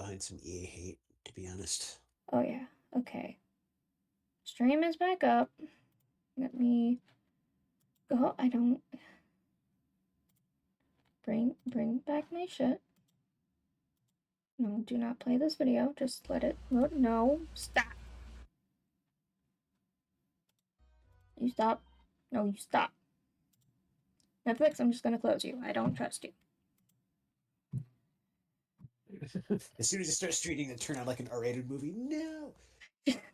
behind some EA hate, to be honest. Oh yeah. Okay. Stream is back up. Let me go. I don't bring back my shit. No, do not play this video. Just let it load. No, stop. You stop. No, you stop. Netflix, I'm just gonna close you. I don't trust you. As soon as it starts streaming, it turn on like an R-rated movie. No.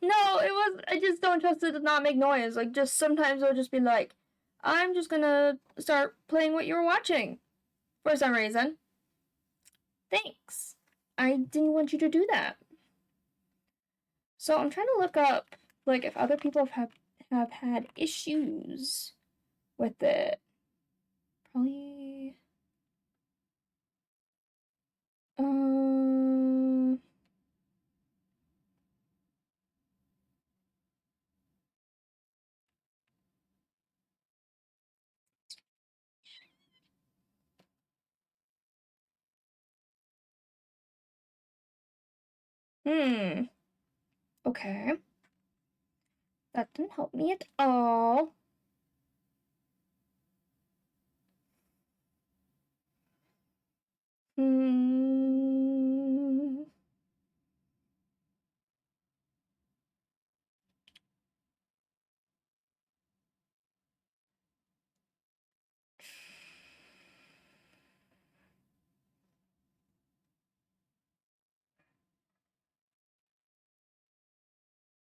No, it was. I just don't trust it to not make noise. Like, just sometimes it'll just be like, I'm just gonna start playing what you were watching for some reason. Thanks. I didn't want you to do that. So I'm trying to look up, like, if other people have had issues with it. Probably. Um. Hmm. Okay. That didn't help me at all. Hmm.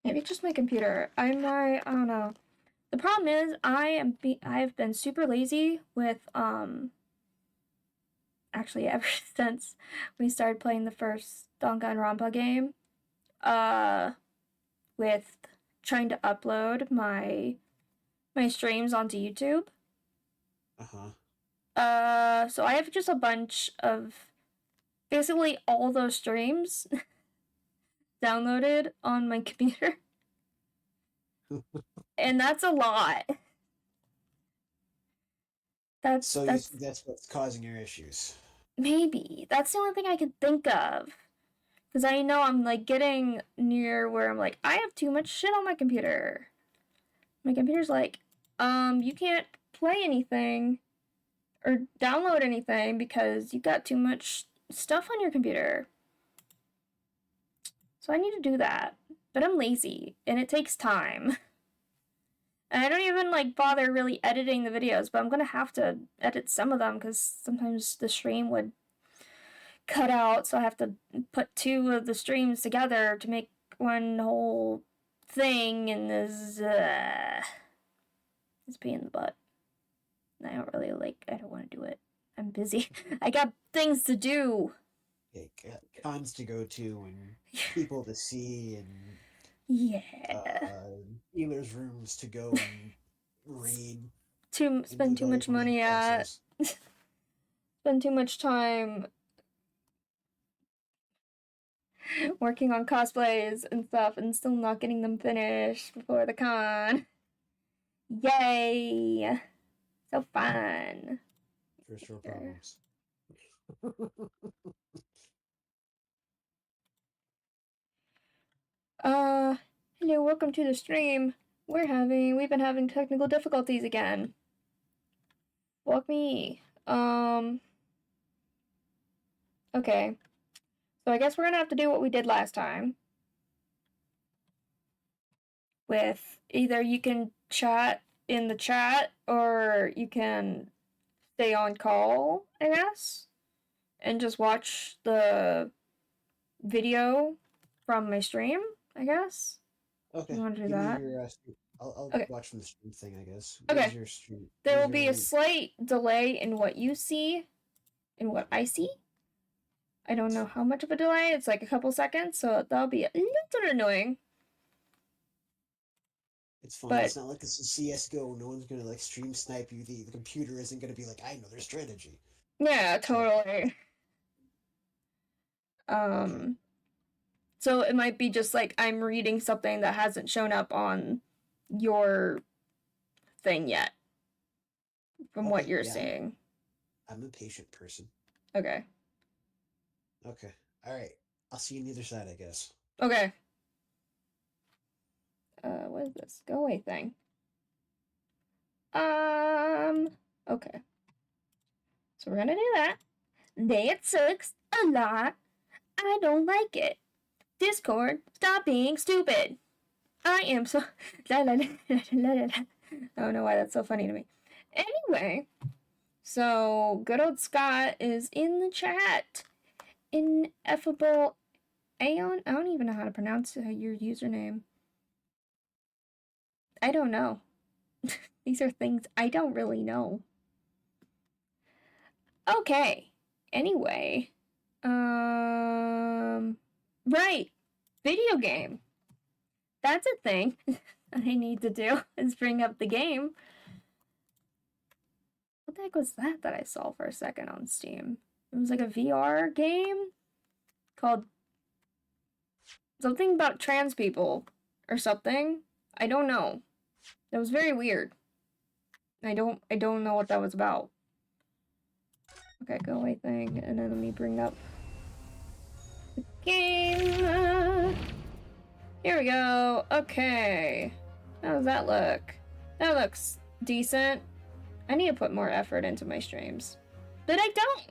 Maybe it's just my computer. I don't know. The problem is I've been super lazy with actually ever since we started playing the first Danganronpa game. Uh with trying to upload my streams onto YouTube. Uh-huh. So I have just a bunch of basically all those streams downloaded on my computer. And that's a lot. That's So you that's think that's what's causing your issues? maybe. That's the only thing I could think of. Because I know I'm like getting near where I'm like, I have too much shit on my computer. My computer's like, you can't play anything or download anything because you got too much stuff on your computer. So I need to do that. But I'm lazy and it takes time. And I don't even like bother really editing the videos, but I'm gonna have to edit some of them because sometimes the stream would cut out, so I have to put two of the streams together to make one whole thing, and this it's pain in the butt. I don't really like. I don't want to do it. I'm busy. I got things to do. Cons to go to and people to see and Yeah. dealers' rooms to go and read To and do spend the too whole much reading money at. process. Spend too much time working on cosplays and stuff and still not getting them finished before the con. Yay! So fun. First world Sure. problems. Uh, Hello, welcome to the stream. We've been having technical difficulties again. Walk me. Okay. So I guess we're gonna have to do what we did last time. With either you can chat in the chat or you can stay on call, I guess, and just watch the video from my stream, I guess. You Okay, want to do give me that? your. I'll Okay. watch from the stream thing, I guess. What is Okay. your stream? There What will is be a your? slight delay in what you see and what I see. I don't know how much of a delay. It's like a couple seconds, so that'll be a little annoying. It's fine. But It's not like it's a CS:GO. No one's gonna like stream snipe you. The computer isn't gonna be like, I know their strategy. yeah, So totally. okay, Um, so it might be just like I'm reading something that hasn't shown up on your thing yet, from what okay, you're yeah. I'm seeing. I'm a patient person. Okay. Okay, all right. I'll see you on the other side, I guess. Okay. What is this? Go away thing. Okay. So we're gonna do that. That sucks a lot. I don't like it. Discord, stop being stupid. I am so. La, la, la, la, la, la. I don't know why that's so funny to me. Anyway, so good old Scott is in the chat. Ineffable Aeon? I don't even know how to pronounce your username. I don't know. These are things I don't really know. Okay. Anyway. Right. Video game. That's a thing I need to do, is bring up the game. What the heck was that I saw for a second on Steam? It was like a VR game called something about trans people or something. I don't know. That was very weird. I don't know what that was about. Okay, go away thing, and then let me bring up the game. Here we go. Okay. How does that look? That looks decent. I need to put more effort into my streams. But I don't!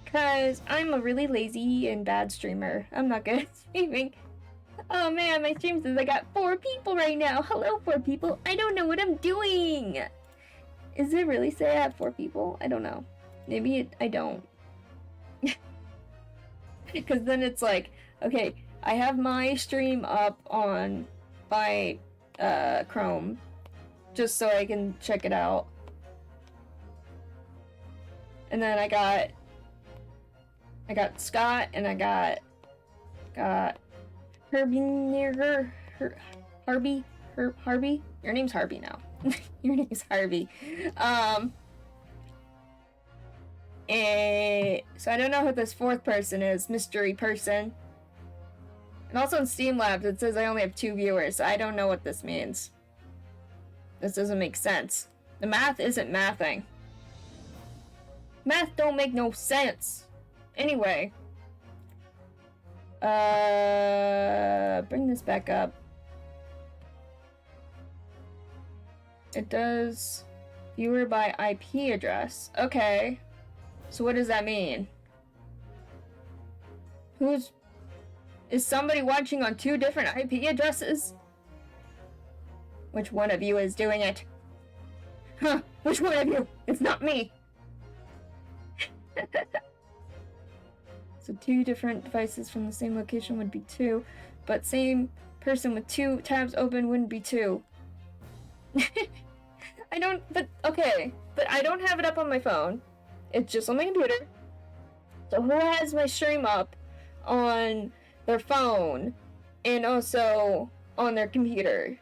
Because I'm a really lazy and bad streamer. I'm not good at streaming. Oh man, my stream says I got 4 people right now. Hello, 4 people. I don't know what I'm doing. Is it really say I have 4 people? I don't know. Maybe I don't. Because then it's like, okay, I have my stream up on my Chrome just so I can check it out. And then I got Scott, and I got Harvey. Your name's Harvey now. Your name's Harvey. So I don't know who this 4th person is, mystery person. And also in Steam Labs it says I only have 2 viewers, so I don't know what this means. This doesn't make sense. The math isn't mathing. Math don't make no sense. Anyway. Bring this back up. It does viewer by IP address. Okay. So what does that mean? Is somebody watching on 2 different IP addresses? Which one of you is doing it? Huh, which one of you? It's not me! So 2 different devices from the same location would be 2, but same person with 2 tabs open wouldn't be 2. But I don't have it up on my phone. It's just on my computer. So who has my stream up on their phone and also on their computer?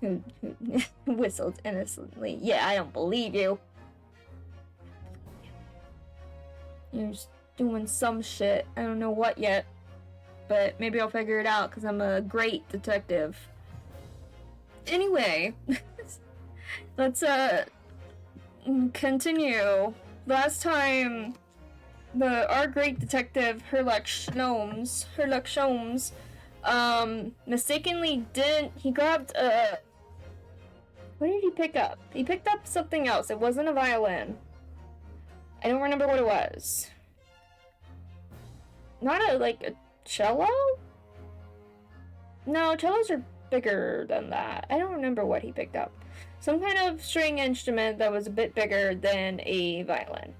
Who whistled innocently? Yeah, I don't believe you. You're just doing some shit. I don't know what yet. But maybe I'll figure it out because I'm a great detective. Anyway, let's continue. Last time, our great detective Herlock Sholmes, mistakenly he grabbed what did he pick up? He picked up something else. It wasn't a violin. I don't remember what it was. Not a cello? No, cellos are bigger than that. I don't remember what he picked up. Some kind of string instrument that was a bit bigger than a violin.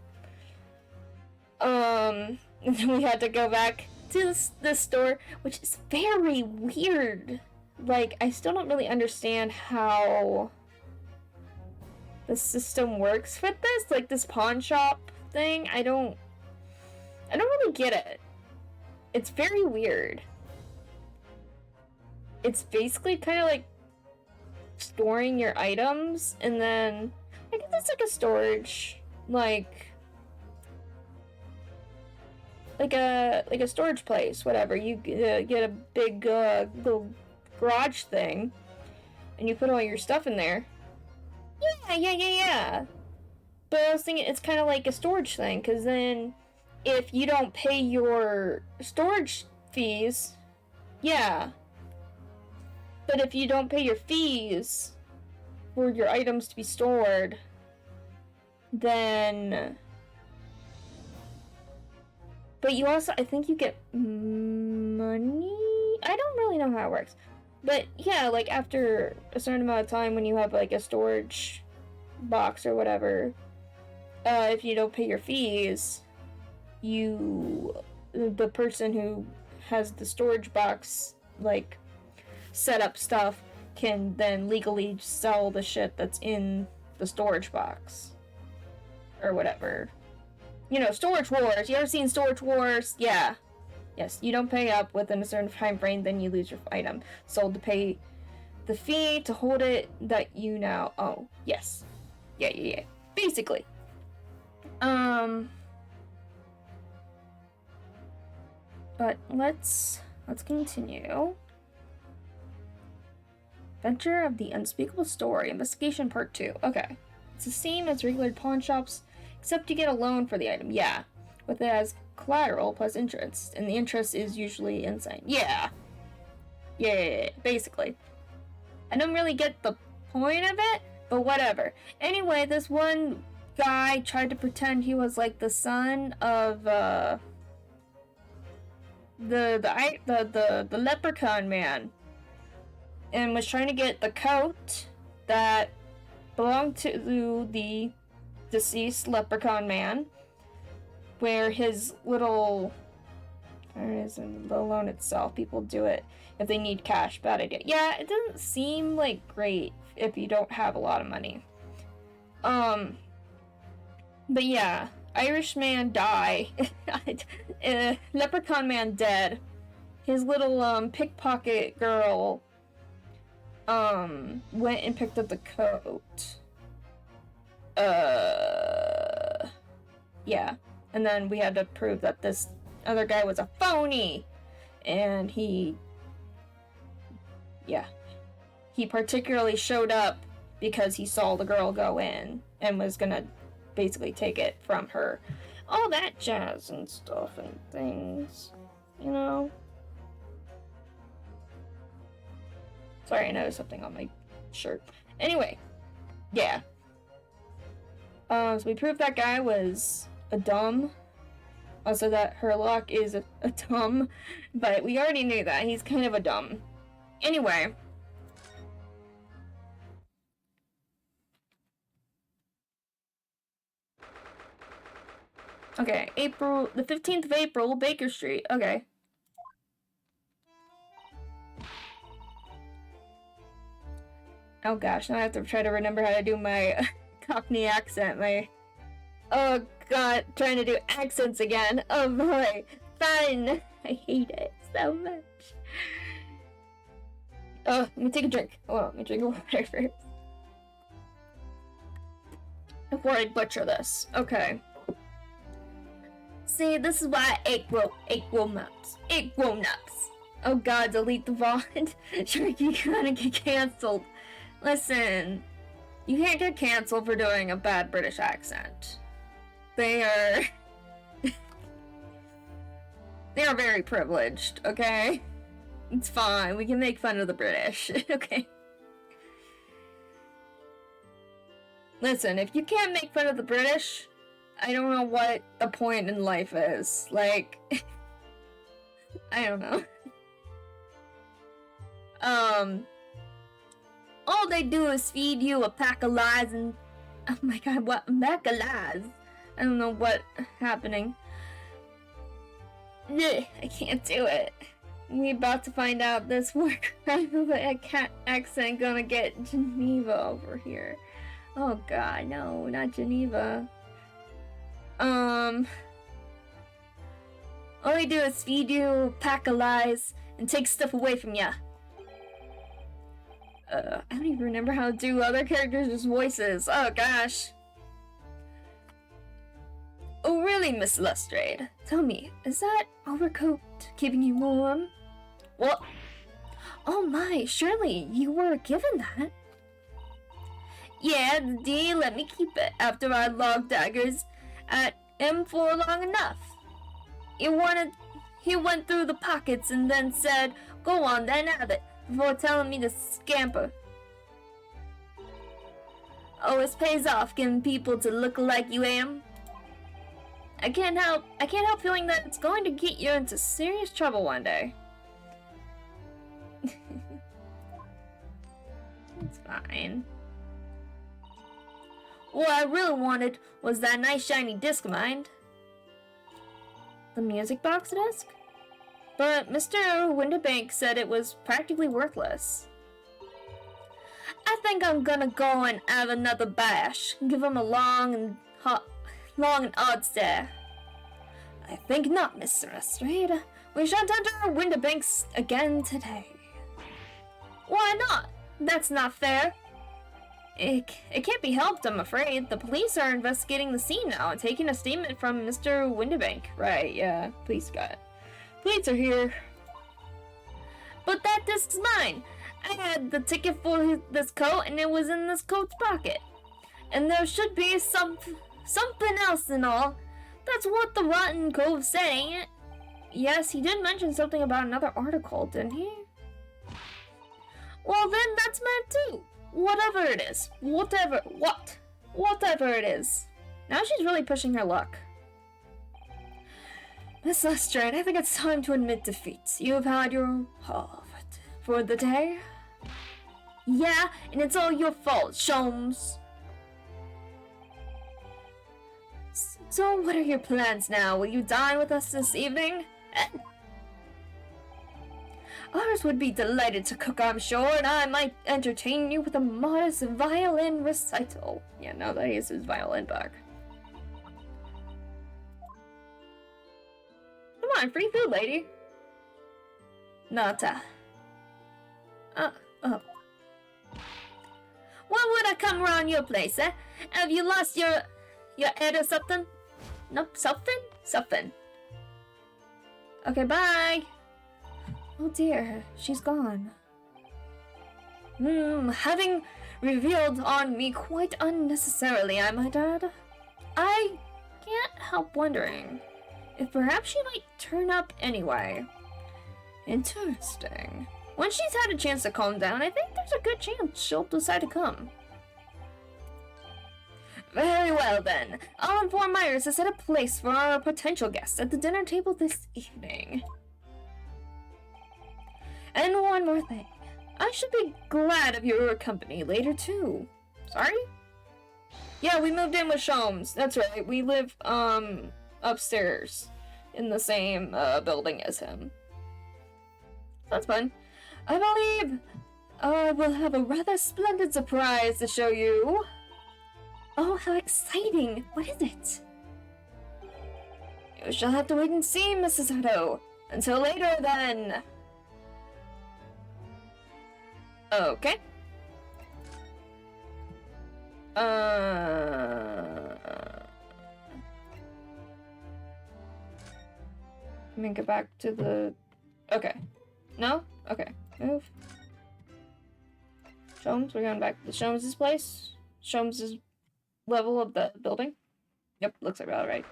And then we had to go back to this store, which is very weird. Like, I still don't really understand how the system works with this. Like, this pawn shop thing, I don't really get it. It's very weird. It's basically kind of like storing your items, and then I guess it's like a storage, like a storage place, whatever. You get a big little garage thing, and you put all your stuff in there. Yeah. But I was thinking it's kind of like a storage thing, because then if you don't pay your storage fees, yeah. But if you don't pay your fees for your items to be stored, then... But you also, I think you get money? I don't really know how it works. But yeah, like after a certain amount of time when you have like a storage box or whatever, if you don't pay your fees, the person who has the storage box, like, set up stuff can then legally sell the shit that's in the storage box. Or whatever. You know, Storage Wars. You ever seen Storage Wars? Yeah. Yes, you don't pay up within a certain time frame, then you lose your item. Sold to pay the fee to hold it that you now owe. Yes. Yeah. Basically. But let's continue. Adventure of the Unspeakable Story, Investigation Part 2. Okay. It's the same as regular pawn shops, except you get a loan for the item. Yeah. With it as collateral plus interest. And the interest is usually insane. Yeah. Yeah, basically. I don't really get the point of it, but whatever. Anyway, this one guy tried to pretend he was like the son of the leprechaun man, and was trying to get the coat that belonged to the deceased leprechaun man, where his little... There isn't the loan itself. People do it if they need cash. Bad idea. Yeah, it doesn't seem like great if you don't have a lot of money. But yeah, Irish man die. Leprechaun man dead. His little pickpocket girl went and picked up the coat. Yeah. And then we had to prove that this other guy was a phony. And he particularly showed up because he saw the girl go in and was gonna basically take it from her. All that jazz and stuff and things, you know? Sorry, I noticed something on my shirt. Anyway, yeah. So we proved that guy was a dumb. Also that Herlock is a dumb, but we already knew that. He's kind of a dumb. Anyway. Okay, the 15th of April, Baker Street. Okay. Oh gosh, now I have to try to remember how to do my Cockney accent. Oh god, trying to do accents again. Oh boy, fun. I hate it so much. Oh, let me take a drink. Hold on, let me drink water first. Before I butcher this. Okay. See, this is why I ate grown-ups. Ate grown-ups. Oh god, delete the VOD. Sharky gonna get cancelled. Listen, you can't get cancelled for doing a bad British accent. They are very privileged, okay? It's fine, we can make fun of the British, okay? Listen, if you can't make fun of the British, I don't know what the point in life is. Like, I don't know. All they do is feed you a pack of lies and... Oh my god, what? A pack of lies? I don't know what's happening. Ugh, I can't do it. We about to find out this work accent gonna get Geneva over here. Oh god, no, not Geneva. All they do is feed you a pack of lies and take stuff away from ya. I don't even remember how to do other characters' voices. Oh gosh. Oh really, Miss Lestrade? Tell me, is that overcoat keeping you warm? What? Oh my, surely you were given that. Yeah, the D let me keep it after I logged daggers at him for long enough. He went through the pockets and then said, "Go on, then have it," before telling me to scamper. Always pays off getting people to look like you am. I can't help feeling that it's going to get you into serious trouble one day. It's fine. What I really wanted was that nice shiny disc of mine. The music box disc? But Mr. Winterbank said it was practically worthless. I think I'm gonna go and have another bash. Give him a long and odd stare. I think not, Mr. Lestrade. We shan't enter Winterbanks again today. Why not? That's not fair. It can't be helped, I'm afraid. The police are investigating the scene now and taking a statement from Mr. Winterbank. Right, yeah, police are here. But that disc's mine. I had the ticket for this coat and it was in this coat's pocket. And there should be something else and all. That's what the Rotten Cove said, ain't it? Yes, he did mention something about another article, didn't he? Well then, that's mine too. Whatever it is. Whatever it is. Now she's really pushing her luck. Miss Lestrade, I think it's time to admit defeat. You've had your half for the day. Yeah, and it's all your fault, Sholmes. So what are your plans now? Will you dine with us this evening? Ours would be delighted to cook, I'm sure, and I might entertain you with a modest violin recital. Yeah, now that he has his violin back. Come on, free food, lady. Nata. Oh. Why would I come around your place, eh? Have you lost your head or something? Nope, something. Okay, bye. Oh dear, she's gone. Having revealed on me quite unnecessarily, I might add. I can't help wondering if perhaps she might turn up anyway. Interesting. When she's had a chance to calm down, I think there's a good chance she'll decide to come. Very well then. I'll inform Myers to set a place for our potential guests at the dinner table this evening. And one more thing. I should be glad of your company later too. Sorry? Yeah, we moved in with Sholmes. That's right. We live, upstairs in the same, building as him. That's fun. I believe I will have a rather splendid surprise to show you. Oh, how exciting! What is it? You shall have to wait and see, Mrs. Otto. Until later, then. Okay. Let me get back to the... Okay. No? Okay. Move. Sholmes, we're going back to Sholmes' place. Sholmes' level of the building. Yep, looks like about right.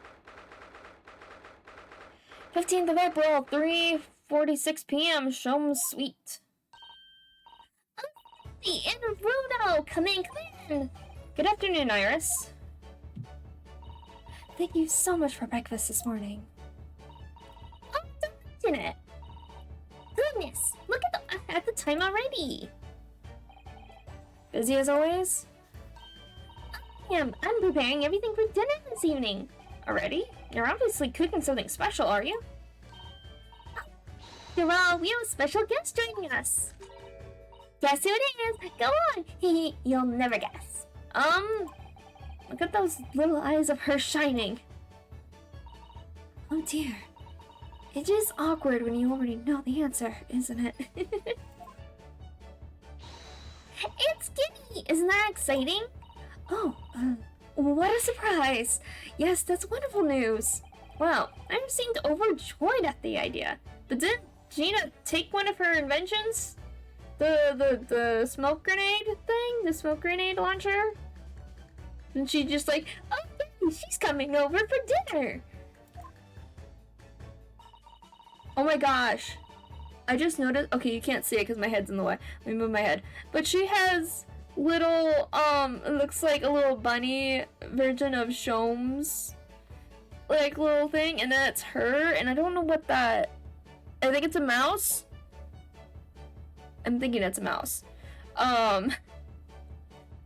15th of April, 3:46 p.m. Sholmes Suite. And Bruno, come in. Good afternoon, Iris. Thank you so much for breakfast this morning. Oh, don't mention it. Goodness, look at the time already. Busy as always? I'm preparing everything for dinner this evening. Already? You're obviously cooking something special, are you? After all, we have a special guest joining us. Guess who it is? Go on! You'll never guess. Look at those little eyes of hers shining. Oh dear. It is awkward when you already know the answer, isn't it? It's Giddy! Isn't that exciting? Oh, what a surprise! Yes, that's wonderful news. Wow, I seemed overjoyed at the idea. But didn't Gina take one of her inventions? the smoke grenade thing, the smoke grenade launcher. And she just like, oh, she's coming over for dinner. Oh my gosh. I just noticed, okay, you can't see it because my head's in the way. Let me move my head. But she has little, it looks like a little bunny version of Sholmes. Like, little thing, and then it's her, and I don't know what that, I think it's a mouse? I'm thinking it's a mouse.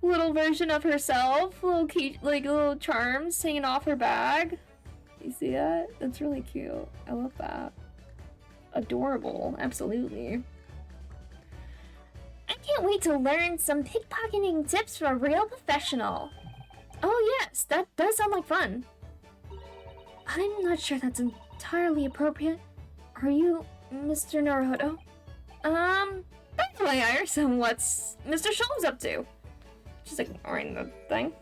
Little version of herself, little key, like little charms hanging off her bag. You see that? That's really cute. I love that. Adorable, absolutely. I can't wait to learn some pickpocketing tips from a real professional. Oh yes, that does sound like fun. I'm not sure that's entirely appropriate. Are you Mr. Naruto? Definitely Iris, and what's Mr. Sholmes up to? She's like ignoring the thing.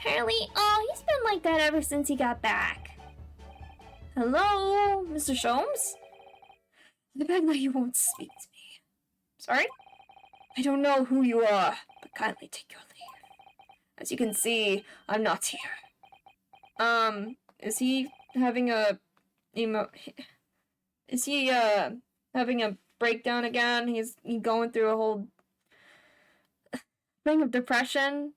Hurley, oh, he's been like that ever since he got back. Hello, Mr. Sholmes? I beg that you won't speak to me. Sorry? I don't know who you are, but kindly take your leave. As you can see, I'm not here. Is he having a Is he having a breakdown again? He's going through a whole thing of depression.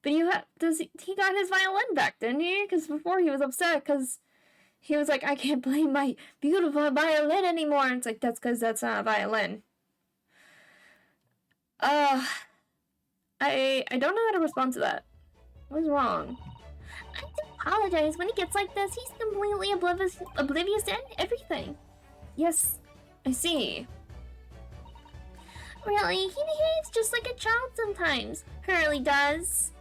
But he got his violin back, didn't he? Because before he was upset because he was like, I can't play my beautiful violin anymore. And it's like, that's because that's not a violin. I don't know how to respond to that. What's wrong? I have to apologize. When he gets like this, he's completely oblivious to everything. Yes, I see. Really, he behaves just like a child sometimes. Hurley does.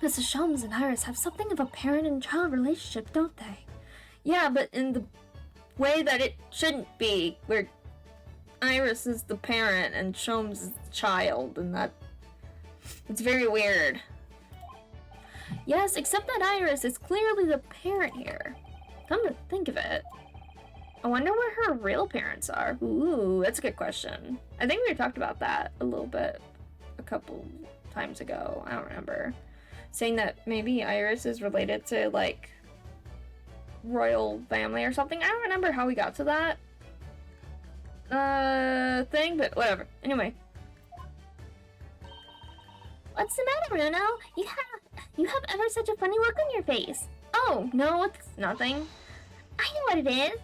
Mrs. Sholmes and Iris have something of a parent and child relationship, don't they? Yeah, but in the way that it shouldn't be, where Iris is the parent and Sholmes is the child, and it's very weird. Yes, except that Iris is clearly the parent here. Come to think of it. I wonder where her real parents are. Ooh, that's a good question. I think we talked about that a little bit a couple times ago. I don't remember. Saying that maybe Iris is related to, like, royal family or something. I don't remember how we got to that thing, but whatever. Anyway. What's the matter, Bruno? You have ever such a funny look on your face. Oh, no, it's nothing. I know what it is.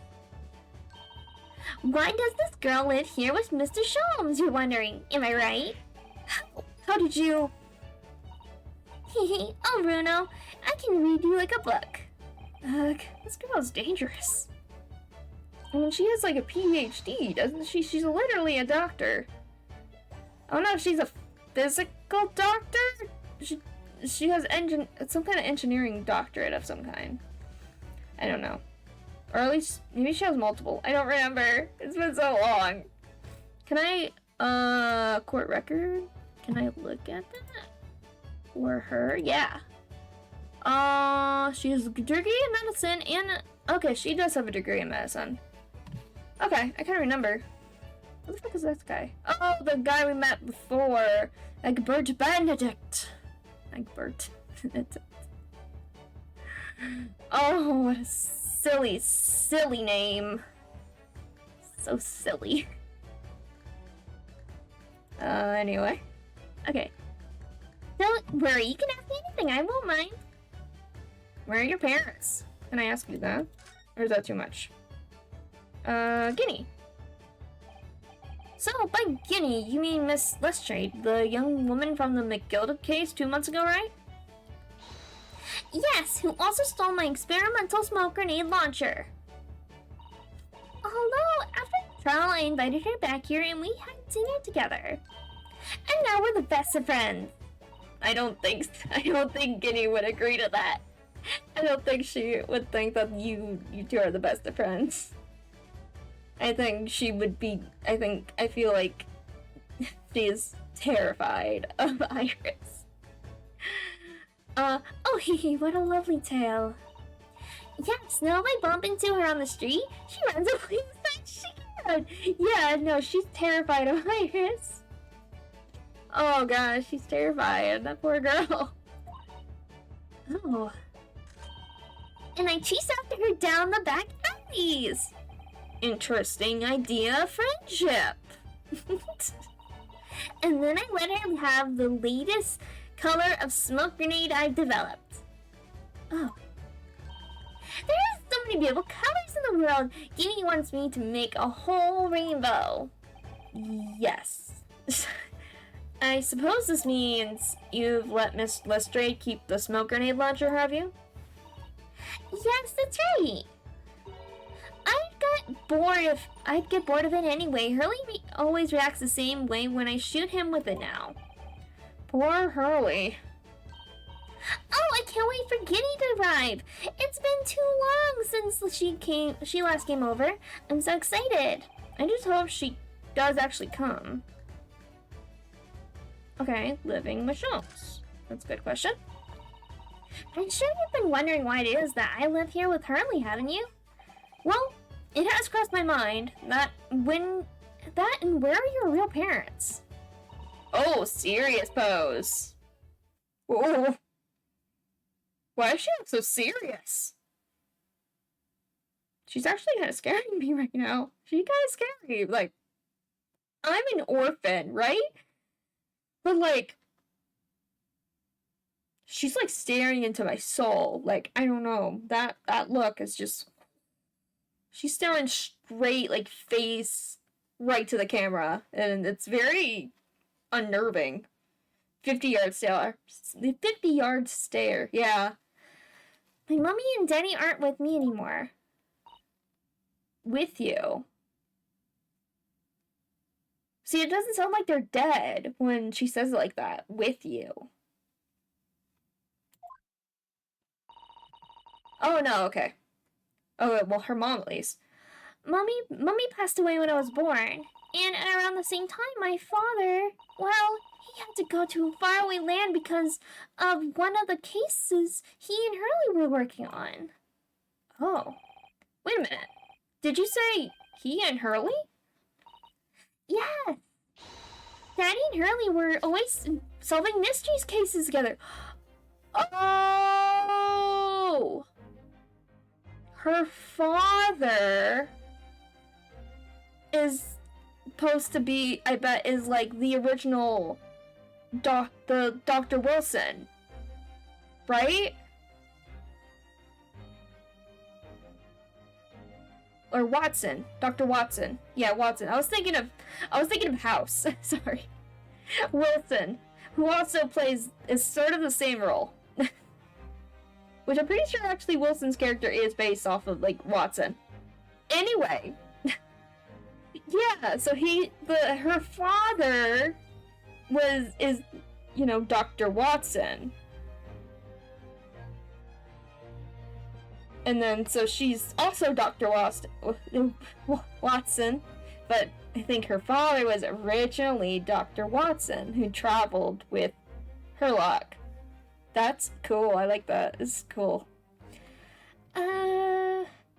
Why does this girl live here with Mr. Sholmes, you're wondering? Am I right? How did you... Oh, Bruno, I can read you like a book. Ugh, this girl's dangerous. I mean, she has like a PhD, doesn't she? She's literally a doctor. I don't know if she's a physical doctor? She has some kind of engineering doctorate of some kind. I don't know. Or at least, maybe she has multiple. I don't remember. It's been so long. Can I, court record? Can I look at that? Or her? Yeah. She has a degree in medicine and... Okay, she does have a degree in medicine. Okay, I can't remember. What the fuck is this guy? Oh, the guy we met before. Egbert Benedict. Egbert Benedict. Oh, what a silly, silly name. So silly. Anyway. Okay. Don't worry, you can ask me anything, I won't mind. Where are your parents? Can I ask you that? Or is that too much? Guinea. So, by Guinea, you mean Miss Lestrade, the young woman from the McGilda case 2 months ago, right? Yes, who also stole my experimental smoke grenade launcher. Although, after the trial, I invited her back here and we had dinner together. And now we're the best of friends. I don't think Guinea would agree to that. I don't think she would think that you two are the best of friends. I think she would be, I feel like she is terrified of Iris. Oh hee, what a lovely tale. Yes, now if I bump into her on the street, she runs away as fast as she can God. Yeah, no, she's terrified of Iris. Oh gosh, she's terrified. That poor girl. Oh. And I chased after her down the back alleys. Interesting idea of friendship. And then I let her have the latest color of smoke grenade I've developed. Oh. There are so many beautiful colors in the world. Ginny wants me to make a whole rainbow. Yes. I suppose this means you've let Miss Lestrade keep the smoke grenade launcher, have you? Yes, that's right. I'd get bored of it anyway. Hurley always reacts the same way when I shoot him with it now. Poor Hurley. Oh, I can't wait for Ginny to arrive. It's been too long since she last came over. I'm so excited. I just hope she does actually come. Okay, living with Sholmes. That's a good question. I'm sure you've been wondering why it is that I live here with Hurley, haven't you? Well, it has crossed my mind and where are your real parents? Oh, serious pose. Whoa. Why does she look so serious? She's actually kind of scaring me right now. She's kind of scary. Like, I'm an orphan, right? But like, she's like staring into my soul. Like, I don't know. That look is just... She's staring straight, like, face right to the camera. And it's very unnerving. 50-yard stare. The 50-yard stare, yeah. My mommy and daddy aren't with me anymore. With you? See, it doesn't sound like they're dead when she says it like that. With you. Oh, no, okay. Oh, well, her mom at least. Mommy passed away when I was born. And around the same time, my father, well, he had to go to a faraway land because of one of the cases he and Hurley were working on. Oh. Wait a minute. Did you say he and Hurley? Yes. Daddy and Hurley were always solving mysteries cases together. Oh! Her father is supposed to be, I bet, is like the original Dr. Wilson, right? Or Watson, Dr. Watson. Yeah, Watson. I was thinking of House. Sorry, Wilson, who also is sort of the same role. Which I'm pretty sure actually Wilson's character is based off of, like, Watson. Anyway. Yeah, so her father is, you know, Dr. Watson. And then, so she's also Dr. Watson, but I think her father was originally Dr. Watson, who traveled with Herlock. That's cool. I like that. It's cool.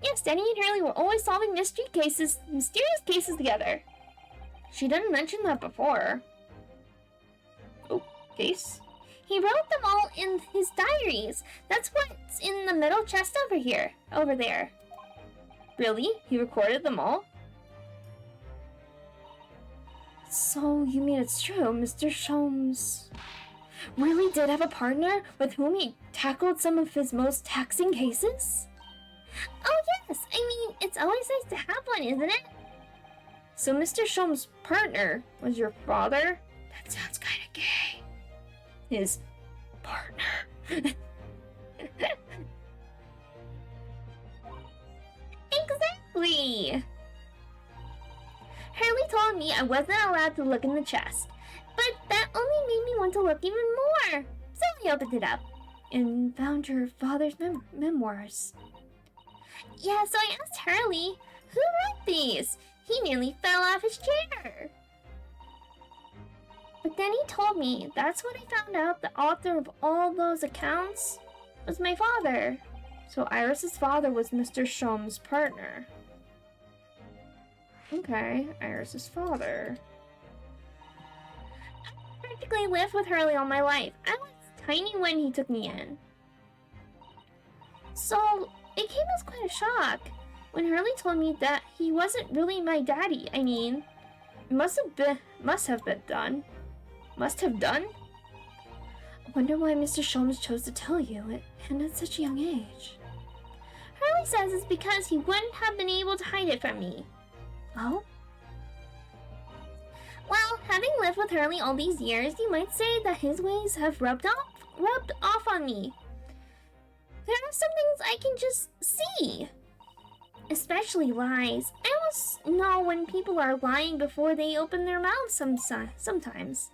Yes, Danny and Hurley were always solving mysterious cases together. She didn't mention that before. Oh, case? He wrote them all in his diaries. That's what's in the middle chest over there. Really? He recorded them all? So, you mean it's true, Mr. Sholmes really did have a partner with whom he tackled some of his most taxing cases? Oh yes, I mean, it's always nice to have one, isn't it? So Mr. Sholmes' partner was your father? That sounds kinda gay. His partner. Exactly! Hurley told me I wasn't allowed to look in the chest, but that only made me want to look even more. So I opened it up and found your father's memoirs. Yeah, so I asked Hurley, who wrote these? He nearly fell off his chair. But then he told me that's when I found out the author of all those accounts was my father. So Iris's father was Mr. Sholmes' partner. Okay, Iris's father. I practically lived with Hurley all my life. I was tiny when he took me in. So, it came as quite a shock when Hurley told me that he wasn't really my daddy. I mean, it must have done. I wonder why Mr. Sholmes chose to tell you it, and at such a young age. Hurley says it's because he wouldn't have been able to hide it from me. Oh? Well, having lived with Hurley all these years, you might say that his ways have rubbed off on me. There are some things I can just see. Especially lies. I almost know when people are lying before they open their mouths sometimes.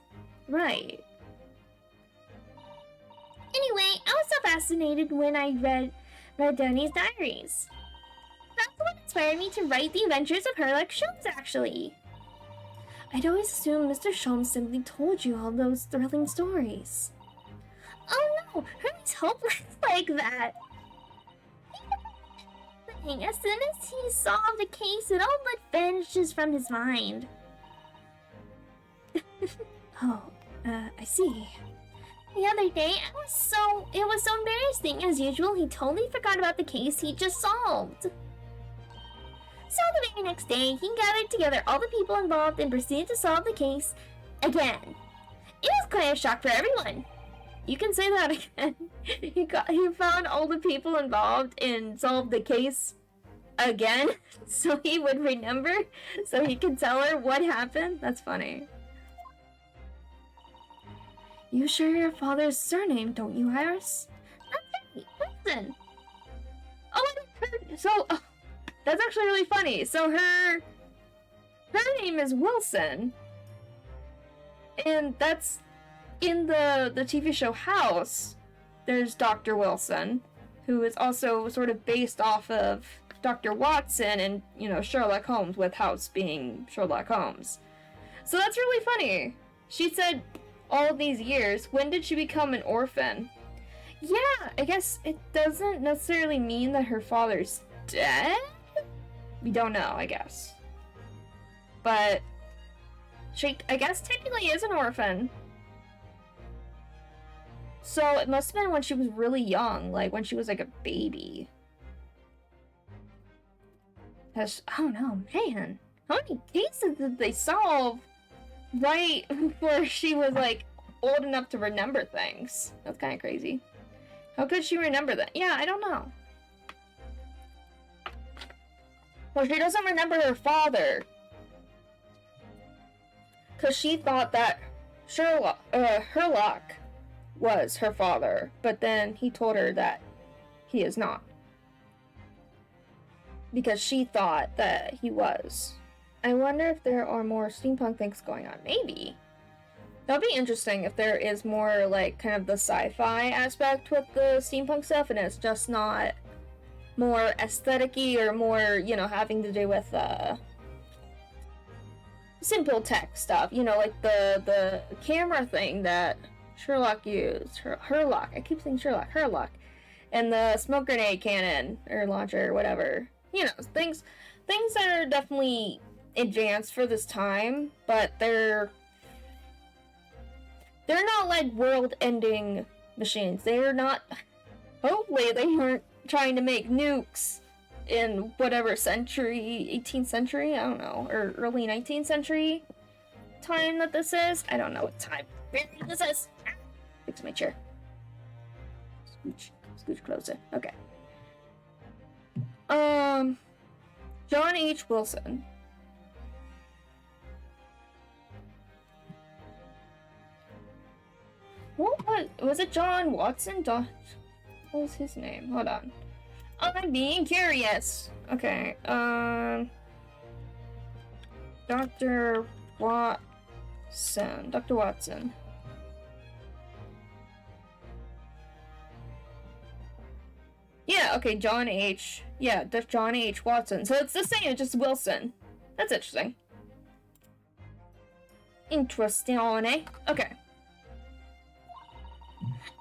Right. Anyway, I was so fascinated when I read Danny's diaries. That's what inspired me to write The Adventures of Herlock Sholmes, actually. I'd always assumed Mr. Sholmes simply told you all those thrilling stories. Oh no, Hurley's hopeless like that. As soon as he solved the case, it all but vanishes from his mind. Oh, I see. The other day, it was so embarrassing. As usual, he totally forgot about the case he just solved. So the very next day, he gathered together all the people involved and proceeded to solve the case again. It was quite a shock for everyone. You can say that again. He found all the people involved and solved the case again, so he would remember, so he could tell her what happened. That's funny. You share your father's surname, don't you, Iris? That's right, Wilson. Oh, that's actually really funny. So her name is Wilson, and that's in the TV show House. There's Dr. Wilson, who is also sort of based off of Dr. Watson and, Sherlock Holmes, with House being Sherlock Holmes. So that's really funny. She said all these years, when did she become an orphan? Yeah, I guess it doesn't necessarily mean that her father's dead? We don't know, I guess. But she, I guess, technically is an orphan. So it must have been when she was really young, like when she was like a baby. I don't know, man. How many cases did they solve right before she was like old enough to remember things? That's kind of crazy. How could she remember that? Yeah, I don't know. Well, she doesn't remember her father, because she thought that Herlock was her father, but then he told her that he is not, because she thought that he was. I wonder if there are more steampunk things going on. Maybe. That'd be interesting if there is more, like, kind of the sci-fi aspect with the steampunk stuff, and it's just not more aesthetic-y or more, having to do with, simple tech stuff. Like the camera thing that Sherlock used. Herlock. I keep saying Sherlock. Herlock. And the smoke grenade cannon, or launcher, or whatever. Things that are definitely advanced for this time, but they're not like world-ending machines. They're not. Hopefully, they aren't trying to make nukes in whatever century, 18th century, I don't know, or early 19th century time that this is. I don't know what time this is. Fix my chair. Scooch closer. Okay. John H. Wilson. What was it? John Watson? What was his name? Hold on. I'm being curious. Okay. Dr. Watson. Dr. Watson. Yeah, okay, John H. Yeah, John H. Watson. So it's the same, it's just Wilson. That's interesting. Interesting, eh? Okay.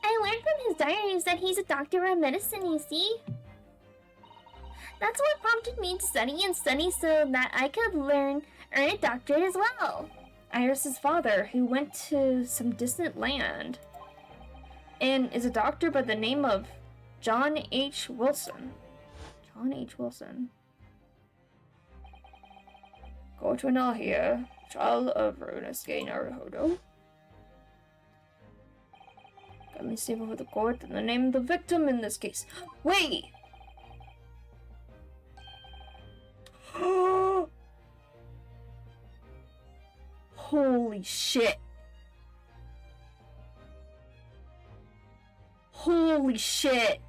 I learned from his diaries that he's a doctor of medicine, you see? That's what prompted me to study and study so that I could earn a doctorate as well. Iris's father, who went to some distant land, and is a doctor by the name of John H. Wilson. John H. Wilson. Cortwanel here, child of Runesuke Naruhodo. Kindly stay before the court and the name of the victim in this case. Wait! Holy shit. Holy shit.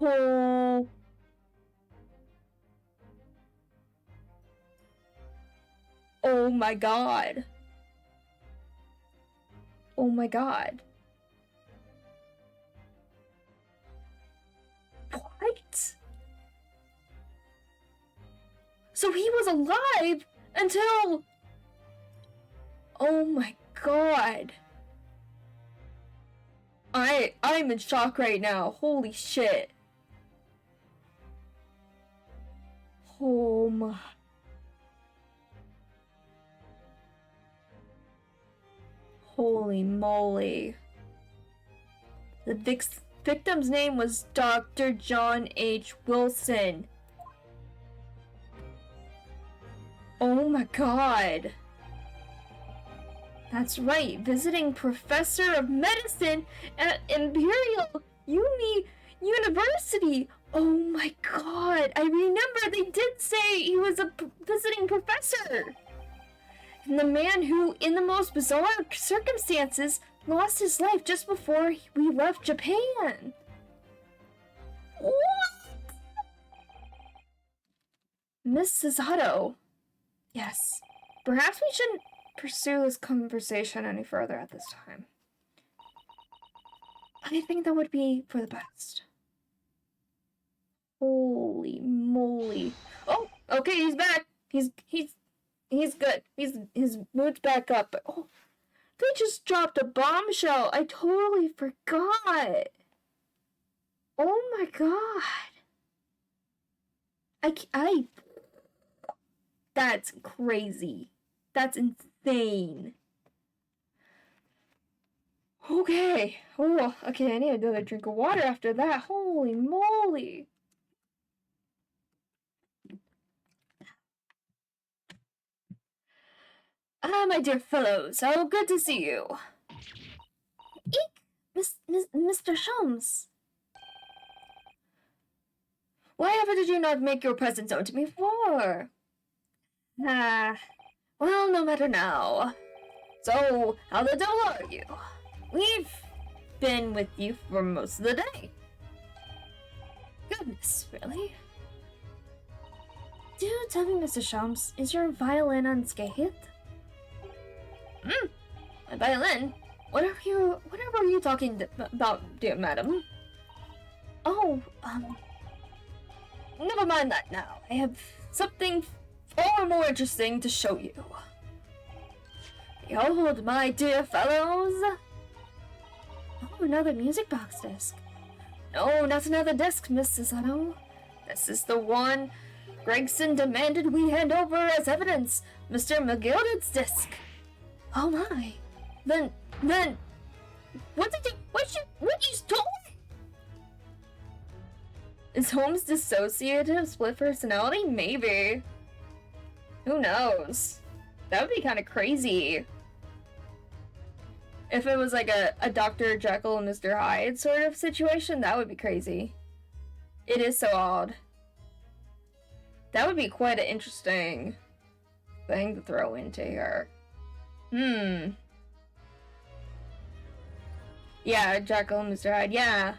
Oh. Oh my god. Oh my god. What? So he was alive until... Oh my god. I'm in shock right now. Holy shit. Oh my... Holy moly. The victim's name was Dr. John H. Wilson. Oh my god. That's right, visiting professor of medicine at Imperial University. Oh my god, I remember they did say he was a visiting professor. And the man who, in the most bizarre circumstances, lost his life just before we left Japan. What? Miss Sasato. Yes. Perhaps we shouldn't pursue this conversation any further at this time. I think that would be for the best. Holy moly. Oh, okay, he's back. He's good. His mood's back up. But oh, they just dropped a bombshell. I totally forgot. Oh my god. That's crazy. That's insane. Okay. Oh, okay, I need another drink of water after that. Holy moly. Ah, my dear fellows, how good to see you. Eek, Mr. Sholmes. Why ever did you not make your presence known to me before? Well, no matter now. So, how the devil are you? We've been with you for most of the day. Goodness, really? Do tell me, Mr. Sholmes, is your violin unscathed? My violin? Whatever are you talking about, dear madam? Oh, never mind that now. I have something far more interesting to show you. Behold, my dear fellows. Oh, another music box disc. No, not another disc, Miss Sasato. This is the one Gregson demanded we hand over as evidence, Mr. McGilded's disc. Oh my. Then, what you stole? Is Holmes dissociative split personality? Maybe. Who knows? That would be kind of crazy. If it was like a Dr. Jekyll and Mr. Hyde sort of situation, that would be crazy. It is so odd. That would be quite an interesting thing to throw into here. Yeah, Jekyll and Mr. Hyde, yeah.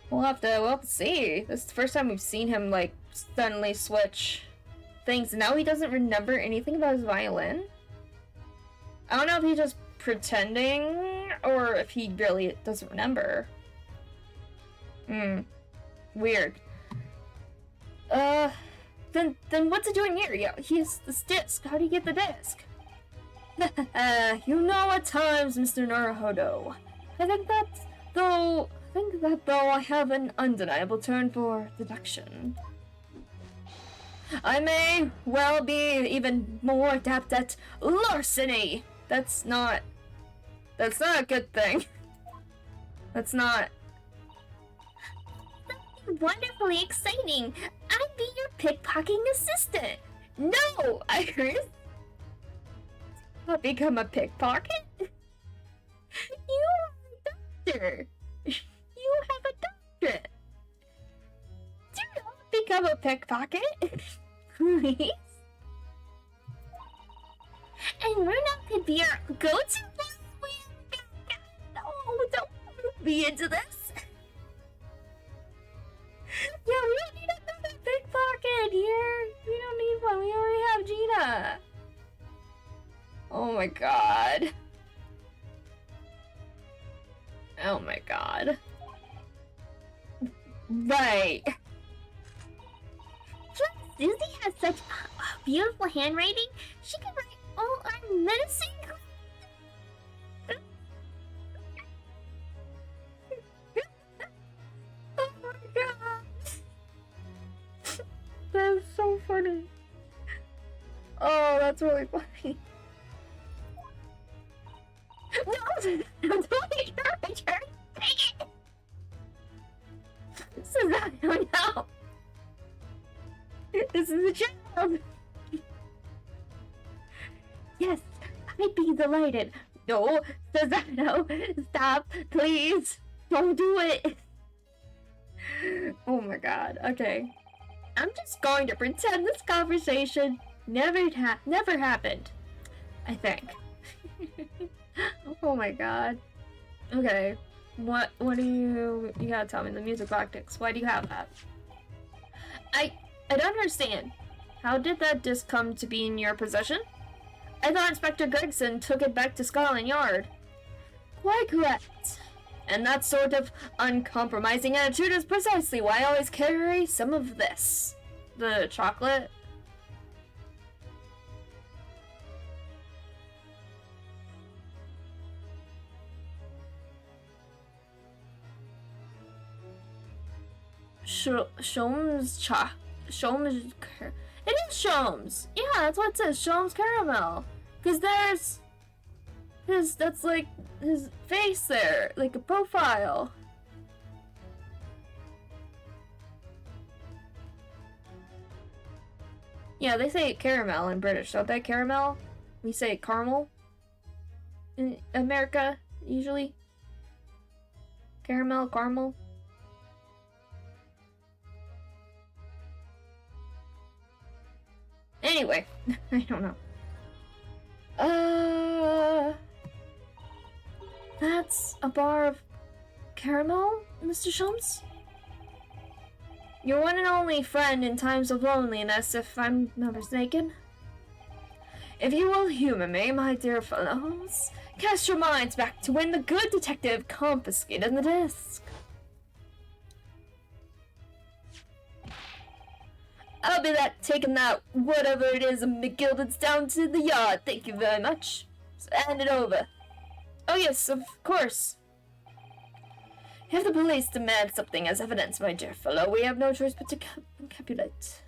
We'll have to see. This is the first time we've seen him, like, suddenly switch things. Now he doesn't remember anything about his violin. I don't know if he's just pretending, or if he really doesn't remember. Weird. Then what's it doing here? Yeah, he has this disc. How do you get the disc? You know at times, Mr. Naruhodo. I think though I have an undeniable turn for deduction. I may well be even more adept at larceny. That's not a good thing. That's not. That'd be wonderfully exciting. I'd be your pickpocketing assistant. No, Iris. I'll become a pickpocket. You are a doctor. You have a doctorate. Do not become a pickpocket, please. And Runa could be our go-to one. No, don't put me into this. Yeah, we don't need another pickpocket here. We don't need one. We already have Gina. Oh my god. Oh my god. Right. Susie has such beautiful handwriting. She can write all our medicine. Oh my god. That's so funny. Oh, that's really funny. No! Don't take your turn! Take it! Susanna, no! This is a job! Yes, I'd be delighted. No, Susanna, stop, please! Don't do it! Oh my god, okay. I'm just going to pretend this conversation never happened. I think. Oh my god. Okay. What do you gotta tell me the music tactics. Why do you have that? I don't understand. How did that disc come to be in your possession? I thought Inspector Gregson took it back to Scotland Yard. Quite correct. And that sort of uncompromising attitude is precisely why I always carry some of this. The chocolate? It is Shomes. Yeah, that's what it says. Shomes caramel. Cause there's that's like his face there, like a profile. Yeah, they say caramel in British, don't they? Caramel? We say caramel in America usually. Caramel. Anyway, I don't know. That's a bar of caramel, Mr. Shums? Your one and only friend in times of loneliness, if I'm not mistaken. If you will humor me, my dear fellows, cast your minds back to when the good detective confiscated the disc. I'll be taking that whatever it is of McGilded's down to the yard, thank you very much. So hand it over. Oh yes, of course. If the police demand something as evidence, my dear fellow, we have no choice but to capitulate.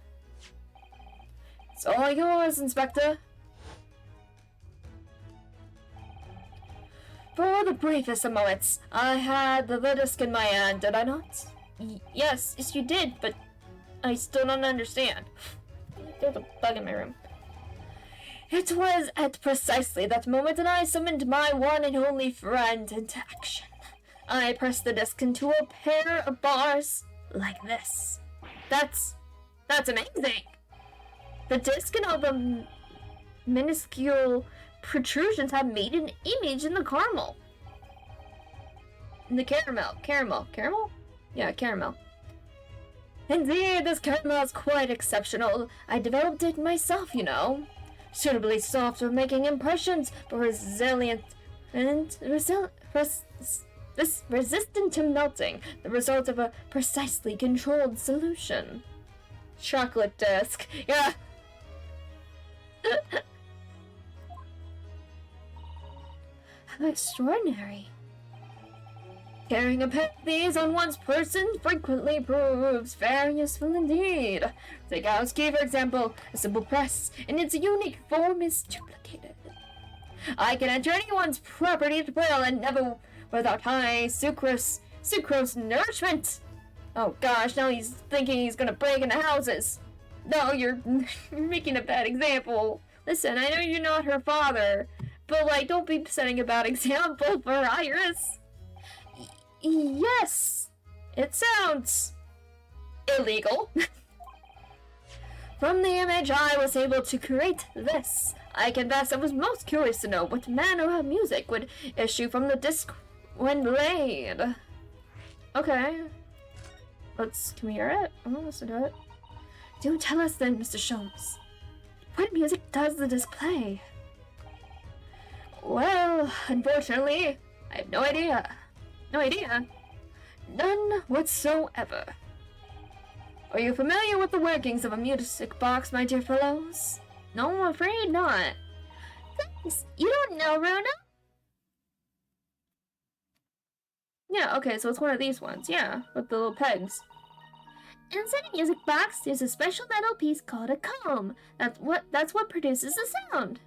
It's all yours, Inspector. For the briefest of moments, I had the disc in my hand, did I not? Yes, you did, but I still don't understand. There's a bug in my room. It was at precisely that moment that I summoned my one and only friend into action. I pressed the disc into a pair of bars like this. That's amazing. The disc and all the minuscule protrusions have made an image in the caramel. In the caramel? Yeah, caramel. Indeed, this caramel is quite exceptional. I developed it myself, you know. Suitably soft for making impressions, but resilient and resistant to melting, the result of a precisely controlled solution. Chocolate disc, yeah. How extraordinary. Carrying a pet of these on one's person frequently proves very useful indeed. Take house key, for example. A simple press in its unique form is duplicated. I can enter anyone's property at will and never without high sucrose nourishment. Oh gosh, now he's thinking he's gonna break into houses. No, you're making a bad example. Listen, I know you're not her father, but like, don't be setting a bad example for Iris. Yes, it sounds illegal. From the image I was able to create this, I confess I was most curious to know what manner of music would issue from the disc when played. Okay. Can we hear it? I'm gonna listen to it. Do tell us then, Mr. Sholmes. What music does the disc play? Well, unfortunately, I have no idea. No idea. None whatsoever. Are you familiar with the workings of a music box, my dear fellows? No, I'm afraid not. Thanks. You don't know, Rona? Yeah, okay, so it's one of these ones, yeah, with the little pegs. Inside a music box, there's a special metal piece called a comb. That's what produces the sound.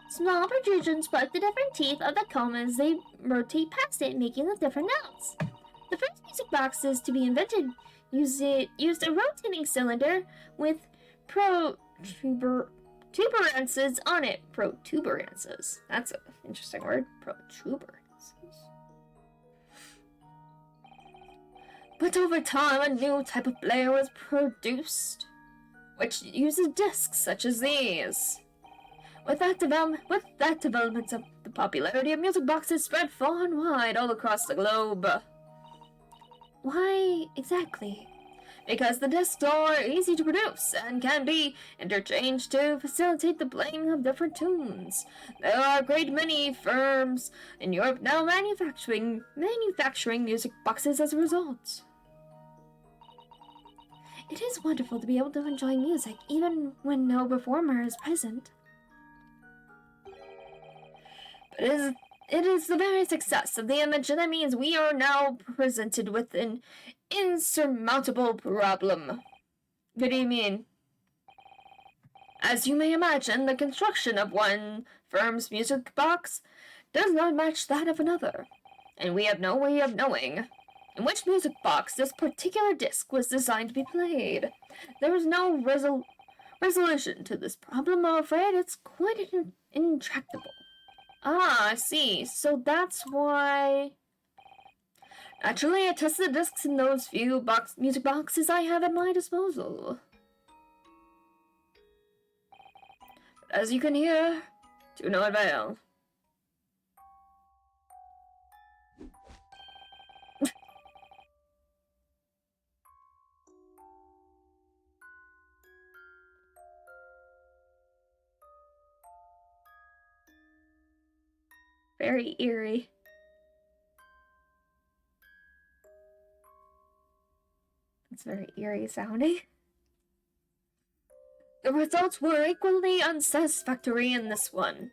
Small protrusions plug the different teeth of the comb as they rotate past it, making the different notes. The first music boxes to be invented used a rotating cylinder with protuberances on it. Protuberances. That's an interesting word. Protuberances. But over time, a new type of player was produced, which uses discs such as these. With that development of the popularity of music boxes spread far and wide all across the globe. Why exactly? Because the discs are easy to produce and can be interchanged to facilitate the playing of different tunes. There are a great many firms in Europe now manufacturing music boxes as a result. It is wonderful to be able to enjoy music even when no performer is present. But it is the very success of the image that means we are now presented with an insurmountable problem. What do you mean? As you may imagine, the construction of one firm's music box does not match that of another, and we have no way of knowing in which music box this particular disc was designed to be played. There is no resolution to this problem, I'm afraid. It's quite intractable. Ah, I see. So that's why... Naturally, I tested the discs in those few music boxes I have at my disposal. But as you can hear, to no avail. Very eerie. It's very eerie sounding. The results were equally unsatisfactory in this one.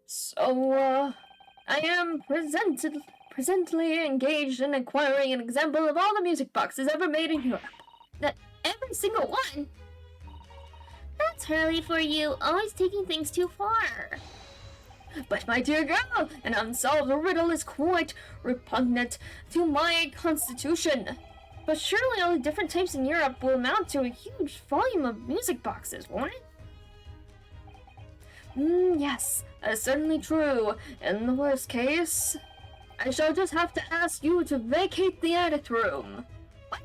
So, I am presently engaged in acquiring an example of all the music boxes ever made in Europe. Every single one? That's early for you, always taking things too far. But my dear girl, an unsolved riddle is quite repugnant to my constitution. But surely all the different types in Europe will amount to a huge volume of music boxes, won't it? Yes, that is certainly true. In the worst case, I shall just have to ask you to vacate the attic room. What?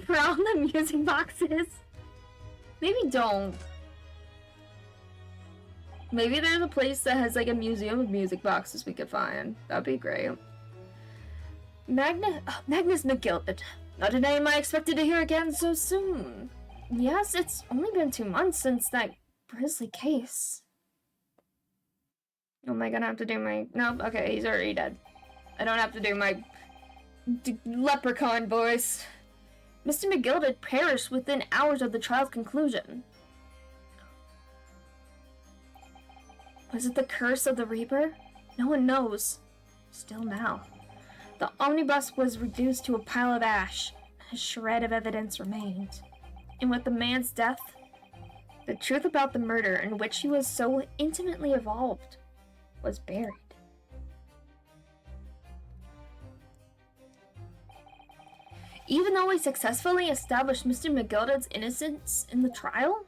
For all the music boxes? Maybe don't. Maybe there's a place that has like a museum of music boxes we could find. That'd be great. Magnus McGilded. Not a name I expected to hear again so soon. Yes, it's only been 2 months since that grisly case. Am I gonna have to do my... Nope, okay, he's already dead. I don't have to do my leprechaun voice. Mr. McGilded perished within hours of the trial's conclusion. Was it the curse of the Reaper? No one knows. Still now. The omnibus was reduced to a pile of ash. A shred of evidence remained. And with the man's death, the truth about the murder in which he was so intimately involved was buried. Even though we successfully established Mr. McGilded's innocence in the trial,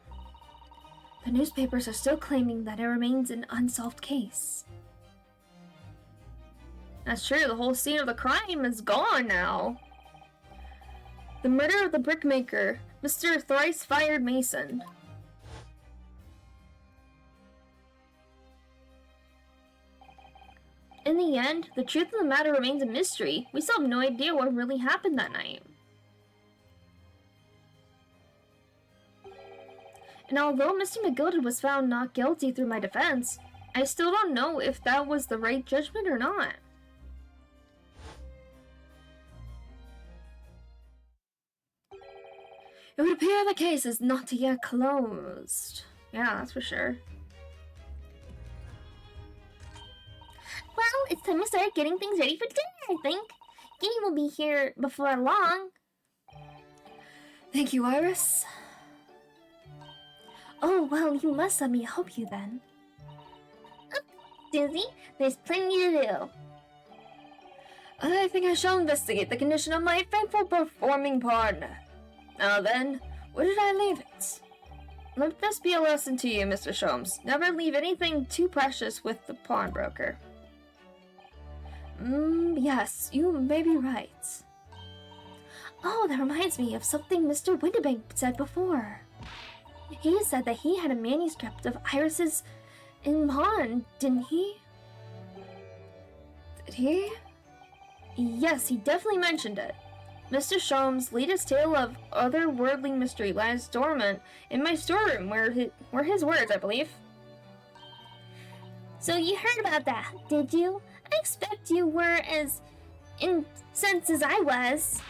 the newspapers are still claiming that it remains an unsolved case. That's true, the whole scene of the crime is gone now. The murder of the brickmaker, Mr. Thrice-Fired Mason. In the end, the truth of the matter remains a mystery. We still have no idea what really happened that night. And although Mr. McGilded was found not guilty through my defense, I still don't know if that was the right judgment or not. It would appear the case is not yet closed. Yeah, that's for sure. Well, it's time to start getting things ready for dinner, I think. Guinea will be here before long. Thank you, Iris. Oh, well, you must let me help you then. Susie, there's plenty to do. I think I shall investigate the condition of my faithful performing partner. Now then, where did I leave it? Let this be a lesson to you, Mr. Sholmes. Never leave anything too precious with the pawnbroker. Yes, you may be right. Oh, that reminds me of something Mr. Windibank said before. He said that he had a manuscript of Iris's in pawn, didn't he? Did he? Yes, he definitely mentioned it. Mr. Sholmes' latest tale of otherworldly mystery lies dormant in my storeroom, were his words, I believe. So you heard about that, did you? I expect you were as incensed as I was.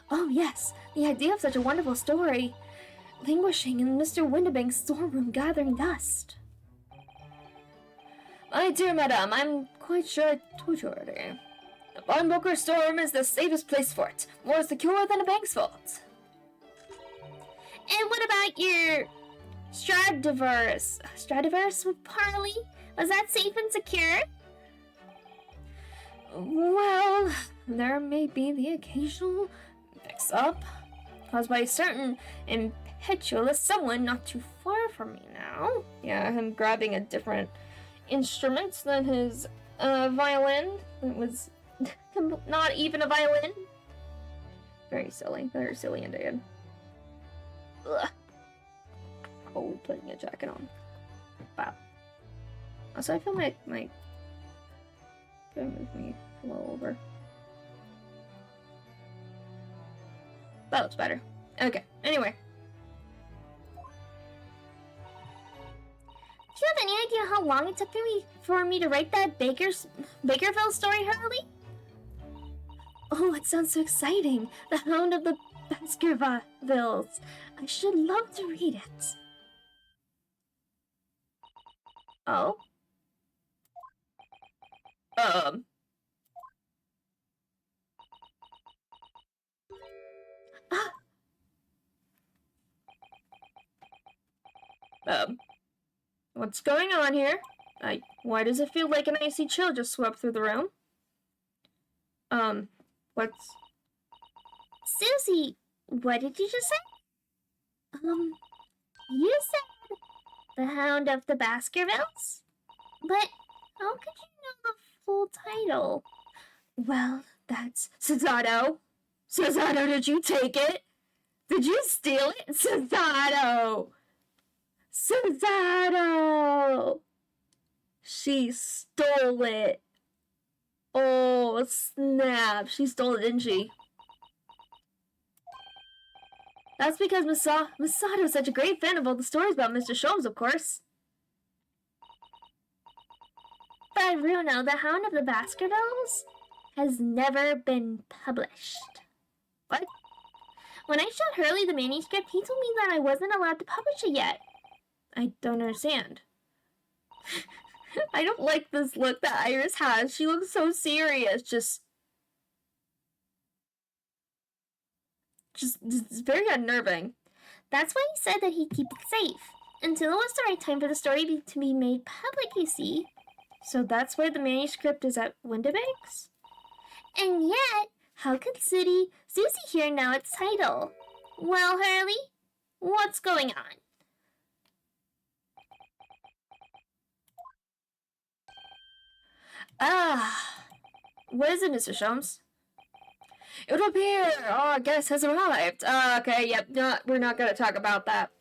Oh yes, the idea of such a wonderful story languishing in Mr. Windibank's storeroom gathering dust. My dear madame, I'm quite sure I told you already. The pawnbroker's storeroom is the safest place for it, more secure than a bank's vault. And what about your Stradivarius with Parley? Was that safe and secure? Well, there may be the occasional mix-up caused by a certain impetuous someone not too far from me now. Yeah, him grabbing a different instrument than his violin. It was not even a violin. Very silly indeed. Ugh. Oh, putting a jacket on. Wow. Also, I feel like my gonna move me a little over. That looks better. Okay, anyway. Do you have any idea how long it took for me to write that Bakerville story, Harley? Oh, it sounds so exciting. The Hound of the Baskervilles. I should love to read it. Oh? What's going on here? Why does it feel like an icy chill just swept through the room? What's... Susie, what did you just say? You said the Hound of the Baskervilles? But how could you know the full title? Well, that's... Cesato! Cesato, did you take it? Did you steal it? Cesato! Cesato! She stole it. Oh, snap. She stole it, didn't she? That's because Masato is such a great fan of all the stories about Mr. Sholmes, of course. But Bruno, the Hound of the Baskervilles has never been published. What? When I showed Hurley the manuscript, he told me that I wasn't allowed to publish it yet. I don't understand. I don't like this look that Iris has. She looks so serious. Just it's very unnerving. That's why he said that he'd keep it safe until it was the right time for the story to be made public, you see. So that's why the manuscript is at Windibanks? And yet, how could Susie hear now its title? Well, Hurley, what's going on? What is it, Mr. Sholmes? It would appear our guest has arrived. Okay, yep, we're not gonna talk about that.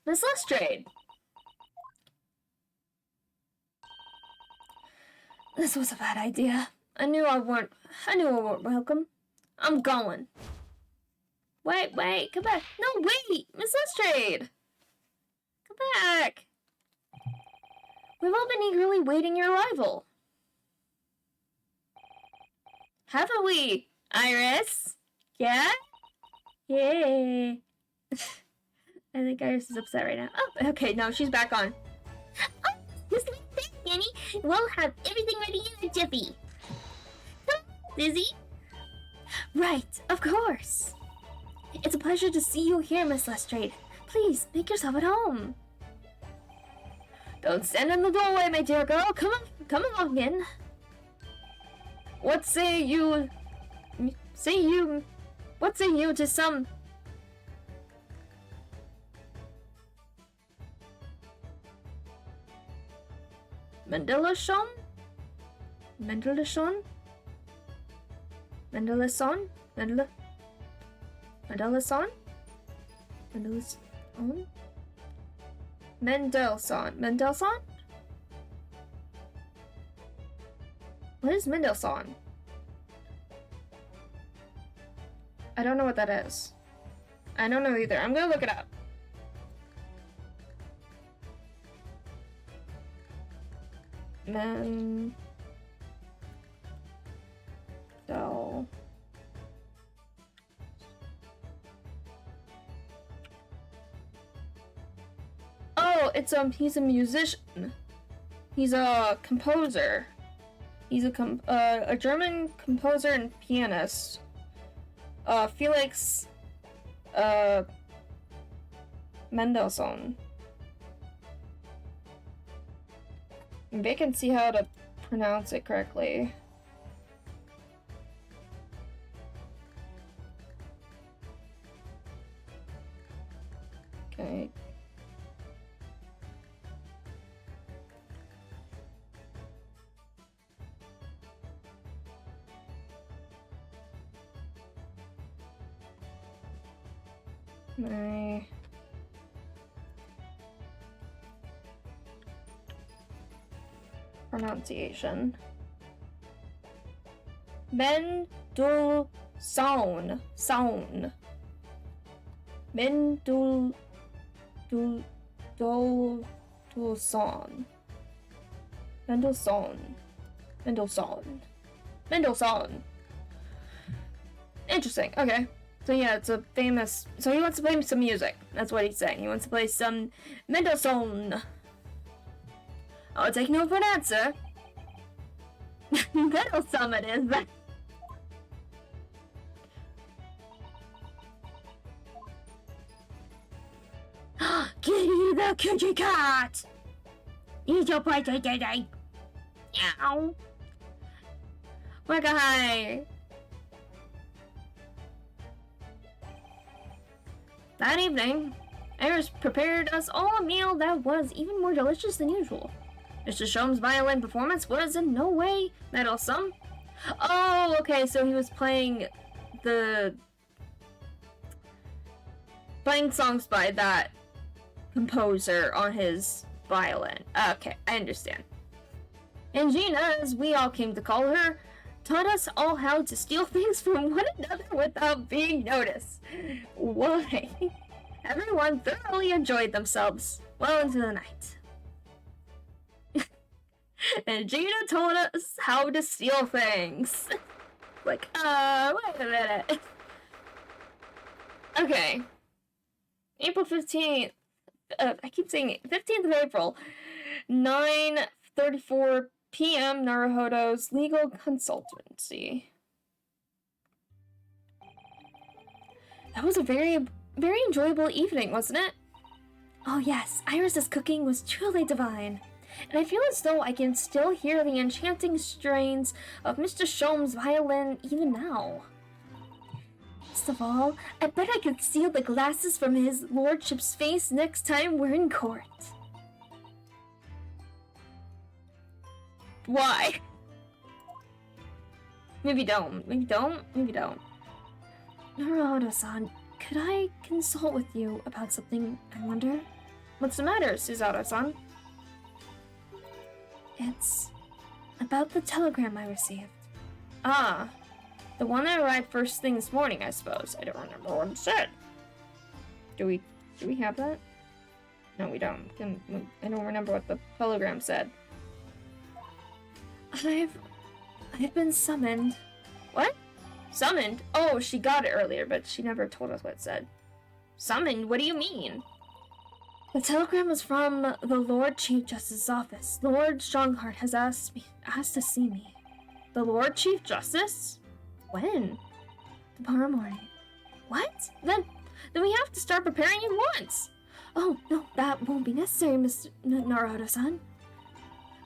Miss Lestrade. This was a bad idea. I knew I weren't welcome. I'm going. Wait, come back. No, wait, Miss Lestrade. Come back. We've all been eagerly waiting your arrival. Haven't we, Iris? Yeah? Yay. I think Iris is upset right now. Oh, okay, no, she's back on. Oh, just like that, Danny. We'll have everything ready in a jiffy. Come on, Susie. Right, of course. It's a pleasure to see you here, Miss Lestrade. Please, make yourself at home. Don't stand in the doorway, my dear girl. Come along in. What say you to some... Mendelssohn? Mendelssohn? Mendelssohn? Mendelssohn? Mendelssohn? Mendelssohn? Mendelssohn? What is Mendelssohn? I don't know what that is. I don't know either. I'm gonna look it up. Mendel. Oh, he's a musician. He's a composer. He's a German composer and pianist. Felix Mendelssohn. Maybe I can see how to pronounce it correctly. Okay. My pronunciation. Mendelssohn. Sound. Mendelssohn. Mendelssohn. Interesting. Okay. So yeah, it's a famous... So he wants to play some music. That's what he's saying. He wants to play some Mendelssohn. I'll take no for an answer. Mendelssohn it is, but... Kitty the kitty cat! Eat your plate today. Meow. Waka hi. That evening, Iris prepared us all a meal that was even more delicious than usual. Mr. Sholmes' violin performance was in no way meddlesome. Oh, okay, so he was playing songs by that composer on his violin. Okay, I understand. And Gina, as we all came to call her, taught us all how to steal things from one another without being noticed. Why? Everyone thoroughly enjoyed themselves well into the night. And Gina told us how to steal things. Like, wait a minute. Okay. April 15th. I keep saying it. 15th of April. 9:34 p.m. Naruhodo's legal consultancy. That was a very enjoyable evening, wasn't it? Oh yes, Iris's cooking was truly divine. And I feel as though I can still hear the enchanting strains of Mr. Shom's violin even now. Best of all, I bet I could steal the glasses from his lordship's face next time we're in court. Why? Maybe don't. Maybe don't. Maybe don't. Naruhodo-san, could I consult with you about something, I wonder? What's the matter, Suzato-san? It's about the telegram I received. Ah, the one that arrived first thing this morning, I suppose. I don't remember what it said. Do we have that? No, we don't. I don't remember what the telegram said. I've been summoned. What? Summoned? Oh, she got it earlier, but she never told us what it said. Summoned? What do you mean? The telegram was from the Lord Chief Justice's office. Lord Strongheart has asked to see me. The Lord Chief Justice? When? Tomorrow morning. What? Then we have to start preparing at once. Oh, no, that won't be necessary, Mr. Naruhodo-san.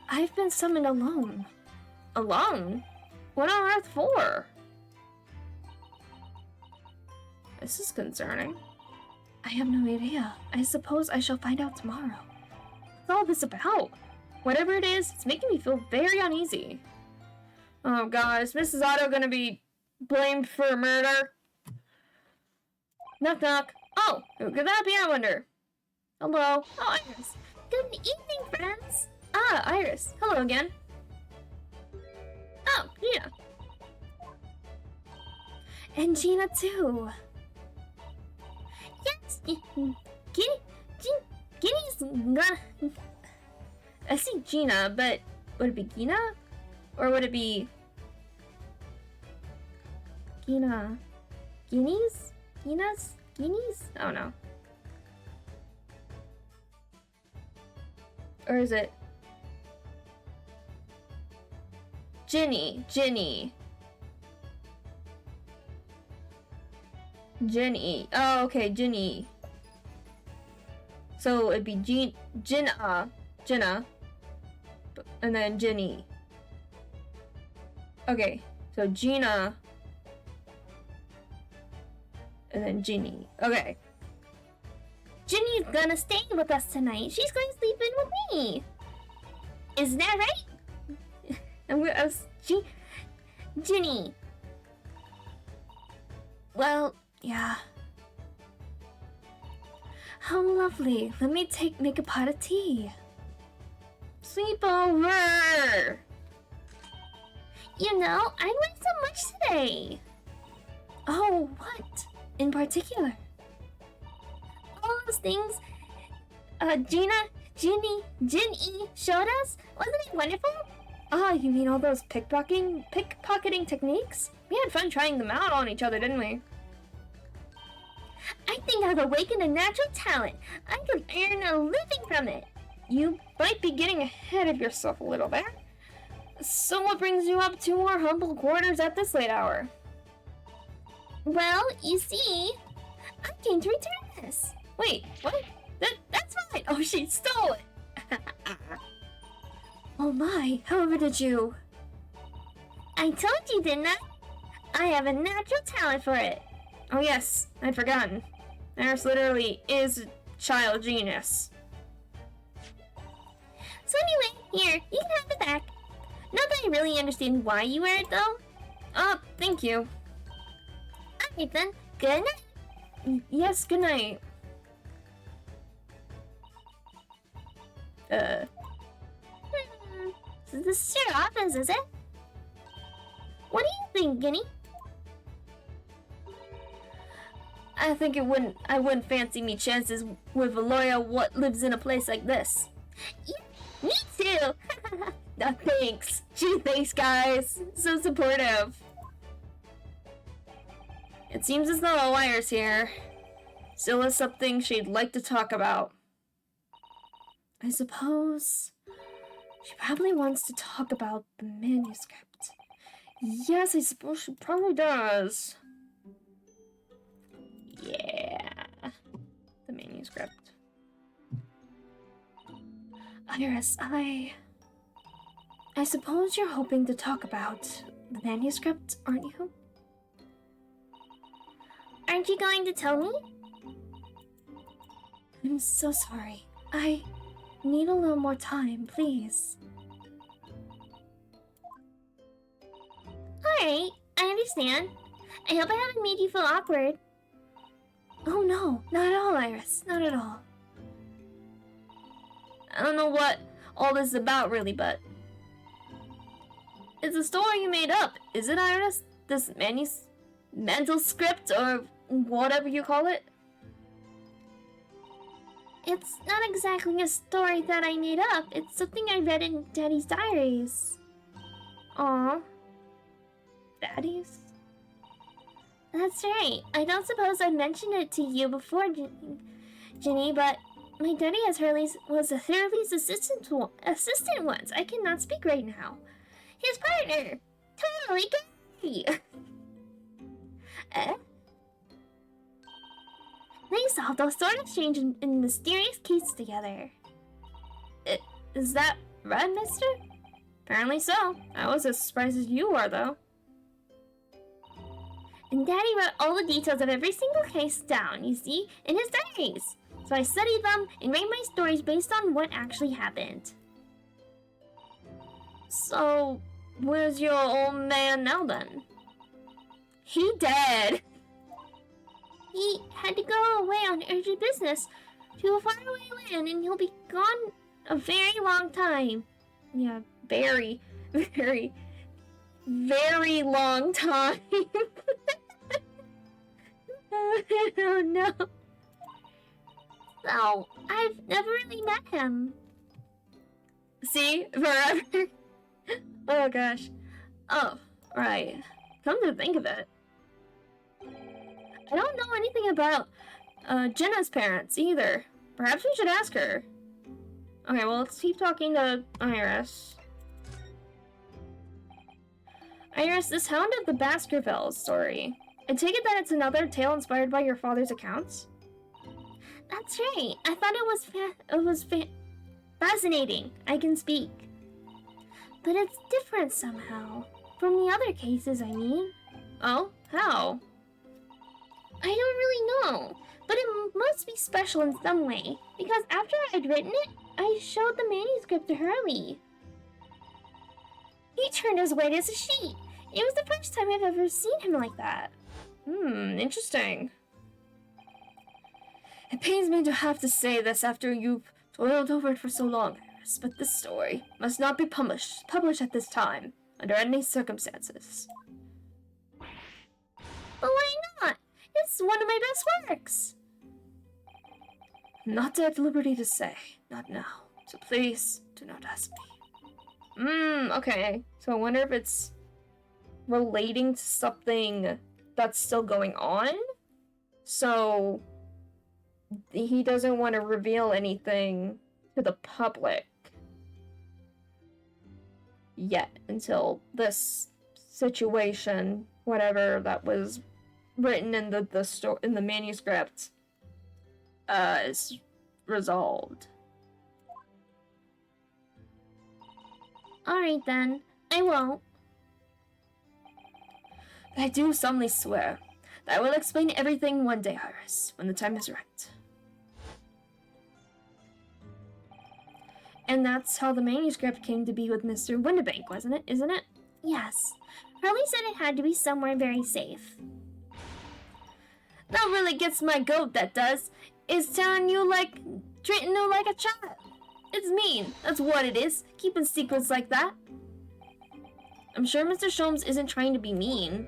I've been summoned alone. Alone? What on earth for? This is concerning. I have no idea. I suppose I shall find out tomorrow. What's all this about? Whatever it is, it's making me feel very uneasy. Oh gosh, is Mrs. Otto gonna be blamed for murder? Knock knock. Oh, who could that be, I wonder? Hello. Oh, Iris. Good evening, friends. Ah, Iris. Hello again. Oh, Gina. And Gina too. Yes, Ginny's gonna... I see Gina, but would it be Gina? Or would it be... Gina? Guineas? Ginas? Guineas? I don't know. Or is it... Ginny. Oh, okay, Ginny. So it'd be Jinna, and then Ginny. Okay, so Gina, and then Ginny. Okay. Ginny's gonna stay with us tonight. She's going to sleep in with me. Isn't that right? Ginny. Well, yeah. How lovely. Let me make a pot of tea. Sleepover! You know, I learned so much today. Oh, what? In particular? All those things Ginny showed us? Wasn't it wonderful? Ah, you mean all those pickpocketing techniques? We had fun trying them out on each other, didn't we? I think I've awakened a natural talent. I could earn a living from it. You might be getting ahead of yourself a little there. So what brings you up to our humble quarters at this late hour? Well, you see, I came to return this. Wait, what? That's mine. Oh, she stole it. Oh my, however did you? I told you, didn't I? I have a natural talent for it. Oh yes, I'd forgotten. Iris literally is a child genius. So anyway, here, you can have it back. Not that I really understand why you wear it though. Oh, thank you. Alright then, good night. Yes, good night. So this is your office, is it? What do you think, Ginny? I think I wouldn't fancy me chances with a lawyer what lives in a place like this. Yeah, me too! No, thanks. Gee, thanks, guys. So supportive. It seems as though Wire's here. Still has something she'd like to talk about. I suppose She probably wants to talk about the manuscript. Yes, I suppose she probably does. Yeah. The manuscript. Iris, I suppose you're hoping to talk about the manuscript, aren't you? Aren't you going to tell me? I'm so sorry. I need a little more time, please. Alright, I understand. I hope I haven't made you feel awkward. Oh no, not at all, Iris. Not at all. I don't know what all this is about, really, but... It's a story you made up, is it, Iris? This mental script, or whatever you call it? It's not exactly a story that I made up. It's something I read in Daddy's diaries. Aw. Daddy's? That's right. I don't suppose I mentioned it to you before, Ginny, but my daddy was a Hurley's assistant once. I cannot speak right now. His partner! Totally gay! Eh? They solved a sword exchange in mysterious case together. Is that right, mister? Apparently so. I was as surprised as you are, though. And Daddy wrote all the details of every single case down, you see, in his diaries. So I studied them and made my stories based on what actually happened. So, where's your old man now, then? He dead! He had to go away on urgent business to a faraway land, and he'll be gone a very long time. Yeah, very, very, very long time. Oh no. So, I've never really met him. See? Forever. Oh gosh. Oh, right. Come to think of it. I don't know anything about Jenna's parents either. Perhaps we should ask her. Okay, well, let's keep talking to Iris. Iris, this Hound of the Baskervilles story. I take it that it's another tale inspired by your father's accounts? That's right. I thought it was fascinating. I can speak. But it's different somehow. From the other cases, I mean. Oh? How? I don't really know, but it must be special in some way, because after I'd written it, I showed the manuscript to Hurley. He turned as white as a sheet. It was the first time I've ever seen him like that. Interesting. It pains me to have to say this after you've toiled over it for so long, Iris, but this story must not be published at this time, under any circumstances. But why not? It's one of my best works. I'm not at liberty to say. Not now. So please, do not ask me. Okay. So I wonder if it's relating to something that's still going on? So he doesn't want to reveal anything to the public yet until this situation, whatever that was written in the manuscript, is resolved. Alright then, I won't. But I do solemnly swear that I will explain everything one day, Iris, when the time is right. And that's how the manuscript came to be with Mr. Windibank, wasn't it? Isn't it? Yes. Hurley said it had to be somewhere very safe. That really gets my goat, that does. It's treating you like a child. It's mean. That's what it is. Keeping secrets like that. I'm sure Mr. Sholmes isn't trying to be mean.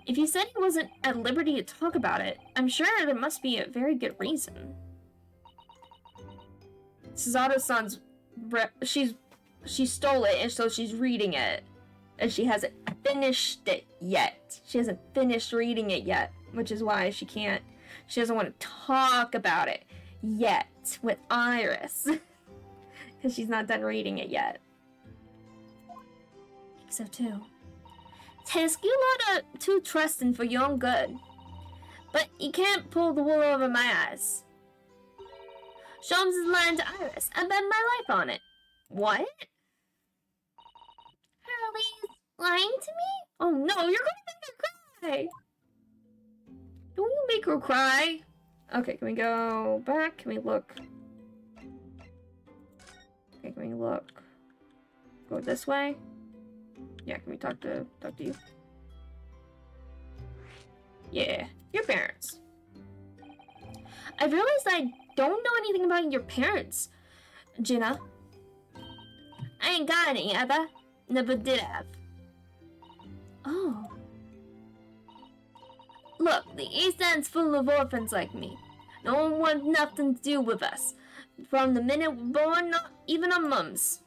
If he said he wasn't at liberty to talk about it, I'm sure there must be a very good reason. Suzato-san's she stole it, and so she's reading it. And she hasn't finished it yet. She hasn't finished reading it yet, which is why she doesn't want to talk about it yet with Iris. Because she's not done reading it yet. I think so too. Tisk, you lot are too trusting for your own good. But you can't pull the wool over my eyes. Sholmes is lying to Iris. I bet my life on it. What? Hurley's lying to me? Oh no, you're gonna make her cry! Don't you make her cry? Okay, can we go back? Can we look? Okay, can we look? Go this way? Yeah, can we talk to you? Yeah, your parents. I realized I don't know anything about your parents, Gina. I ain't got any, ever. Never did have. Oh. Look, the East End's full of orphans like me. No one wants nothing to do with us. From the minute we're born, not even our mums.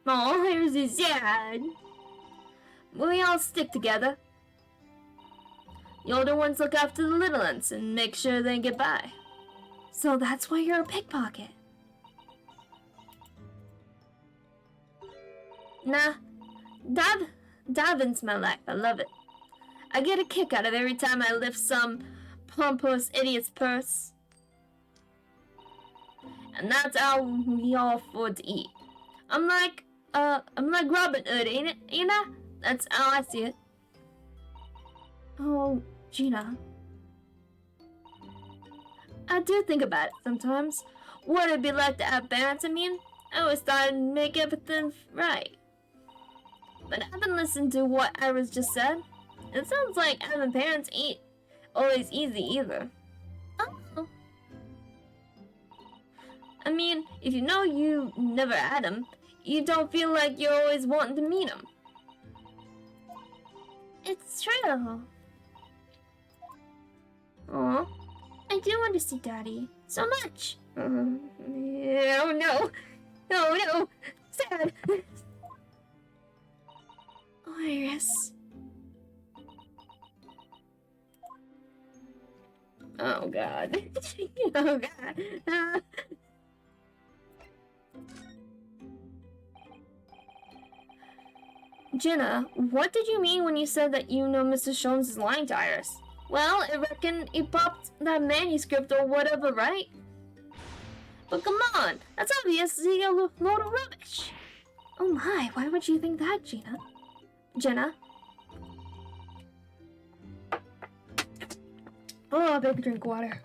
Oh, here's his dad. We all stick together. The older ones look after the little ones and make sure they get by. So that's why you're a pickpocket. Nah, diving's my life. I love it. I get a kick out of every time I lift some pompous idiot's purse. And that's how we all afford to eat. I'm like Robin Hood, ain't it? You know? That's how I see it. Oh, Gina. I do think about it sometimes. What it'd be like to have parents, I mean. I always thought I'd make everything right. But I haven't listened to what Iris just said. It sounds like having parents ain't always easy either. Oh. I mean, if you know you never had them, you don't feel like you're always wanting to meet them. It's true. Aw, I do want to see Daddy so much. Yeah, oh no, no, sad. Iris. Oh God. Oh God. Jenna, what did you mean when you said that you know Mrs. Sholmes is lying to Iris? Well, I reckon he popped that manuscript or whatever, right? But come on, that's obviously a load of rubbish. Oh my, why would you think that, Gina? Jenna? Oh, I better drink water.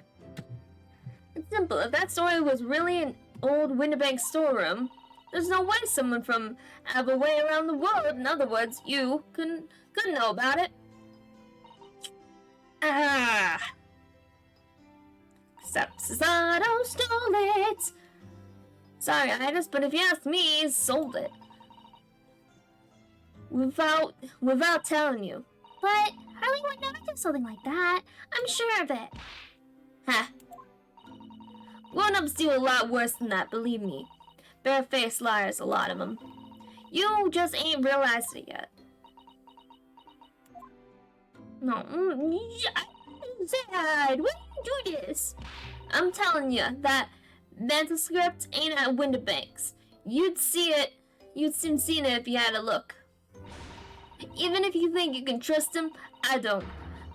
It's simple. If that story was really an old Winterbank storeroom, there's no way someone from out of way around the world, in other words, you, couldn't know about it. Ah! Except Cesaro stole it! Sorry, Iris, but if you ask me, he sold it. Without telling you. But Harley would never do something like that. I'm sure of it. Ha! Grown-ups do a lot worse than that, believe me. Bare-faced liars, a lot of them. You just ain't realized it yet. No, Zed, why do you do this? I'm telling you that manuscript ain't at Winterbanks. You'd soon seen it if you had a look. Even if you think you can trust him, I don't.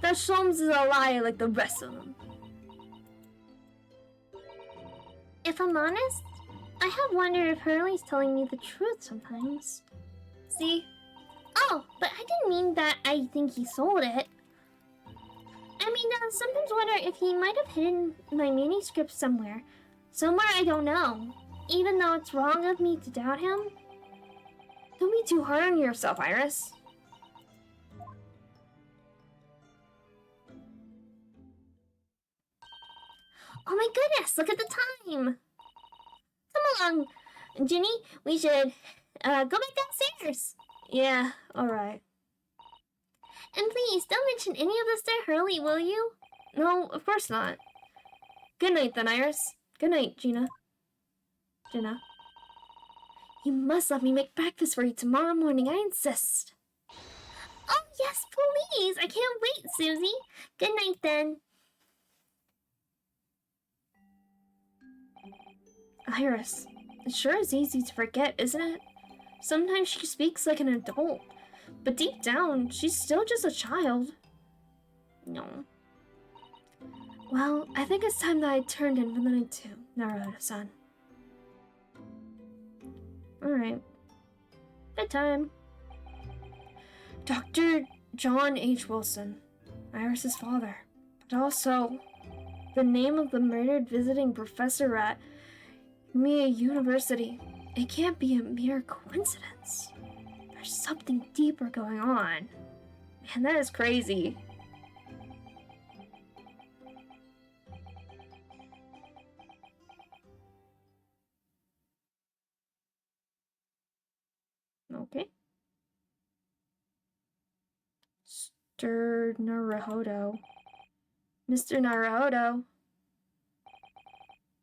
That Sholmes is a liar like the rest of them. If I'm honest, I have wondered if Hurley's telling me the truth sometimes. See? Oh, but I didn't mean that I think he sold it. I mean, I sometimes wonder if he might have hidden my manuscript somewhere. Somewhere I don't know. Even though it's wrong of me to doubt him. Don't be too hard on yourself, Iris. Oh my goodness, look at the time! Come along, Ginny, we should go back downstairs. Yeah, alright. And please, don't mention any of this to Hurley, will you? No, of course not. Good night then, Iris. Good night, Gina. Jenna. You must let me make breakfast for you tomorrow morning, I insist. Oh, yes, please. I can't wait, Susie. Good night then. Iris, it sure is easy to forget, isn't it? Sometimes she speaks like an adult, but deep down, she's still just a child. No. Well, I think it's time that I turned in for the night too, Naruto-san. Alright. Bedtime. Dr. John H. Wilson, Iris' father, but also the name of the murdered visiting professor at Mia University. It can't be a mere coincidence. There's something deeper going on. Man, that is crazy. Okay. Mr. Naruhodo. Mr. Naruhodo.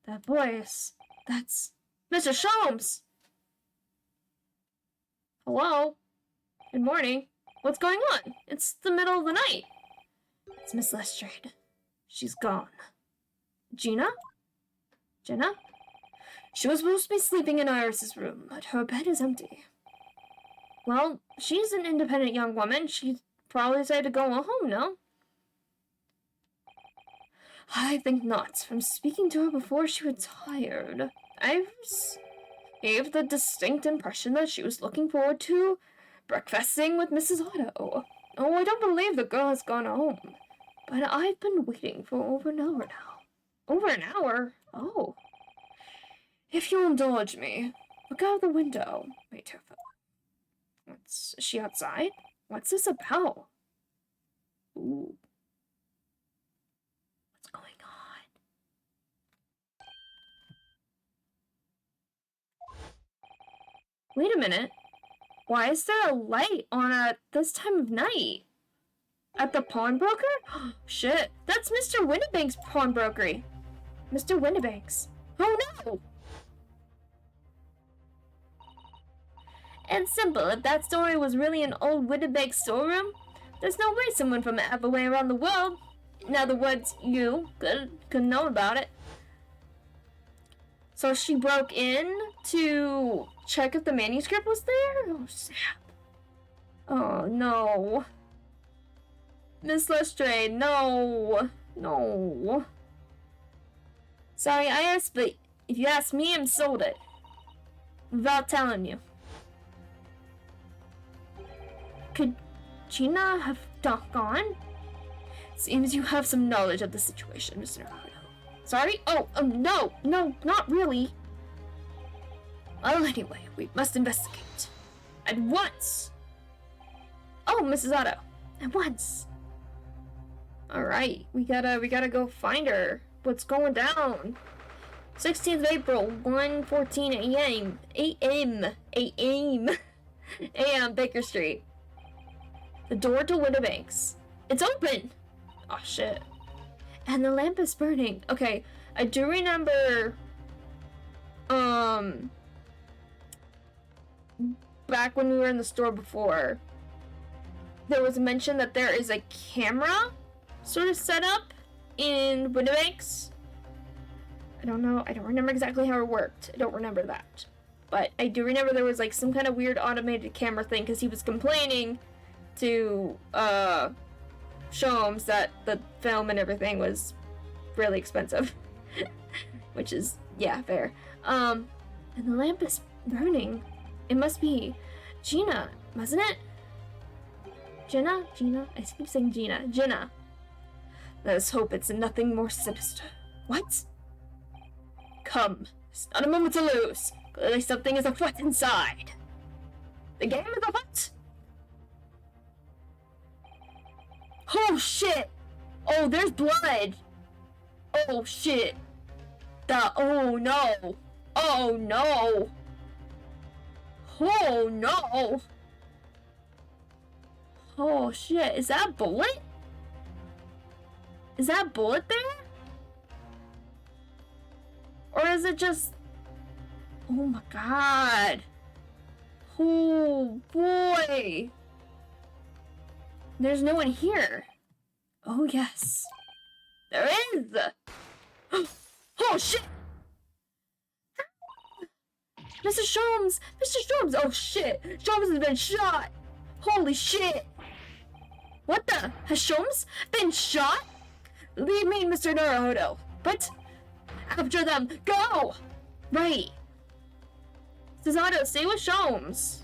That voice. That's Mr. Sholmes! Hello? Good morning. What's going on? It's the middle of the night. It's Miss Lestrade. She's gone. Gina? Jenna? She was supposed to be sleeping in Iris's room, but her bed is empty. Well, she's an independent young woman. She probably decided to go home, no? I think not. From speaking to her before she retired, I gave the distinct impression that she was looking forward to breakfasting with Mrs. Otto. Oh, I don't believe the girl has gone home. But I've been waiting for over an hour now. Over an hour? Oh. If you'll indulge me, look out the window. Wait, is she outside? What's this about? Ooh. What's going on? Wait a minute. Why is there a light on at this time of night? At the pawnbroker? Shit, that's Mr. Winnebank's pawnbrokery. Mr. Winnebank's. Oh no! And simple, if that story was really an old Winnebank storeroom, there's no way someone from halfway around the world, in other words, you, could know about it. So she broke in to check if the manuscript was there? Oh, snap. Oh, no. Miss Lestrade, no. No. Sorry, Iris, but if you ask me, I'm sold it. Without telling you. Could Gina have gone? Seems you have some knowledge of the situation, Mr. Naruto. Sorry? Oh, no, not really. Well, anyway, we must investigate. At once! Oh, Mrs. Otto. At once. Alright, we gotta go find her. What's going down? 16th of April, 1:14 a.m. a.m. Baker Street. The door to Winnebank's. It's open! Oh, shit. And the lamp is burning. Okay, I do remember, back when we were in the store before, there was a mention that there is a camera sort of set up in Winnebank's. I don't know, I don't remember exactly how it worked. I don't remember that. But I do remember there was like some kind of weird automated camera thing because he was complaining to, Sholmes that the film and everything was really expensive. Which is, yeah, fair. And the lamp is burning. It must be Gina, wasn't it? Gina? I keep saying Gina. Gina. Let us hope it's nothing more sinister. What? Come. It's not a moment to lose. Clearly something is afoot inside. The game is afoot? Oh shit! Oh, there's blood! Oh shit! Oh no! Oh no! Oh no! Oh shit, is that a bullet? Is that a bullet there? Or is it just... Oh my god! Oh boy! There's no one here. Oh, yes. There is! Oh, shit! Mr. Sholmes! Mr. Sholmes! Oh shit! Sholmes has been shot! Holy shit! What the? Has Sholmes been shot? Leave me, Mr. Naruhodo. But after them, go! Right. Susato, stay with Sholmes.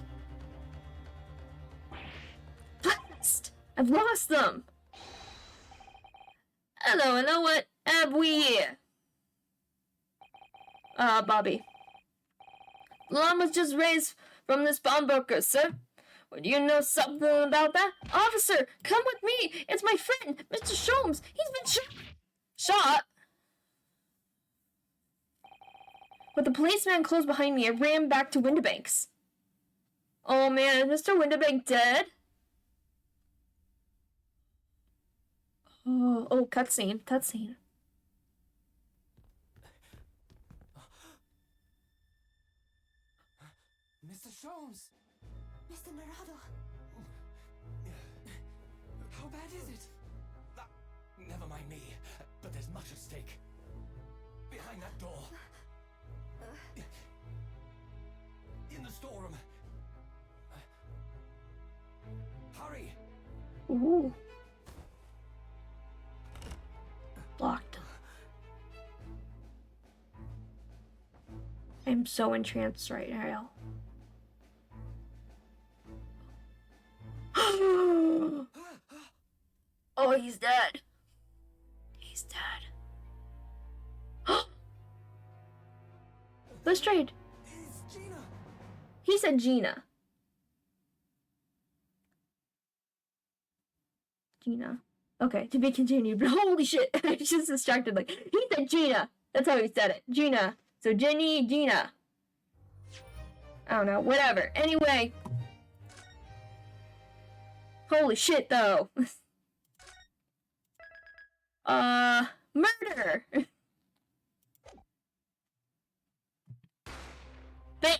Blast! I've lost them! Hello, what have we? Bobby. The alarm was just raised from this pawnbroker, sir. Would you know something about that? Officer, come with me! It's my friend, Mr. Sholmes! He's been shot! Shot? With the policeman close behind me, I ran back to Windibanks. Oh man, is Mr. Windibank dead? Oh, cutscene. Mr. Sholmes! Mr. Naruhodo. How bad is it? Never mind me, but there's much at stake. Behind that door. In the storeroom. Hurry! Ooh. Locked. I'm so entranced right now. Oh, he's dead. He's dead. Lestrade. It's Gina! He said Gina. Gina. Okay, to be continued. But holy shit, I was just distracted. Like, he said Gina. That's how he said it. Gina. So Jenny, Gina. I don't know. Whatever. Anyway. Holy shit, though. Murder. Bang.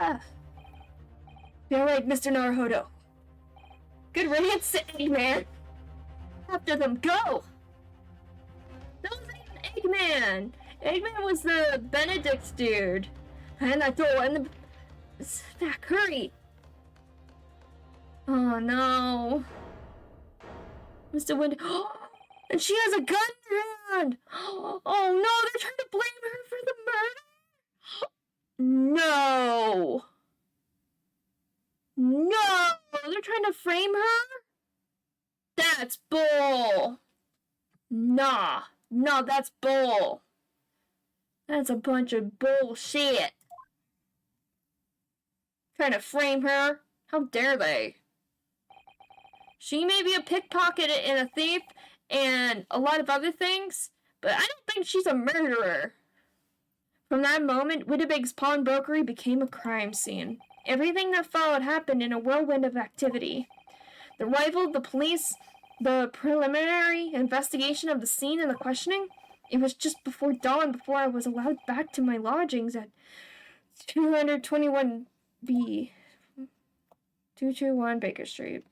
Ah. You're right, Mr. Naruhodo. Good riddance, Eggman. After them, go. That wasn't even Eggman. Eggman was the Benedict dude. And that door in the back. Hurry. Oh no. Mr. Wind. And she has a gun in her hand. Oh no, they're trying to blame her for the murder. No. No, they're trying to frame her? That's bull. Nah, that's bull. That's a bunch of bullshit. Trying to frame her? How dare they? She may be a pickpocket and a thief and a lot of other things, but I don't think she's a murderer. From that moment, Windibank's pawnbrokery became a crime scene. Everything that followed happened in a whirlwind of activity. The arrival of the police, the preliminary investigation of the scene and the questioning. It was just before dawn before I was allowed back to my lodgings at 221B. 221 Baker Street.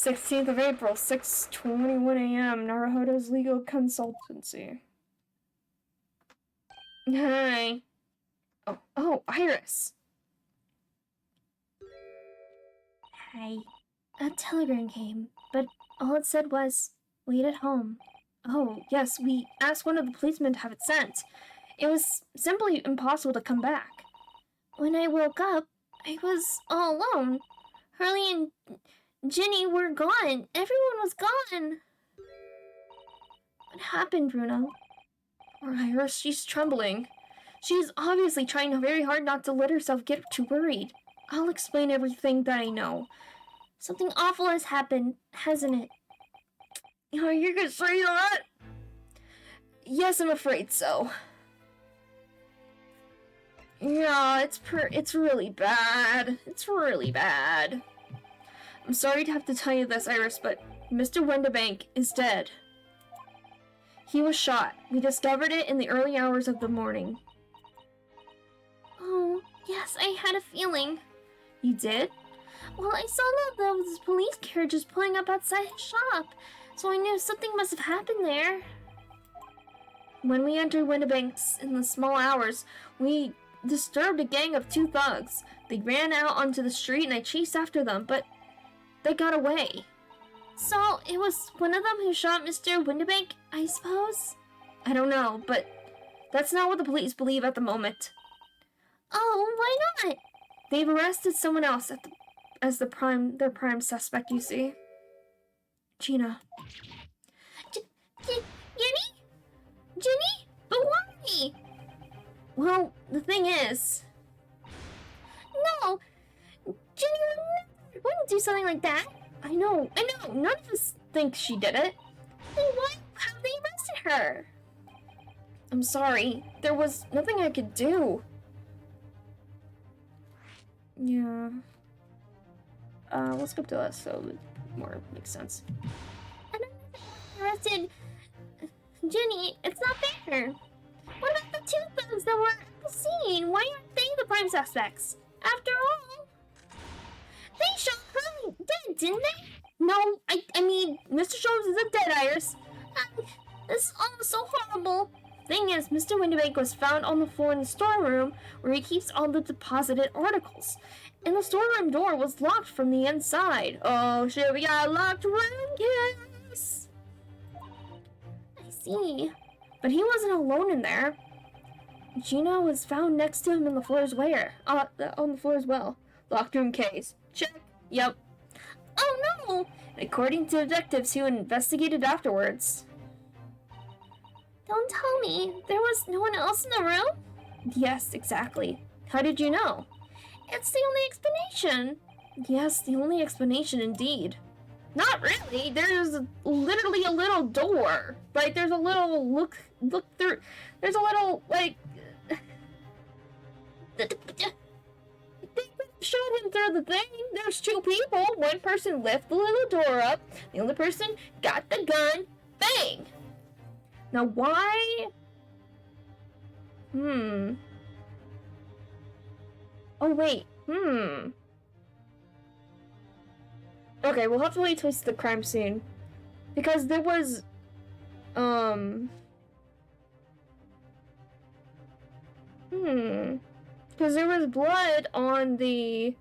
April 16th, 6:21 a.m. Naruhodo's Legal Consultancy. Hi. Oh, Iris. Hi. A telegram came, but all it said was, wait at home. Oh, yes, we asked one of the policemen to have it sent. It was simply impossible to come back. When I woke up, I was all alone. Hurley and Ginny were gone. Everyone was gone. What happened, Bruno? Poor Iris, she's trembling. She's obviously trying very hard not to let herself get too worried. I'll explain everything that I know. Something awful has happened, hasn't it? Oh, you're gonna say that? Yes, I'm afraid so. Yeah, it's really bad. It's really bad. I'm sorry to have to tell you this, Iris, but Mr. Windibank is dead. He was shot. We discovered it in the early hours of the morning. Oh, yes, I had a feeling. You did? Well, I saw those police carriages pulling up outside his shop. so I knew something must have happened there. When we entered Windibanks in the small hours, we disturbed a gang of 2 thugs. They ran out onto the street and I chased after them, but they got away. So it was one of them who shot Mr. Windibank, I suppose? I don't know, but that's not what the police believe at the moment. Oh, why not? They've arrested someone else as their prime suspect, you see. Gina. Jenny? Jenny? But why? Well, the thing is... No! Jenny wouldn't do something like that. I know. None of us think she did it. Then why have they arrested her? I'm sorry. There was nothing I could do. Yeah. Let's skip to that so it more makes sense. I don't know if they arrested Jenny. It's not fair. What about the 2 thugs that were at the scene? Why aren't they the prime suspects? After all, they shot her dead, didn't they? No, I mean, Mr. Sholmes is a dead Iris. This is all so horrible. Thing is, Mr. Windibank was found on the floor in the storeroom where he keeps all the deposited articles. And the storeroom door was locked from the inside. Oh shit, we got a locked room, yes! I see. But he wasn't alone in there. Gina was found next to him on the floor as well. Locked room case. Check. Yep. Oh no! According to detectives who investigated afterwards. Don't tell me. There was no one else in the room? Yes, exactly. How did you know? It's the only explanation. Yes, the only explanation indeed. Not really. There's literally a little door. Like, there's a little look through. There's a little, like... They shot him through the thing. There's 2 people. One person lifted the little door up. The other person got the gun. Bang! Now, why? Oh, wait. Okay, we'll have to wait till it's the crime scene. Because there was... Because there was blood on the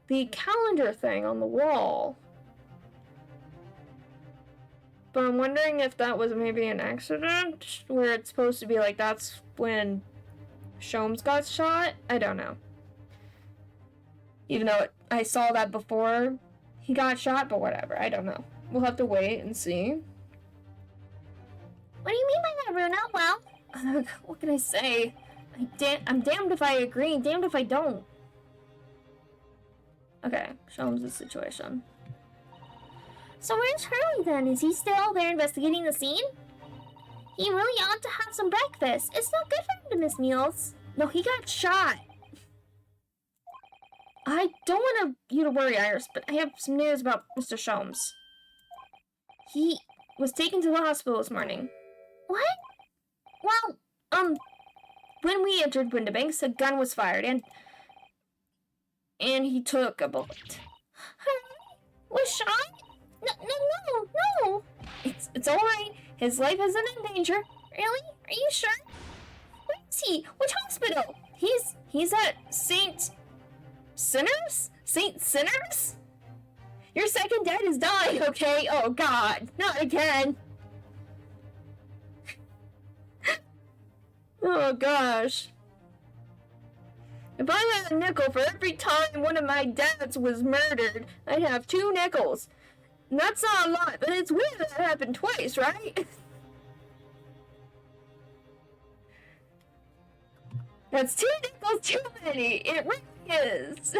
calendar thing on the wall. But I'm wondering if that was maybe an accident, where it's supposed to be like that's when Sholmes got shot. I don't know. Even though I saw that before he got shot, but whatever. I don't know. We'll have to wait and see. What do you mean by that, Runa? Well, what can I say? I'm damned if I agree, damned if I don't. Okay, Sholmes' situation. So where's Hurley then? Is he still there investigating the scene? He really ought to have some breakfast. It's not good for him to miss meals. No, he got shot. I don't want you to worry, Iris, but I have some news about Mr. Sholmes. He was taken to the hospital this morning. What? Well, when we entered Windibanks, a gun was fired, and he took a bullet. Hurley was shot? No. It's all right. His life isn't in danger. Really? Are you sure? Where is he? Which hospital? He's at St. Sinners? St. Sinners? Your second dad is dying, okay? Oh, God. Not again. Oh, gosh. If I had a nickel for every time one of my dads was murdered, I'd have 2 nickels. And that's not a lot, but it's weird that happened twice, right? That's 2 nickels too many. It really is.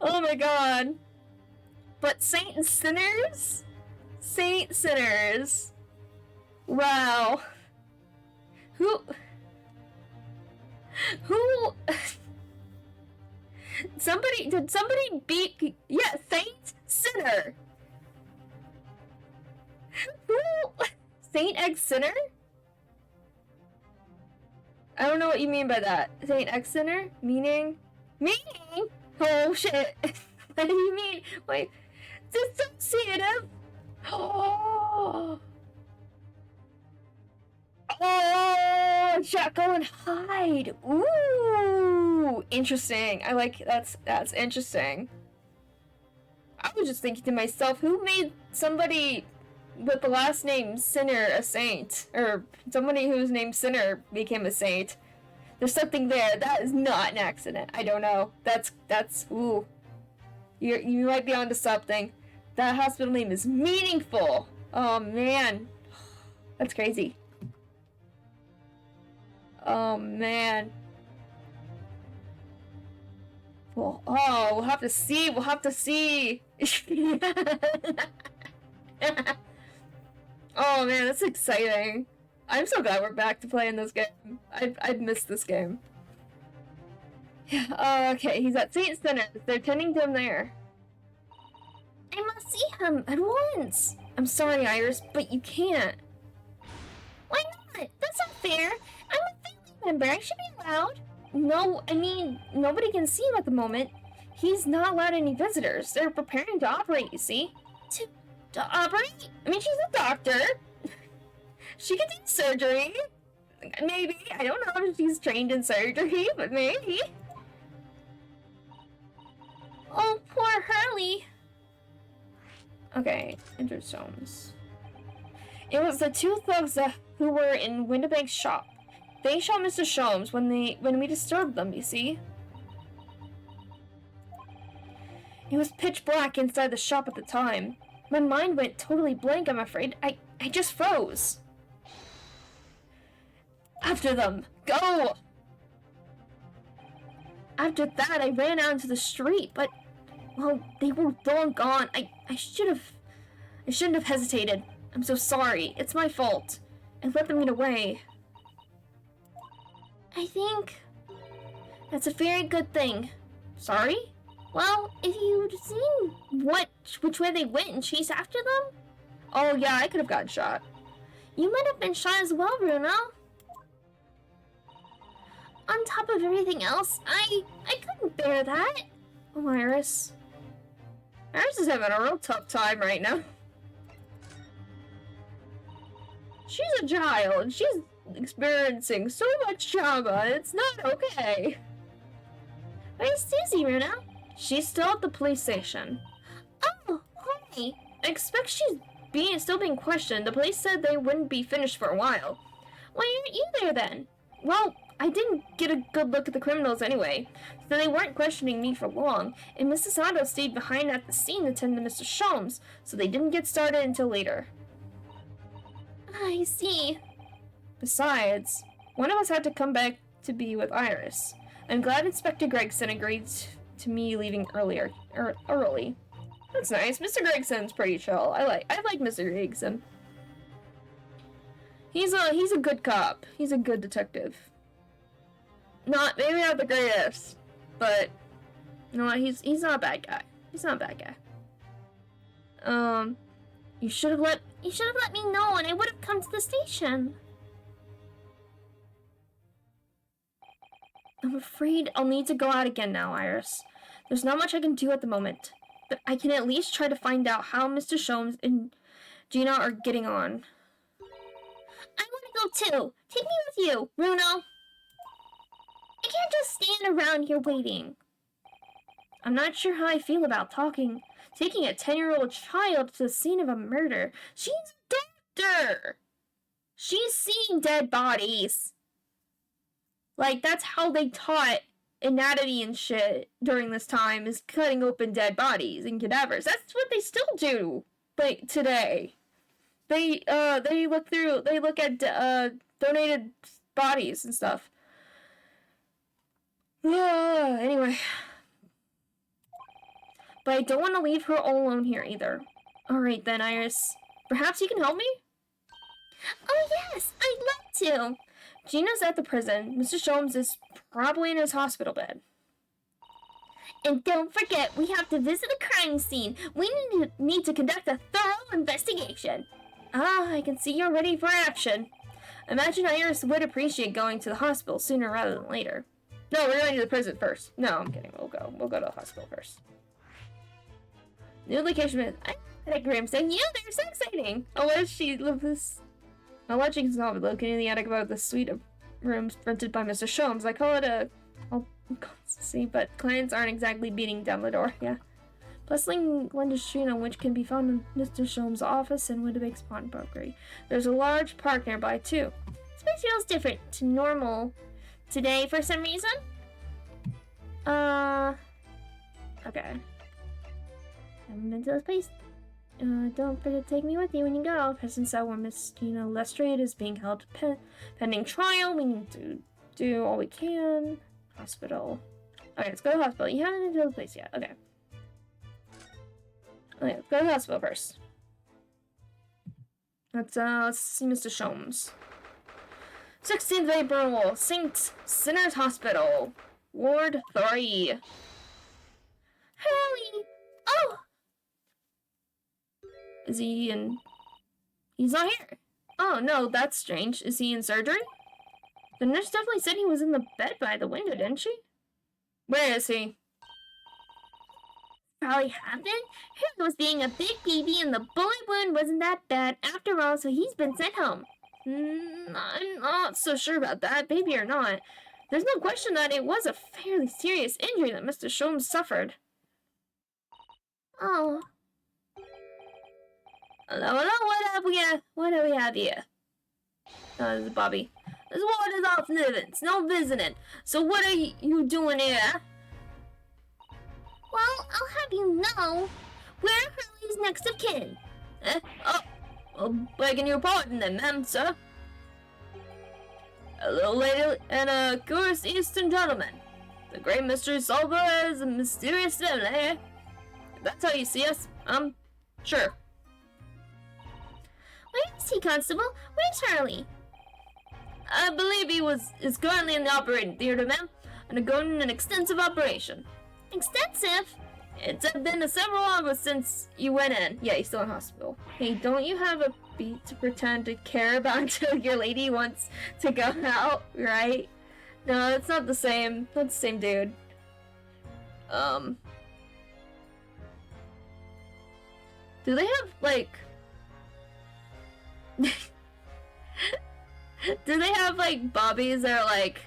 Oh my god. But Saint Sinners? Saint Sinners. Wow. Who... Did somebody beat... Yeah, Saint Sinner. Who... Saint X Sinner? I don't know what you mean by that. Saint X Sinner? Meaning? Oh shit. What do you mean? Wait. dissociative. Oh, Jekyll and Hyde. Ooh, interesting. I like that's interesting. I was just thinking to myself, who made somebody with the last name Sinner a saint, or somebody whose name Sinner became a saint? There's something there. That is not an accident. I don't know. That's ooh. You might be onto something. That hospital name is meaningful. Oh man, that's crazy. Oh man. Well, oh, we'll have to see. We'll have to see. Oh man, that's exciting. I'm so glad we're back to playing this game. I've missed this game. Yeah. Okay, he's at St. Sinners. They're tending to him there. I must see him at once. I'm sorry, Iris, but you can't. Why not? That's not fair. I'm a family member. I should be allowed. No, I mean, nobody can see him at the moment. He's not allowed any visitors. They're preparing to operate, you see? To operate? I mean, she's a doctor. She can do surgery. Maybe. I don't know if she's trained in surgery, but maybe. Oh, poor Hurley. Okay, enter Soames. It was the two thugs who were in Windibank's shop. They shot Mr. Sholmes when we disturbed them, you see? It was pitch black inside the shop at the time. My mind went totally blank, I'm afraid. I just froze. After them! Go! After that, I ran out into the street, but... well, they were long gone. I shouldn't have hesitated. I'm so sorry. It's my fault. I let them get away. I think that's a very good thing. Sorry? Well, if you'd seen which way they went and chased after them, Oh yeah, I could have gotten shot. you might have been shot as well, Bruno. On top of everything else, I couldn't bear that. Oh, Iris. Iris is having a real tough time right now. She's a child. She's experiencing so much trauma. It's not okay. Where's Susie, Bruno? She's still at the police station. Oh, hi. I expect she's still being questioned. The police said they wouldn't be finished for a while. Why aren't you there then? Well, I didn't get a good look at the criminals anyway, so they weren't questioning me for long, and Mrs. Otto stayed behind at the scene to tend to Mr. Sholmes, so they didn't get started until later. I see. Besides, one of us had to come back to be with Iris. I'm glad Inspector Gregson agreed to me leaving early. That's nice. Mr. Gregson's pretty chill. I like Mr. Gregson. He's a good cop. He's a good detective. Maybe not the greatest, but you know what? He's not a bad guy. He's not a bad guy. You should have let me know and I would have come to the station. I'm afraid I'll need to go out again now, Iris. There's not much I can do at the moment, but I can at least try to find out how Mr. Sholmes and Gina are getting on. I want to go too. Take me with you, Bruno. I can't just stand around here waiting. I'm not sure how I feel about taking a 10-year-old child to the scene of a murder. She's a doctor! She's seeing dead bodies. Like, that's how they taught anatomy and shit during this time, is cutting open dead bodies and cadavers. That's what they still do, like, today. They look at donated bodies and stuff. Anyway. But I don't want to leave her all alone here either. Alright then, Iris. Perhaps you can help me? Oh yes, I'd love to. Gina's at the prison. Mr. Sholmes is probably in his hospital bed. And don't forget, we have to visit the crime scene. We need to conduct a thorough investigation. Ah, I can see you're ready for action. Imagine Iris would appreciate going to the hospital sooner rather than later. No, we're going to the prison first. No, I'm kidding. We'll go to the hospital first. New location. I agree. I'm saying, yeah, they're so exciting. Alleged she lived this. Alleged is not located in the attic about the suite of rooms rented by Mr. Sholmes. I call it a constancy, but clients aren't exactly beating down the door. Yeah. Bustling Glenda Street, on which can be found in Mr. Sholmes' office and Winnebago's pawnbrokery. There's a large park nearby too. This place feels different to normal today for some reason. Okay. Haven't been to this place. Don't forget to take me with you when you go. Present cell where Miss Gina Lestrade is being held pending trial. We need to do all we can. Hospital. Okay, let's go to the hospital. You haven't been to the place yet. Okay. Okay, let's go to the hospital first. Let's see Mr. Sholmes. 16th of April, St. Sinners Hospital, Ward 3. Hurley! Oh! Is he in... He's not here. Oh, no, that's strange. Is he in surgery? The nurse definitely said he was in the bed by the window, didn't she? Where is he? Probably happened. Harry was being a big baby and the bullet wound wasn't that bad after all, so he's been sent home. I'm not so sure about that, baby or not. There's no question that it was a fairly serious injury that Mr. Sholmes suffered. Oh. Hello, what do we have here? This is Bobby. This ward is off limits, no visiting. So what are you doing here? Well, I'll have you know, we're Hurley's next of kin. Oh, well, begging your pardon then, ma'am, sir. A little lady and a curious Eastern gentleman. The great mystery solver is a mysterious family, eh? If that's how you see us, I'm sure. Where is he, Constable? Where's Hurley? I believe he is currently in the operating theater, ma'am, undergoing an extensive operation. Extensive? It's been several hours since you went in. Yeah, he's still in hospital. Hey, don't you have a beat to pretend to care about until your lady wants to go out, right? No, it's not the same. Not the same dude. Do they have, like... Do they have, like, bobbies that are, like...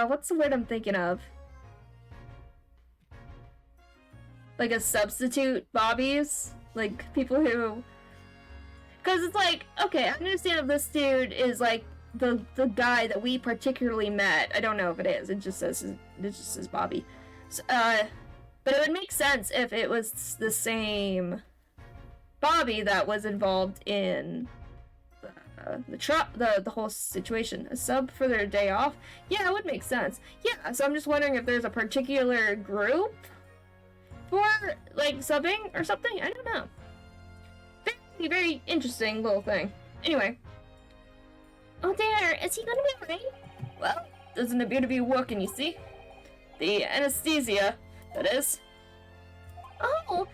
what's the word I'm thinking of? Like a substitute bobbies? Like, people who... Because it's like, okay, I understand if this dude is, like, the guy that we particularly met. I don't know if it is. It just says Bobby. So, but it would make sense if it was the same Bobby that was involved in the whole situation. A sub for their day off? Yeah, it would make sense. Yeah, so I'm just wondering if there's a particular group for, like, subbing or something? I don't know. Very, very interesting little thing. Anyway. Oh dear, is he gonna be alright? Well, doesn't appear to be working, you see? The anesthesia, that is. Oh!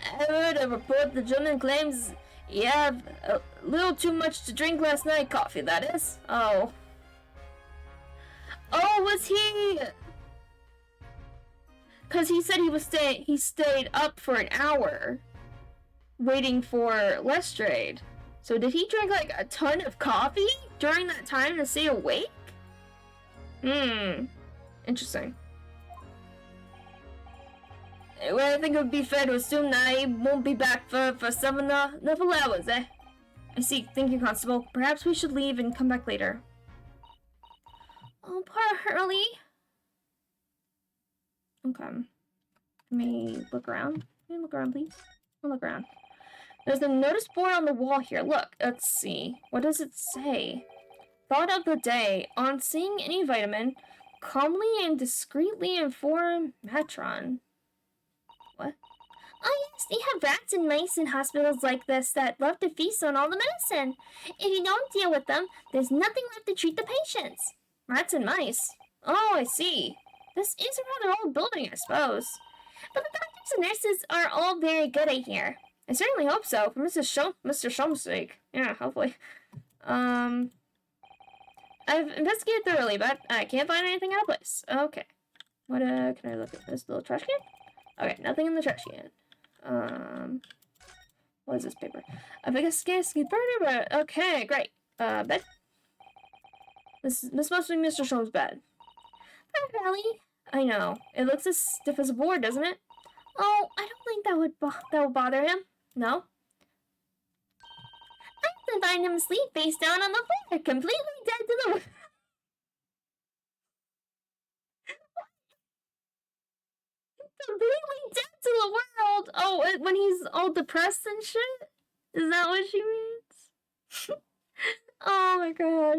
I heard a report the gentleman claims he had a little too much to drink last night. Coffee, that is. Oh. Oh, was he... Because he said he stayed up for an hour waiting for Lestrade. So did he drink, like, a ton of coffee during that time to stay awake? Interesting. Well, I think it would be fair to assume that he won't be back for several hours, eh? I see. Thank you, Constable. Perhaps we should leave and come back later. Oh, poor Hurley. Okay. Let me look around. Let me look around, please. I'll look around. There's a notice board on the wall here. Look, let's see. What does it say? Thought of the day. On seeing any vitamin, calmly and discreetly inform Matron. What? Oh yes, they have rats and mice in hospitals like this that love to feast on all the medicine. If you don't deal with them, there's nothing left to treat the patients. Rats and mice? Oh, I see. This is a rather old building, I suppose. But the doctors and nurses are all very good, I hear. I certainly hope so, for Mr. Sholmes' sake. Yeah, hopefully. I've investigated thoroughly, but I can't find anything out of place. Okay. What, can I look at this little trash can? Okay, nothing in the trash can. What is this paper? I've investigated further, but okay, great. Bed. This must be Mr. Sholmes' bed. Really? I know. It looks as stiff as a board, doesn't it? Oh, I don't think that would bother him? No? I can find him asleep face down on the floor, completely dead to the world. Completely dead to the world! Oh, when he's all depressed and shit? Is that what she means? Oh my god.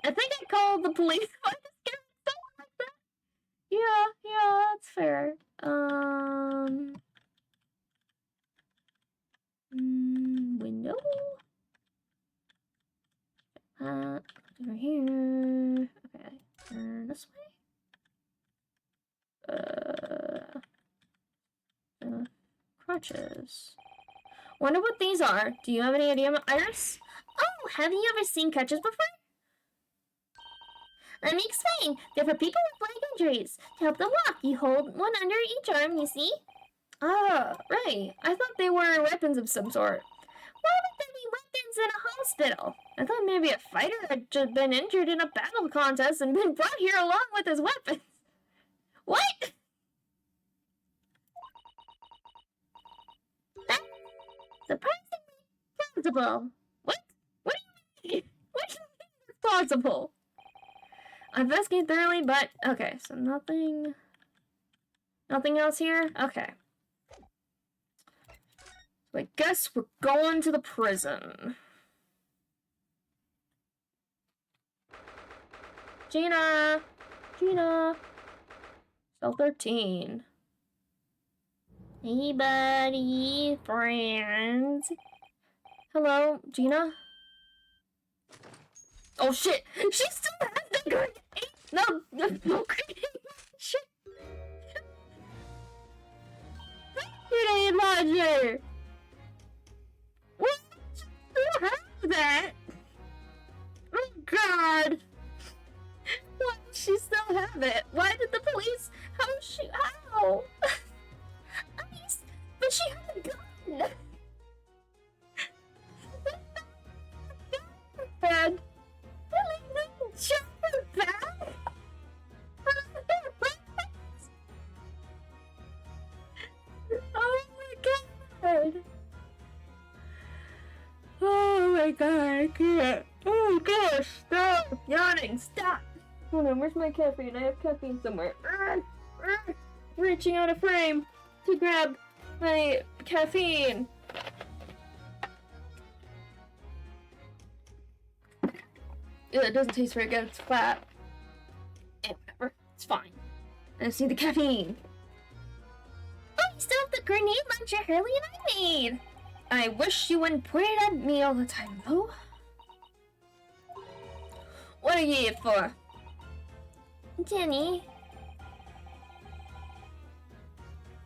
I think I called the police if I just get something like that. Yeah, that's fair. Window? Over here. Okay, turn this way. Crutches. Wonder what these are. Do you have any idea, Iris? Oh, have you ever seen crutches before? Let me explain. They're for people with leg injuries. To help them walk, you hold one under each arm, you see? Ah, right. I thought they were weapons of some sort. Why would there be weapons in a hospital? I thought maybe a fighter had just been injured in a battle contest and been brought here along with his weapons. What? That's surprisingly plausible. What? What do you mean? What do you mean it's plausible? I investigated thoroughly, but okay, so nothing else here? Okay. So I guess we're going to the prison. Gina! Cell 13. Hey, buddy, friends. Hello, Gina? Oh shit! She still has the grenade! No grenade! Shit! Grenade launcher! What? She still has that? Oh god! Why does she still have it? Why did the police? How? But she had a gun! Bad. Really? Shut her back? Oh my god! Oh my god, I can't. Oh gosh, stop yawning, stop! Hold on, where's my caffeine? I have caffeine somewhere. Reaching out a frame to grab my caffeine. It doesn't taste very good, it's flat. And whatever, it's fine. I just need the caffeine. Oh, you still have the grenade launcher Hurley and I made! I wish you wouldn't point it at me all the time, though. What are you here for? Jenny.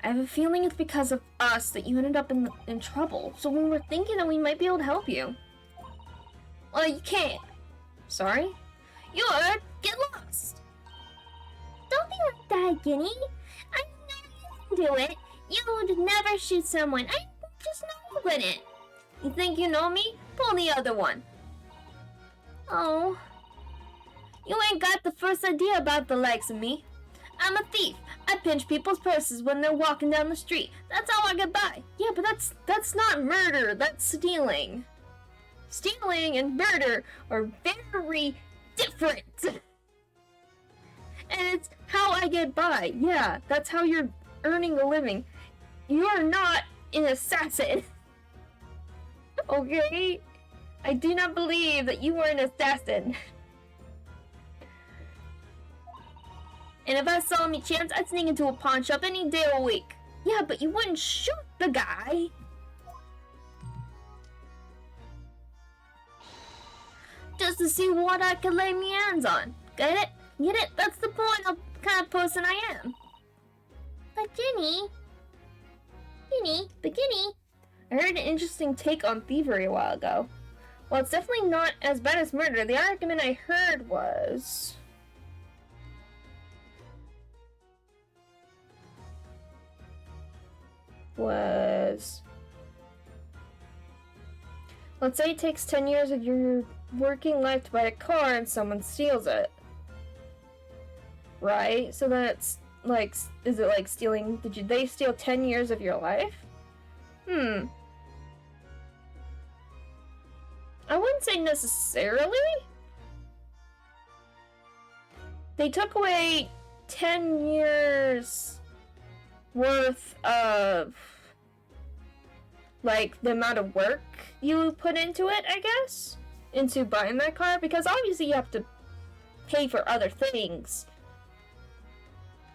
I have a feeling it's because of us that you ended up in trouble, so we were thinking that we might be able to help you. Well, you can't. Sorry? Get lost! Don't be like that, Ginny. I know you can do it. You would never shoot someone. I just know you wouldn't. You think you know me? Pull the other one. Oh. You ain't got the first idea about the likes of me. I'm a thief. I pinch people's purses when they're walking down the street. That's how I get by. Yeah, but that's not murder. That's stealing. Stealing and murder are very different. And it's how I get by. Yeah, that's how you're earning a living. You're not an assassin. Okay? I do not believe that you are an assassin. And if I saw me chance, I'd sneak into a pawn shop any day of the week. Yeah, but you wouldn't shoot the guy. Just to see what I could lay me hands on. Get it? Get it? That's the point of the kind of person I am. But Ginny, I heard an interesting take on thievery a while ago. Well, it's definitely not as bad as murder. The argument I heard was... Let's say it takes 10 years of your working life to buy a car and someone steals it. Right? So that's, like, is it like stealing... they steal 10 years of your life? I wouldn't say necessarily. They took away 10 years worth of, like, the amount of work you put into it, I guess, into buying that car, because obviously you have to pay for other things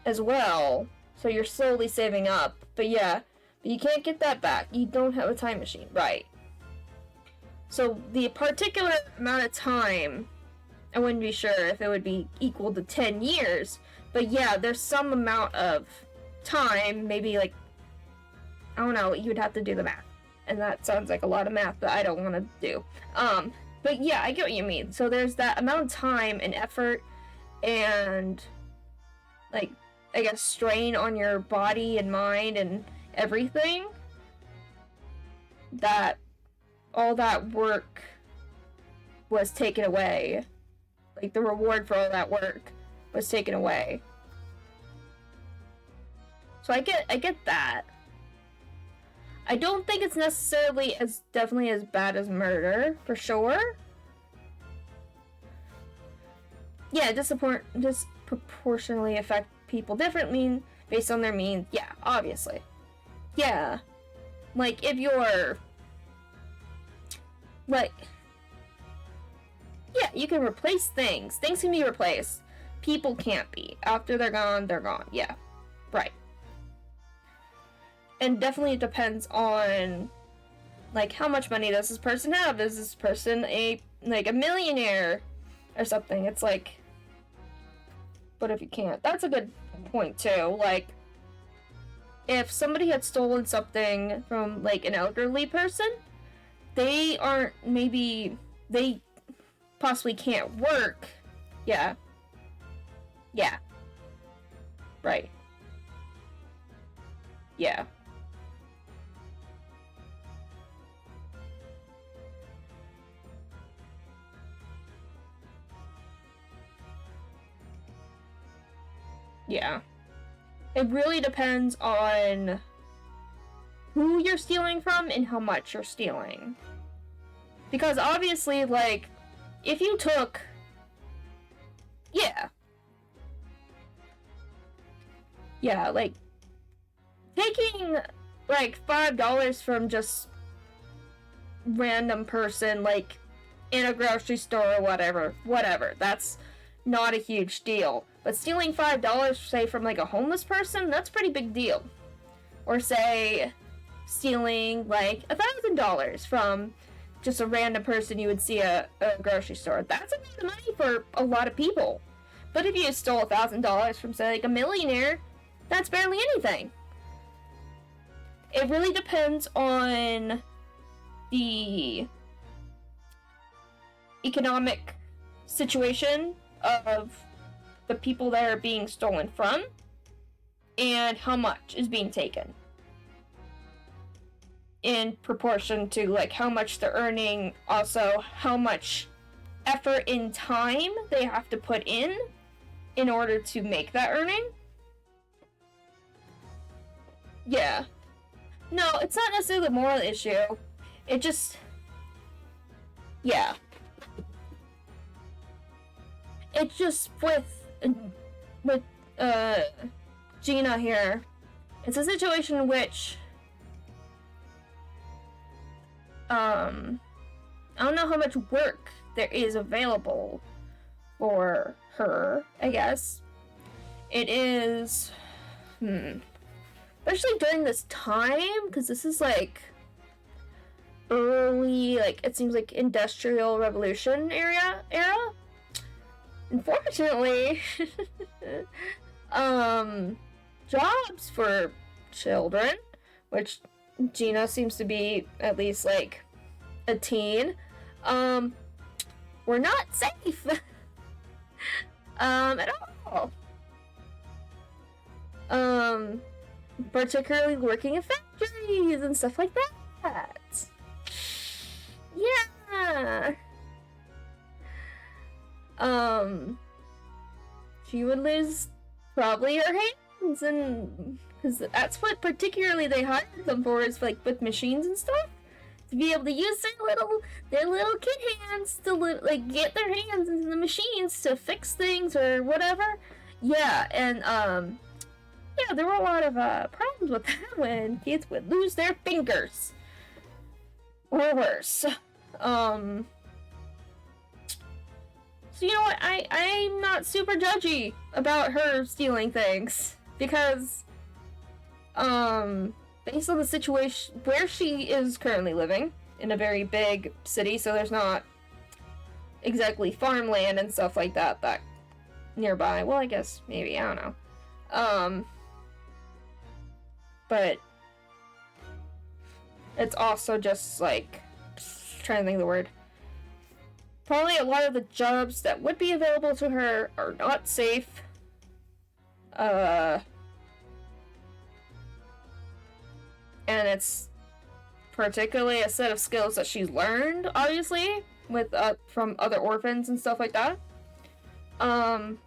as well, so you're slowly saving up. But yeah, but you can't get that back. You don't have a time machine, right? So the particular amount of time, I wouldn't be sure if it would be equal to 10 years, but yeah, there's some amount of time, maybe like, I don't know, you'd have to do the math. And that sounds like a lot of math that I don't want to do. But yeah, I get what you mean. So there's that amount of time and effort and, like, I guess strain on your body and mind and everything, that all that work was taken away. Like, the reward for all that work was taken away. So I get that. I don't think it's necessarily definitely as bad as murder, for sure. Yeah, disproportionately affect people differently based on their means. Yeah, obviously. Yeah. Like, if you're... like... yeah, you can replace things. Things can be replaced. People can't be. After they're gone, they're gone. Yeah. Right. And definitely it depends on, like, how much money does this person have? Is this person a millionaire or something? It's like, but if you can't, that's a good point too. Like, if somebody had stolen something from, like, an elderly person, they possibly can't work. Yeah. Yeah. Right. Yeah. Yeah. It really depends on who you're stealing from and how much you're stealing. Because obviously, like, if you took... yeah. Yeah, like, taking, like, $5 from just random person, like, in a grocery store or whatever, that's not a huge deal. But stealing $5, say, from, like, a homeless person, that's a pretty big deal. Or, say, stealing, like, $1,000 from just a random person you would see at a grocery store. That's a lot of money for a lot of people. But if you stole $1,000 from, say, like, a millionaire, that's barely anything. It really depends on the economic situation of the people that are being stolen from and how much is being taken in proportion to, like, how much they're earning, also how much effort in time they have to put in order to make that earning. Yeah. No, it's not necessarily a moral issue. It just... yeah. It's just with Gina here. It's a situation in which... I don't know how much work there is available for her, I guess. It is... especially during this time, because this is, like, early, like, it seems like Industrial Revolution era. Unfortunately, jobs for children, which Gina seems to be at least, like, a teen, We're not safe. At all. Particularly working in factories and stuff like that. Yeah. She would lose probably her hands, and because that's what particularly they hired them for, is like with machines and stuff, to be able to use their little kid hands to like get their hands into the machines to fix things or whatever. Yeah, and yeah, there were a lot of problems with that when kids would lose their fingers or worse. So you know what, I'm not super judgy about her stealing things, because based on the situation where she is currently living, in a very big city, so there's not exactly farmland and stuff like that nearby. Well, I guess maybe, I don't know. But it's also just like, trying to think of the word. Probably a lot of the jobs that would be available to her are not safe. And it's particularly a set of skills that she's learned, obviously, with from other orphans and stuff like that. So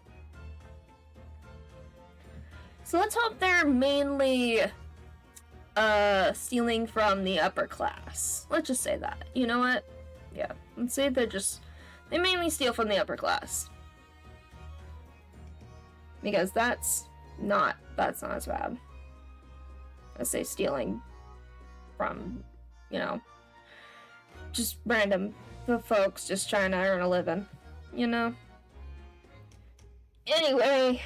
let's hope they're mainly stealing from the upper class. Let's just say that. You know what? Yeah, let's say they mainly steal from the upper class. Because that's not as bad. Let's say stealing from, you know, just random folks just trying to earn a living, you know? Anyway.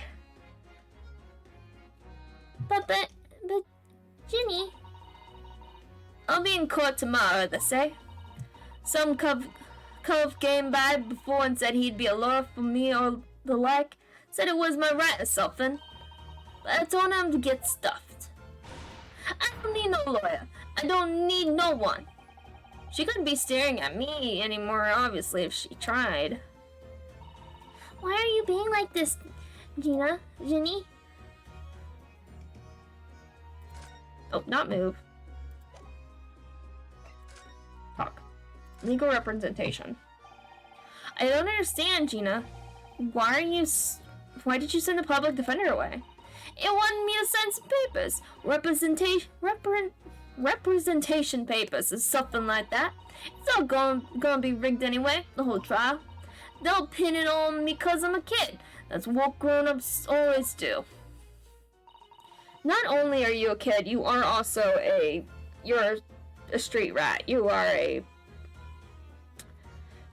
But, Ginny, I'll be in court tomorrow, they say. Some cove came by before and said he'd be a lawyer for me or the like. Said it was my right or something. But I told him to get stuffed. I don't need no lawyer. I don't need no one. She couldn't be staring at me anymore, obviously, if she tried. why are you being like this, Ginny? Oh, not move. Talk. Legal representation. I don't understand, Gina. Why did you send the public defender away? It wanted me to send some papers. Representation papers or something like that. It's all gonna be rigged anyway, the whole trial. They'll pin it on me because I'm a kid. That's what grown-ups always do. Not only are you a kid, you are also you're a street rat. You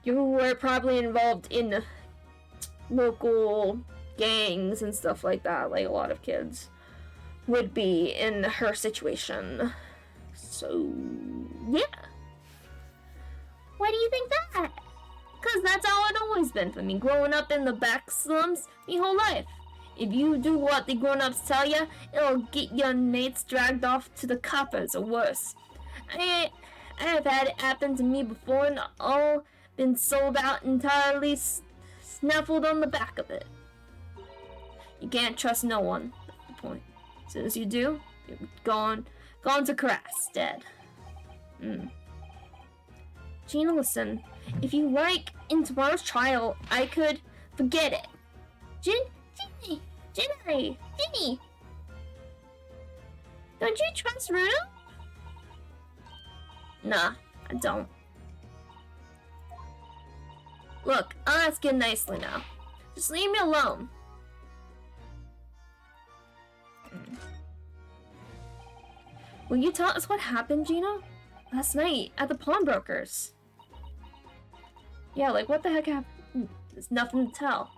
were probably involved in local gangs and stuff like that, like a lot of kids would be in her situation. So, yeah. Why do you think that? Because that's how it always been for me, growing up in the back slums my whole life. If you do what the grown-ups tell you, it'll get your mates dragged off to the coppers or worse. I have had it happen to me before and all been sold out entirely snaffled on the back of it. You can't trust no one, that's the point. As soon as you do, you're gone to crass, dead. Gina, listen, if you like in tomorrow's trial, I could forget it. Ginny! Don't you trust Runo? Nah, I don't. Look, I'll ask you nicely now. Just leave me alone. Will you tell us what happened, Gina? Last night, at the pawnbrokers. Yeah, like what the heck happened? There's nothing to tell.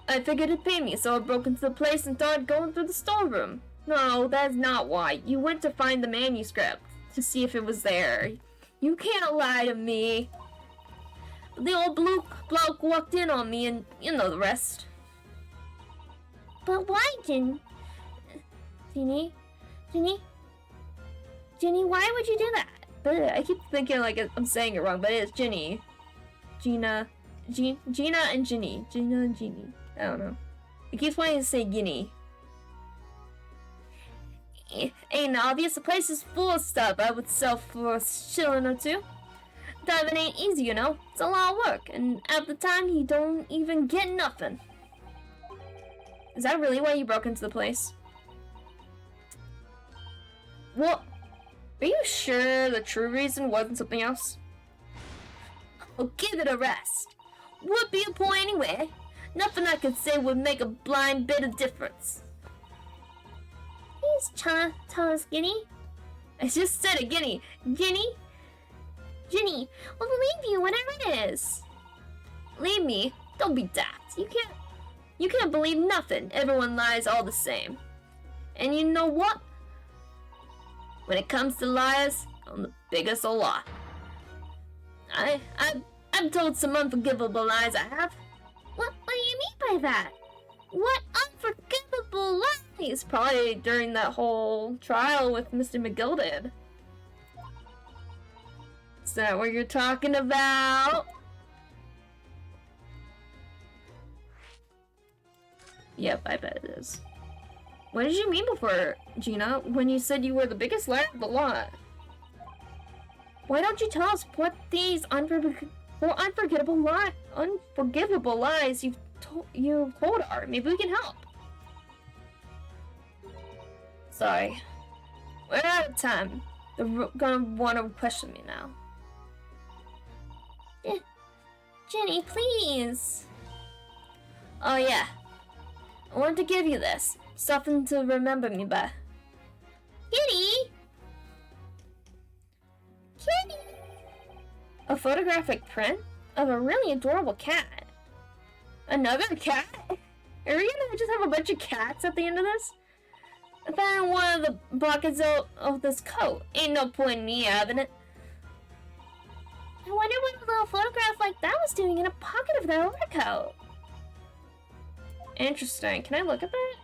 I figured it'd pay me, so I broke into the place and started going through the storeroom. No, that's not why. You went to find the manuscript to see if it was there. You can't lie to me. The old blue bloke walked in on me and you know the rest. But why, Ginny, why would you do that? but I keep thinking like I'm saying it wrong, but it's Ginny. Gina and Ginny. Gina and Ginny. I don't know. It keeps wanting to say Guinea. Ain't obvious, the place is full of stuff I would sell for a shilling or two. Diving ain't easy, you know. It's a lot of work, and at the time, you don't even get nothing. Is that really why you broke into the place? Well, are you sure the true reason wasn't something else? Oh, give it a rest. Would be a point anyway. Nothing I could say would make a blind bit of difference. Please tell us, Ginny. I just said it, Ginny. Ginny? Ginny, we'll believe you, whatever it is. Leave me? Don't be daft. You can't believe nothing. Everyone lies all the same. And you know what? When it comes to liars, I'm the biggest of lot. I've told some unforgivable lies, I have. What do you mean by that? What unforgivable lies? Probably during that whole trial with Mr. McGill did. Is that what you're talking about? Yep, I bet it is. What did you mean before, Gina, when you said you were the biggest liar of the lot? Why don't you tell us what these unforgivable lies you've told are? Maybe we can help. Sorry. We're out of time. They're gonna want to question me now. Ginny, please. Oh yeah. I wanted to give you this. Something to remember me by. Ginny? Ginny? A photographic print of a really adorable cat. Another cat? Are we gonna just have a bunch of cats at the end of this? I found one of the pockets of this coat. Ain't no point in me having it. I wonder what a little photograph like that was doing in a pocket of their overcoat. Interesting. Can I look at that?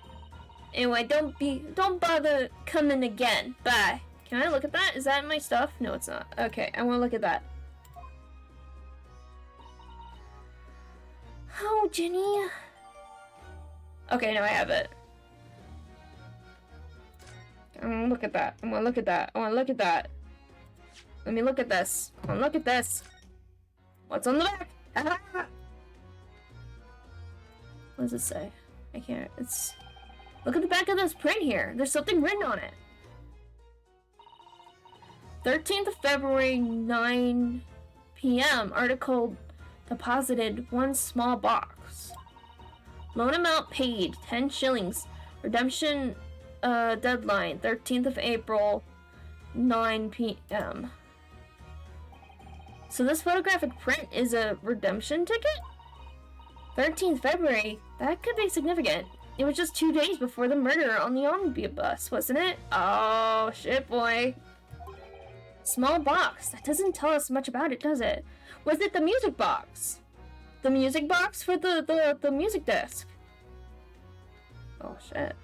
Anyway, don't bother coming again. Bye. Can I look at that? Is that my stuff? No, it's not. Okay, I want to look at that. Oh, Ginny. Okay, now I have it. I want to look at that. I want to look at that. I want to look at that. Let me look at this. I want to look at this. What's on the back? What does it say? I can't. It's. Look at the back of this print here. There's something written on it. 13th of February, 9 p.m. Article deposited 1 small box. Loan amount paid 10 shillings. Redemption deadline 13th of April, 9 p.m. So this photographic print is a redemption ticket? 13th February? That could be significant. It was just 2 days before the murder on the omnibus, wasn't it? Oh, shit, boy. Small box. That doesn't tell us much about it, does it? Was it the music box? The music box for the music disc? Oh, shit.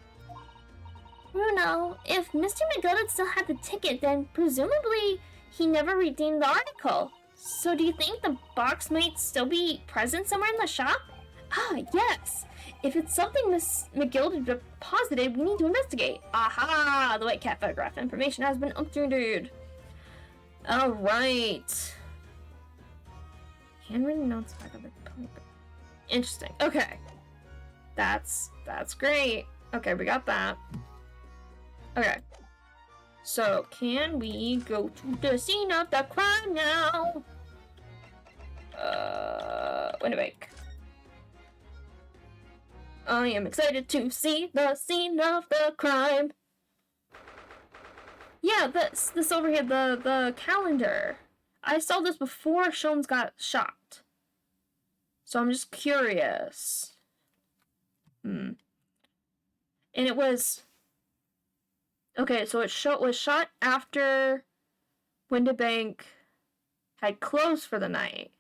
Bruno, if Mr. McGill still had the ticket, then presumably he never redeemed the article. So do you think the box might still be present somewhere in the shop? Ah, yes! If it's something Miss McGill deposited, we need to investigate. Aha! The white cat photograph information has been updated. Alright. Handwritten notes back of the poker. Interesting. Okay. That's great. Okay, we got that. Okay. So, can we go to the scene of the crime now? Winnebago. I am excited to see the scene of the crime. Yeah, this over here, the calendar. I saw this before Shones got shot. So I'm just curious. And it was... Okay, so it was shot after Windebank had closed for the night.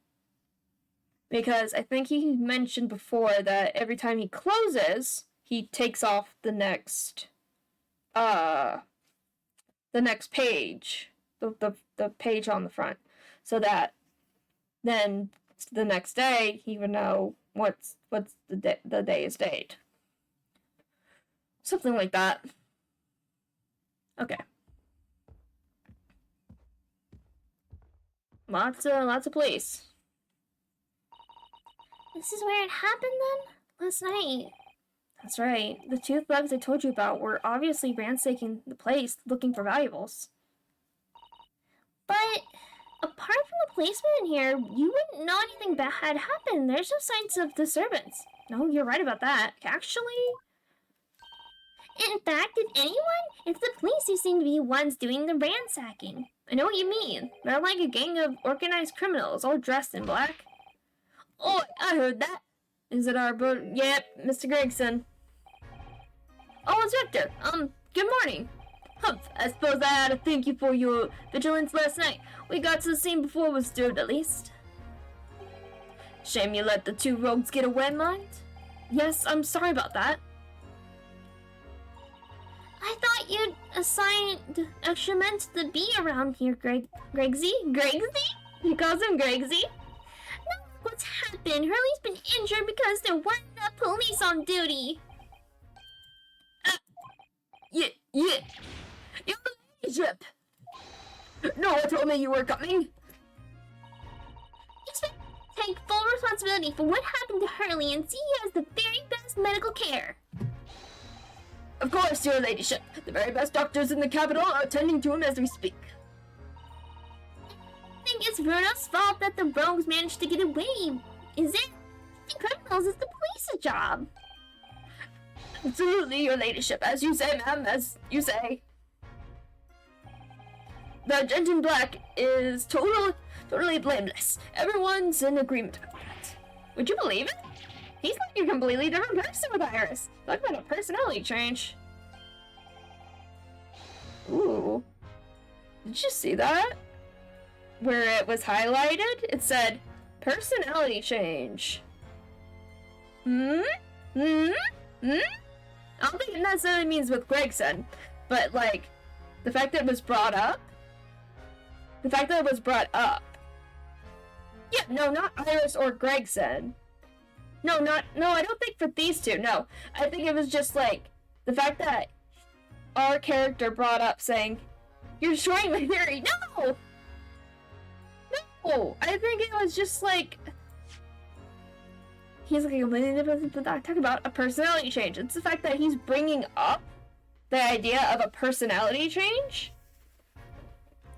Because I think he mentioned before that every time he closes, he takes off the next page. The the page on the front, so that then the next day he would know what's the day's date. Something like that. Okay. Lots of police. This is where it happened then? Last night. That's right. The two thugs I told you about were obviously ransacking the place looking for valuables. But apart from the policeman in here, you wouldn't know anything bad had happened. There's no signs of disturbance. No, you're right about that. Actually, In fact, if anyone, it's the police who seem to be the ones doing the ransacking. I know what you mean. They're like a gang of organized criminals, all dressed in black. Oh, I heard that. Is it our Yep, Mr. Gregson. Oh, Inspector. Good morning. Humph, I suppose I had to thank you for your vigilance last night. We got to the scene before it was disturbed, at least. Shame you let the two rogues get away, mind? Yes, I'm sorry about that. I thought you'd assigned extra men to be around here, Gregsy? Gregsy? He calls him Gregsy? No, what's happened? Hurley's been injured because there weren't enough police on duty. Yeah. Your ladyship. No one told me you were coming. Expect to take full responsibility for what happened to Hurley and see he has the very best medical care. Of course, your ladyship. The very best doctors in the capital are attending to him as we speak. I think it's Bruno's fault that the rogues managed to get away. Is it? The criminals is the police's job. Absolutely, your ladyship. As you say, ma'am, as you say. The gent in black is totally blameless. Everyone's in agreement with that. Would you believe it? He's like a completely different person with Iris. Talk about a personality change. Ooh. Did you see that? Where it was highlighted? It said, personality change. I don't think it necessarily means with Gregson, but like, the fact that it was brought up. Yeah, no, not Iris or Gregson. No, I don't think for these two, no. I think it was just like, the fact that our character brought up saying, you're destroying my theory. No! No! I think it was just like, he's like a completely different, but talking about a personality change. It's the fact that he's bringing up the idea of a personality change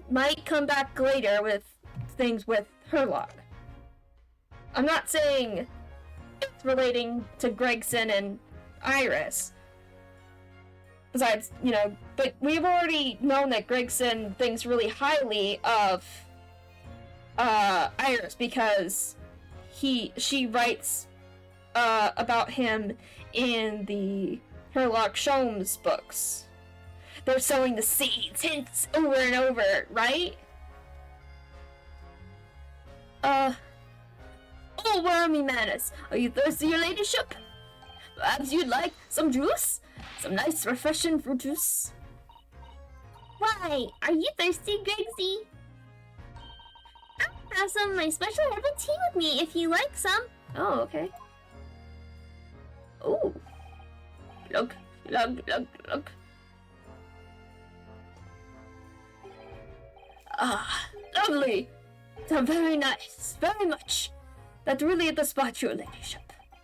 might come back later with things with Herlock. I'm not saying it's relating to Gregson and Iris. Besides, but we've already known that Gregson thinks really highly of Iris because she writes about him in the Herlock Sholmes books. They're sowing the seeds, hints over and over, right? Oh, wormy manners, are you thirsty, your ladyship? Perhaps you'd like some juice? Some nice, refreshing fruit juice? Why? Are you thirsty, Gregsy? I have some of my special herbal tea with me if you like some. Oh, okay. Ooh. Look. Ah, lovely. So very nice, very much. That's really at the spot, your ladyship.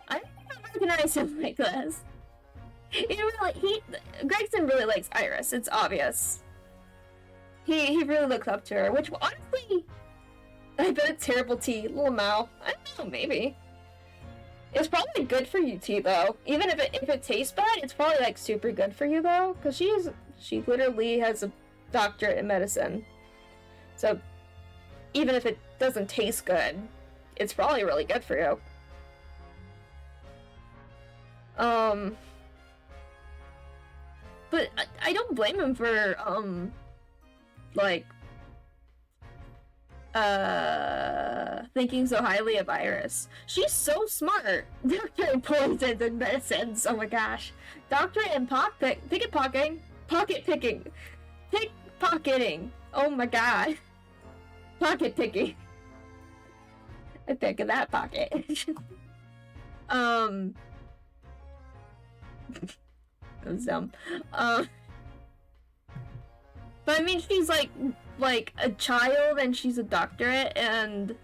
I don't recognize him like this. Gregson really likes Iris, it's obvious. He really looks up to her, which honestly, I bet it's terrible tea. Little Mao. I don't know, maybe. It's probably good for you, tea, though. Even if it tastes bad, it's probably like super good for you, though, because she literally has a doctorate in medicine. So even if it doesn't taste good, it's probably really good for you. But I don't blame him for thinking so highly of Iris. She's so smart. Doctorate in poisons and medicines. Oh my gosh. Doctorate in pickpocketing. Oh my god. Pocket picky. I pick that pocket. That was dumb. But I mean, she's like a child, and she's a doctorate, and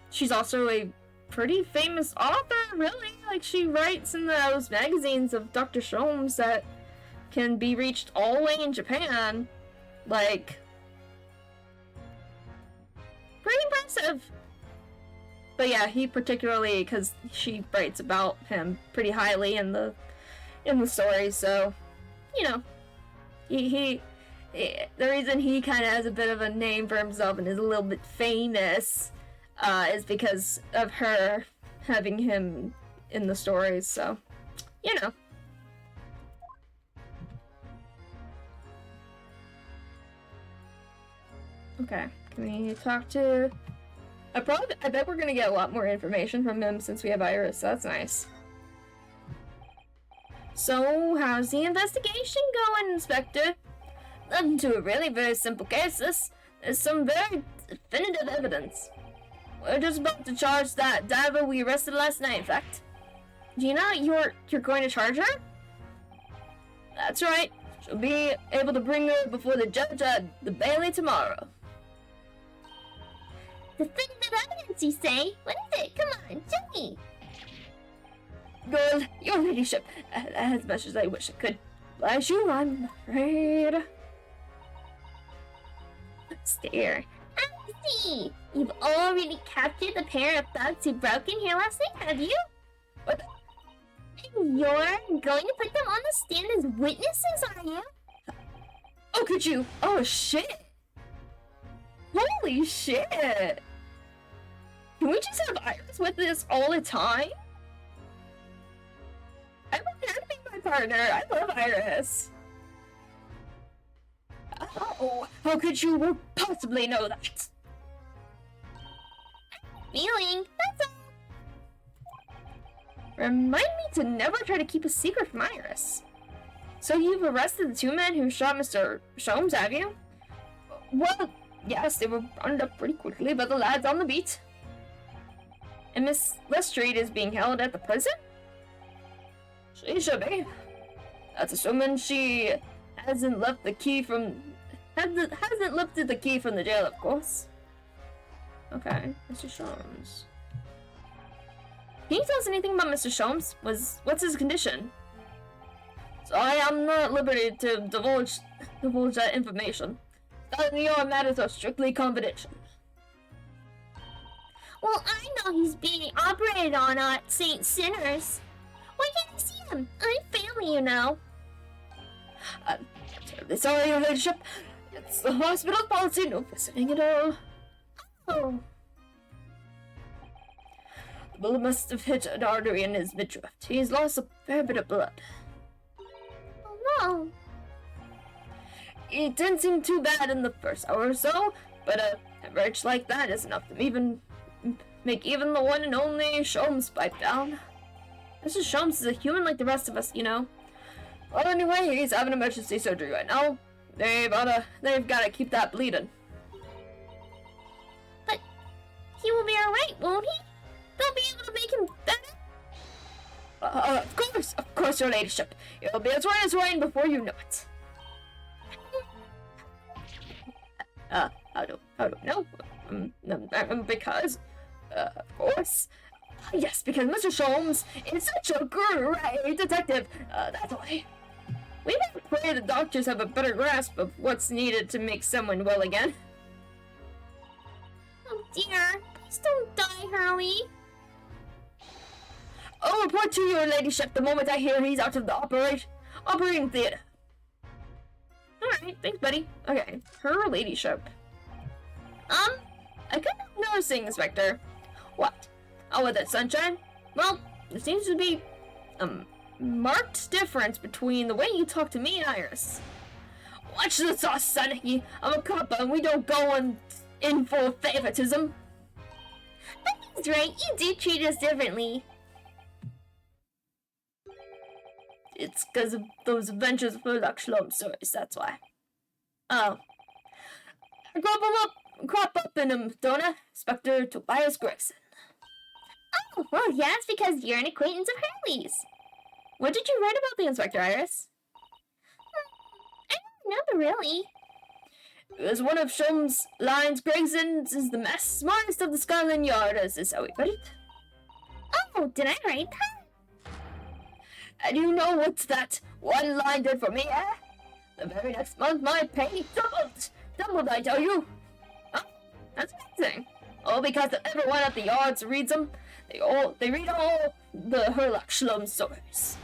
she's also a pretty famous author, really. Like, she writes in those magazines of Dr. Sholmes that can be reached all the way in Japan. Like, pretty impressive. But yeah, he particularly, because she writes about him pretty highly in the story, so, you know, he the reason he kind of has a bit of a name for himself and is a little bit famous is because of her having him in the stories, so, you know. Okay, can we talk to... I bet we're gonna get a lot more information from him since we have Iris, so that's nice. So, how's the investigation going, Inspector? Nothing to a really very simple case. There's some very definitive evidence. We're just about to charge that diver we arrested last night, in fact. Do you know you're going to charge her? That's right. She'll be able to bring her before the judge at the Bailey tomorrow. Definitive evidence, you say? What is it? Come on, show me. Good, your ladyship. As much as I wish I could. Bless you, I'm afraid. Stare. I see. You've already captured the pair of thugs who broke in here last night, have you? What? And you're going to put them on the stand as witnesses, are you? Oh, could you? Oh, shit. Holy shit. Can we just have Iris with us all the time? I want her to be my partner. I love Iris. Oh, how could you possibly know that? Feeling, that's all. Remind me to never try to keep a secret from Iris. So you've arrested the two men who shot Mr. Sholmes, have you? Well, yes, they were rounded up pretty quickly by the lads on the beat. And Miss Lestrade is being held at the prison? She should be. That's assuming she hasn't left the key from... hasn't lifted the key from the jail, of course. Okay, Mr. Sholmes. Can you tell us anything about Mr. Sholmes? What's his condition? Sorry, I'm not at liberty to divulge that information. Your matters are strictly confidential. Well, I know he's being operated on at St. Sinners. Why can't I see him? I'm family, you know. I'm terribly sorry, your ladyship. It's the hospital policy, no visiting at all. Oh. The bullet must have hit an artery in his midriff. He's lost a fair bit of blood. Oh no. It didn't seem too bad in the first hour or so, but a hemorrhage like that is enough to make even the one and only Sholmes pipe down. Mr. Sholmes is a human like the rest of us, you know. Well, anyway, he's having emergency surgery right now. They've gotta keep that bleeding. But he will be alright, won't he? They'll be able to make him better. Of course, your ladyship. You'll be as right as rain before you know it. How do know? Because, of course. Yes, because Mr. Sholmes is such a great detective. That's why. We better pray the doctors have a better grasp of what's needed to make someone well again. Oh dear. Please don't die, Hurley. I'll report to your ladyship the moment I hear he's out of the operating theater. Alright, thanks, buddy. Okay, her ladyship. I couldn't help noticing, Inspector. What? Oh, with that sunshine? Well, there seems to be a marked difference between the way you talk to me and Iris. Watch the sauce, son. I'm a cop and we don't go in for favoritism. But he's right. You do treat us differently. It's because of those adventures for Sholmes stories, that's why. Oh. crop up in him, don't I? Inspector Tobias Gregson. Oh, well, yeah, it's because you're an acquaintance of Hurley's. What did you write about the Inspector, Iris? I don't remember, really. As one of Shum's lines, Gregson is the smartest of the Scotland Yard, as is how we put it. Oh, did I write that? And you know what that one line did for me, eh? The very next month, my pay doubled. Doubled, I tell you. Oh, that's amazing. All because everyone at the yards reads them. They read all the Herlock Shlum stories.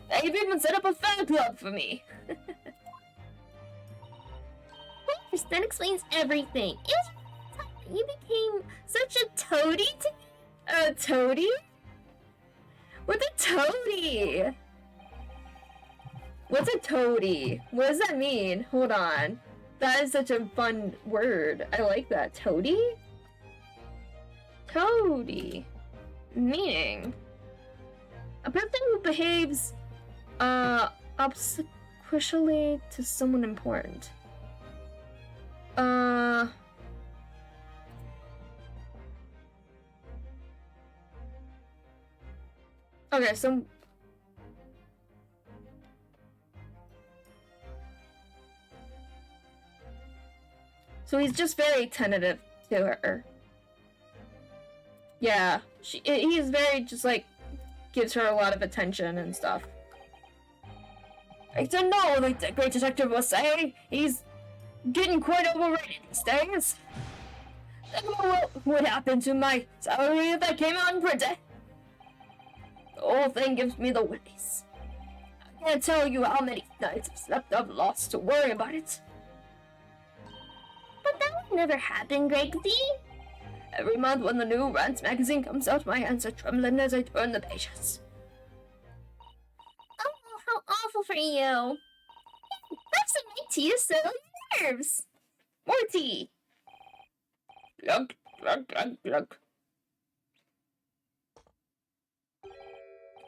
They've even set up a fan club for me. That explains everything. It was you became such a toady to me. A toady? What's a toady? What's a toady? What does that mean? Hold on. That is such a fun word. I like that. Toady? Toady. Meaning. A person who behaves, obsequiously to someone important. Okay, so... So he's just very tentative to her. Yeah, he's very just like, gives her a lot of attention and stuff. I don't know, like the great detective will say, he's getting quite overrated these days. Think about what would happen to my salary if that came out in print. The whole thing gives me the willies. I can't tell you how many nights I've slept up lost to worry about it. But that would never happen, Gregsy. Every month when the new Rants magazine comes out, my hands are trembling as I turn the pages. Oh, how awful for you. Have some my tea to settle your nerves. More tea! Glug, glug, glug, glug.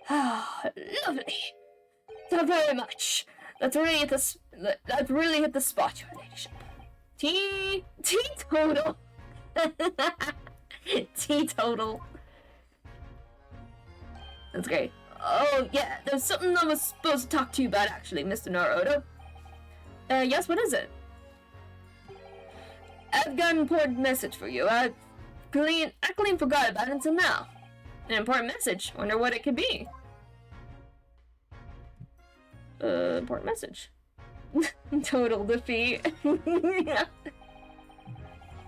Ah, lovely. Thank you very much. That's really hit the spot, your ladyship. Teetotal. Teetotal. That's great. Oh, yeah, there's something I was supposed to talk to you about, actually, Mr. Naruto. Yes, what is it? I've got an important message for you. I clean forgot about it until now. An important message. Wonder what it could be. Important message. Total defeat.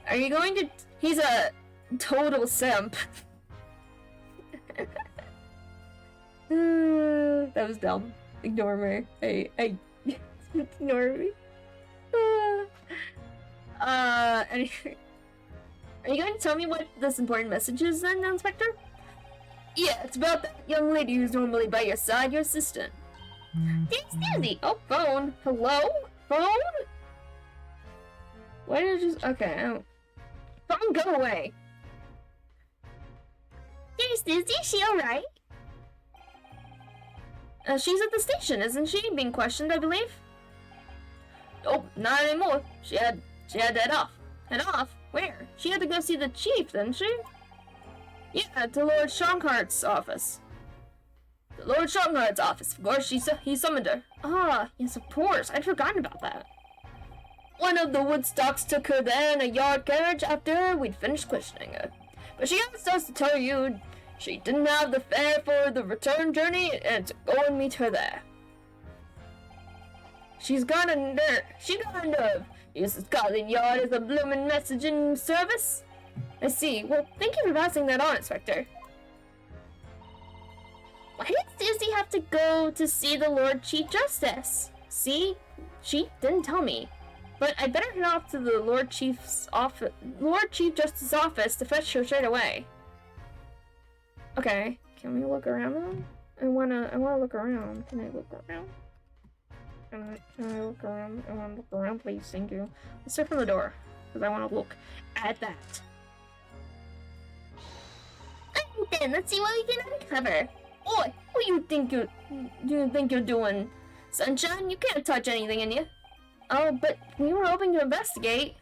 Are you going to... He's a total simp. That was dumb. Ignore me. I ignore me. Anyway. Are you going to tell me what this important message is then, Inspector? Yeah, it's about that young lady who's normally by your side, your assistant. Dear Susie. Oh, phone. Hello? Phone? Why did you just... Okay, phone, go away. Dear Susie, is she alright? She's at the station, isn't she? Being questioned, I believe? Nope, not anymore. She had to head off. Head off? Where? She had to go see the chief, didn't she? Yeah, to Lord Shonkart's office. The Lord Shonkart's office, of course, he summoned her. Ah, yes, of course. I'd forgotten about that. One of the Woodstocks took her there in a yard carriage after we'd finished questioning her. But she asked us to tell you she didn't have the fare for the return journey and to go and meet her there. She's got a nerve. Use the Scotland Yard as a bloomin' messaging service. I see. Well, thank you for passing that on, Inspector. Why did Susie have to go to see the Lord Chief Justice? See? She didn't tell me. But I better head off to the Lord Chief Justice's office to fetch her straight away. Okay. Can we look around now? I wanna look around. Can I look around? Can I look around? I wanna look around, please. Thank you. Let's start from the door, because I wanna look at that. Then let's see what we can uncover. Oi! What do you think you're doing? Sunshine, you can't touch anything in you. Oh, but we were hoping to investigate.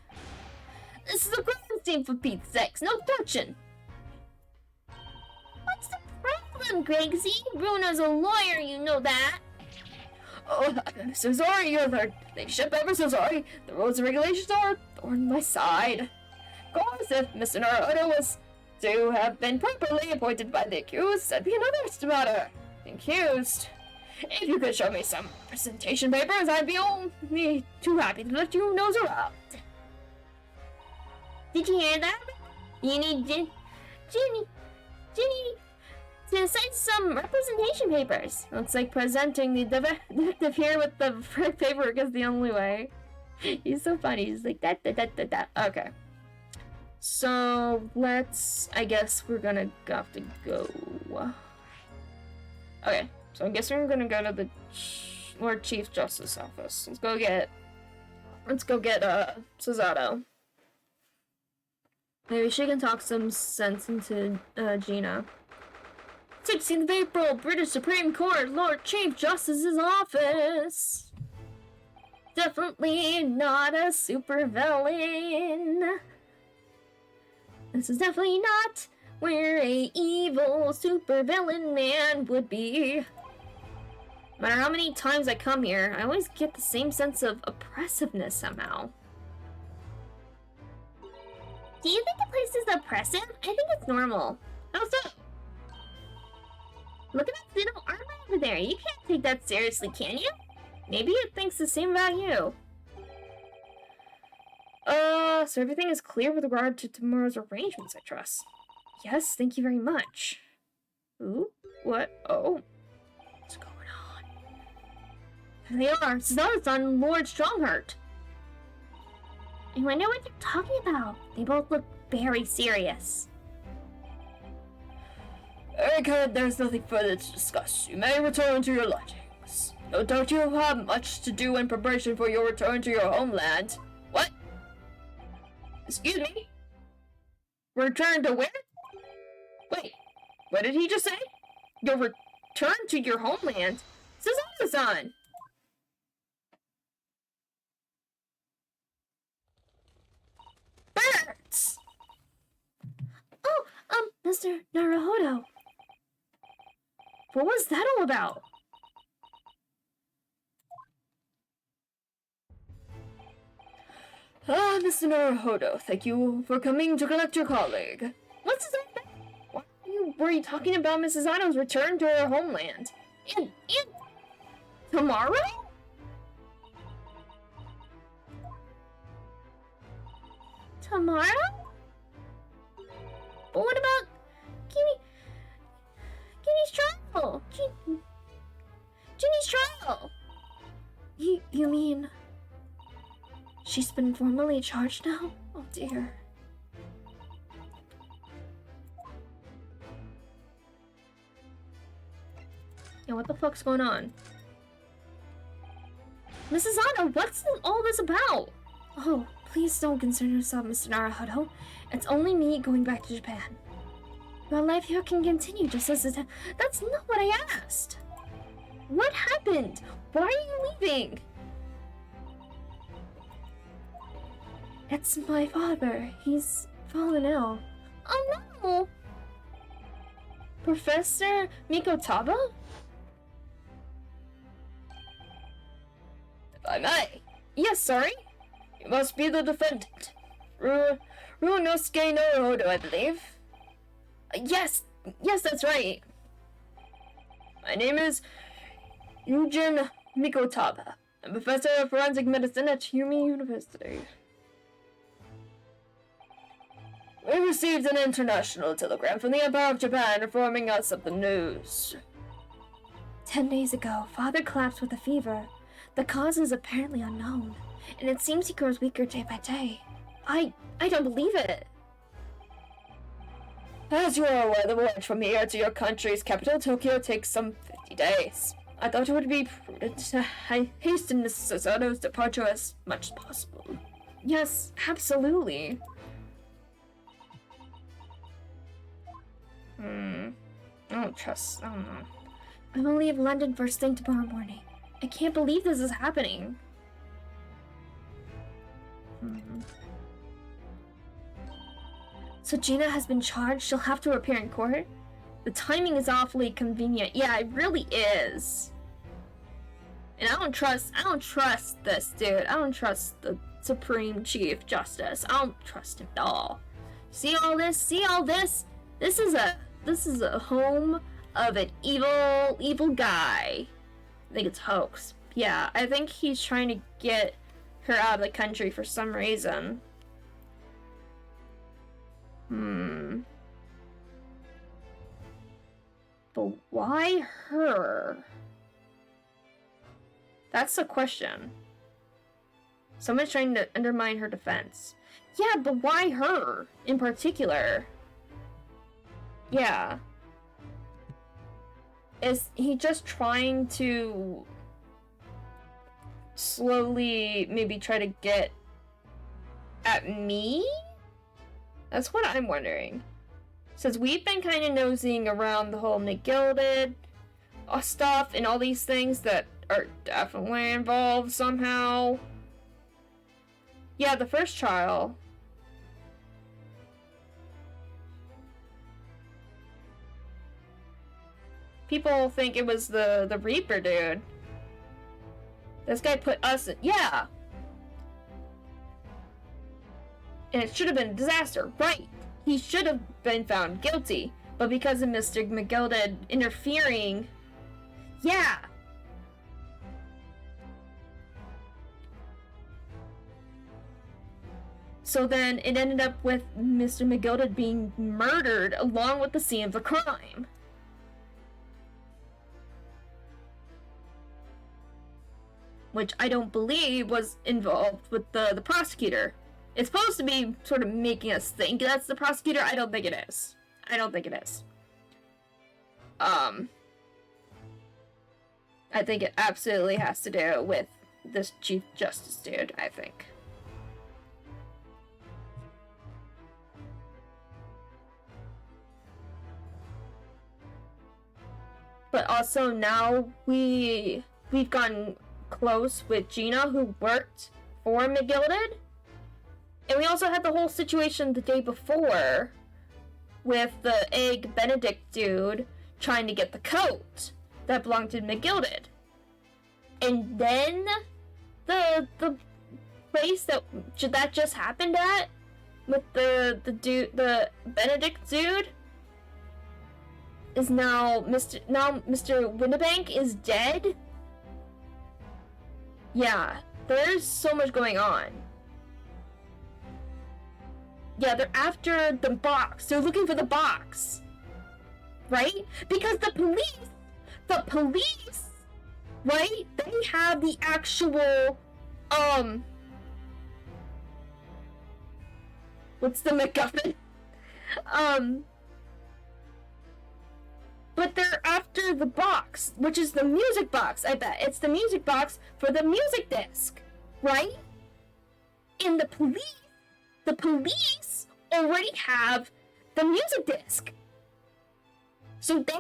This is a crime scene for Pete's sakes. No touching. What's the problem, Gregsy? Bruno's a lawyer, you know that. Oh, I'm so sorry, Your Ladyship, ever so sorry. The rules and regulations are on my side. Of course, if Mr. Naruto was to have been properly appointed by the accused, that'd be another matter. The accused. If you could show me some presentation papers, I'd be only too happy to let you nose around. Did you hear that? You need Ginny to sign some representation papers. Looks like presenting the detective here with the paperwork is the only way. He's so funny. He's like that. Okay. So I guess we're gonna have to go. Okay. So I guess we're gonna go to the Lord Chief Justice office. Let's go get Susato. Maybe she can talk some sense into Gina. 16th of April, British Supreme Court, Lord Chief Justice's office. Definitely not a supervillain. This is definitely not where a evil supervillain man would be. No matter how many times I come here, I always get the same sense of oppressiveness somehow. Do you think the place is oppressive? I think it's normal. How so? Look at that little armor over there. You can't take that seriously, can you? Maybe it thinks the same about you. So everything is clear with regard to tomorrow's arrangements, I trust. Yes, thank you very much. Ooh, what? Oh. What's going on? There they are. Susano's on Lord Strongheart. I wonder what they're talking about. They both look very serious. Very good, there's nothing further to discuss. You may return to your lodgings. No doubt you have much to do in preparation for your return to your homeland. What? Excuse me? Return to where? Wait, what did he just say? Your return to your homeland? Susanoo-san! Birds! Oh, Mr. Naruhodo. What was that all about? Ah, Mr. Naruhodo, thank you for coming to collect your colleague. What's his name? Why were you talking about Mrs. Ano's return to her homeland? And Tomorrow? tomorrow? But what about Ginny's trial? Ginny's trial? You mean... she's been formally charged now? Oh dear. Yeah, what the fuck's going on? Mrs. Ano, what's all this about? Oh, please don't concern yourself, Mr. Naruhodo. It's only me going back to Japan. Your life here can continue just as it... That's not what I asked! What happened? Why are you leaving? It's my father. He's fallen ill. Oh no! Professor Mikotaba? If I may. Yes, sorry. You must be the defendant. Runosuke Naruhodo, I believe. Yes, that's right. My name is Yujin Mikotaba. I'm professor of forensic medicine at Yumi University. We received an international telegram from the Empire of Japan informing us of the news. 10 days ago, father collapsed with a fever. The cause is apparently unknown, and it seems he grows weaker day by day. I don't believe it. As you are aware, the voyage from here to your country's capital, Tokyo, takes some 50 days. I thought it would be prudent to hasten Mrs. Susano's departure as much as possible. Yes, absolutely. I don't know. I will leave London first thing tomorrow morning. I can't believe this is happening. So Gina has been charged. She'll have to appear in court. The timing is awfully convenient. Yeah, it really is. And I don't trust this dude. I don't trust the Supreme Chief Justice. I don't trust him at all. See all this? See all this? This is a home of an evil guy. I think it's hoax. Yeah, I think he's trying to get her out of the country for some reason. But why her? That's the question. Someone's trying to undermine her defense. Yeah, but why her in particular? Yeah. Is he just trying to slowly maybe try to get at me? That's what I'm wondering. Since we've been kind of nosing around the whole McGilded stuff and all these things that are definitely involved somehow. Yeah, the first trial. People think it was the Reaper dude. This guy put us in, yeah. And it should have been a disaster, right? He should have been found guilty, but because of Mr. McGilded interfering, yeah. So then it ended up with Mr. McGilded being murdered along with the scene of the crime. Which I don't believe was involved with the prosecutor. It's supposed to be sort of making us think that's the prosecutor. I don't think it is. I don't think it is. I think it absolutely has to do with this Chief Justice dude, I think. But also now we've gotten close with Gina, who worked for McGilded. And we also had the whole situation the day before with the Egg Benedict dude trying to get the coat that belonged to McGilded. And then the place that just happened at with the Benedict dude is now Mr. Windibank is dead. Yeah, there's so much going on. Yeah, they're after the box. They're looking for the box. Right? Because the police, right? They have the actual, what's the MacGuffin? But they're after the box, which is the music box, I bet. It's the music box for the music disc, right? And the police already have the music disc. So they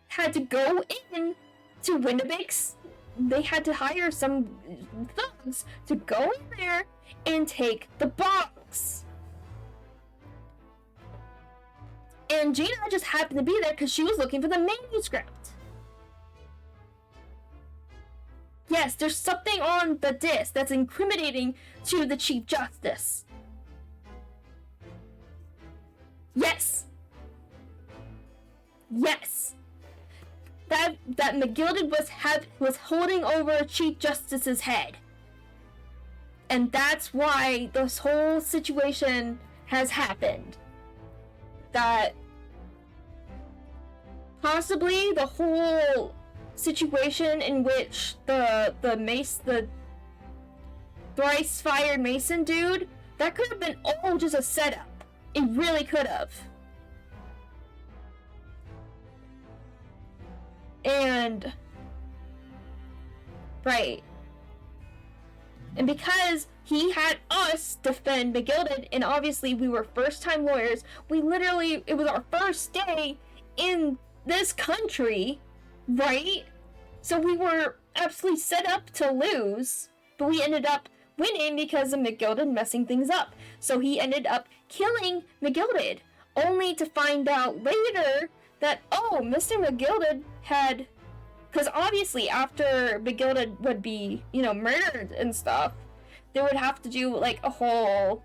had to go in to Windibank's. They had to hire some thugs to go in there and take the box. And Gina just happened to be there because she was looking for the manuscript. Yes, there's something on the disc that's incriminating to the Chief Justice. Yes. Yes. That McGilded was holding over Chief Justice's head. And that's why this whole situation has happened. That possibly the whole situation in which the thrice fired Mason dude, that could have been all just a setup. It really could have. And right. And because he had us defend McGilded, and obviously we were first-time lawyers, it was our first day in this country, right? So we were absolutely set up to lose, but we ended up winning because of McGilded messing things up. So he ended up killing McGilded, only to find out later that, oh, Mr. McGilded had... Because obviously after McGilded would be, murdered and stuff, they would have to do, like, a whole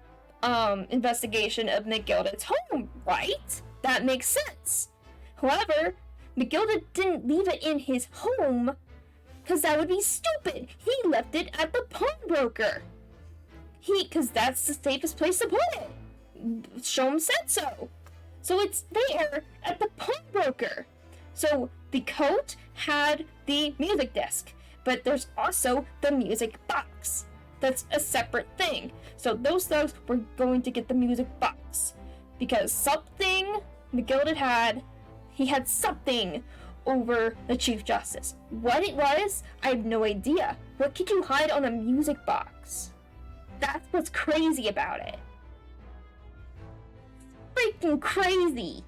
investigation of McGilded's home, right? That makes sense. However, McGilded didn't leave it in his home, because that would be stupid. He left it at the pawnbroker. Because that's the safest place to put it. Shom said so. So it's there at the pawnbroker. So the coat had the music disc, but there's also the music box. That's a separate thing. So those thugs were going to get the music box. Because something McGilded had, he had something over the Chief Justice. What it was, I have no idea. What could you hide on a music box? That's what's crazy about it. Freaking crazy.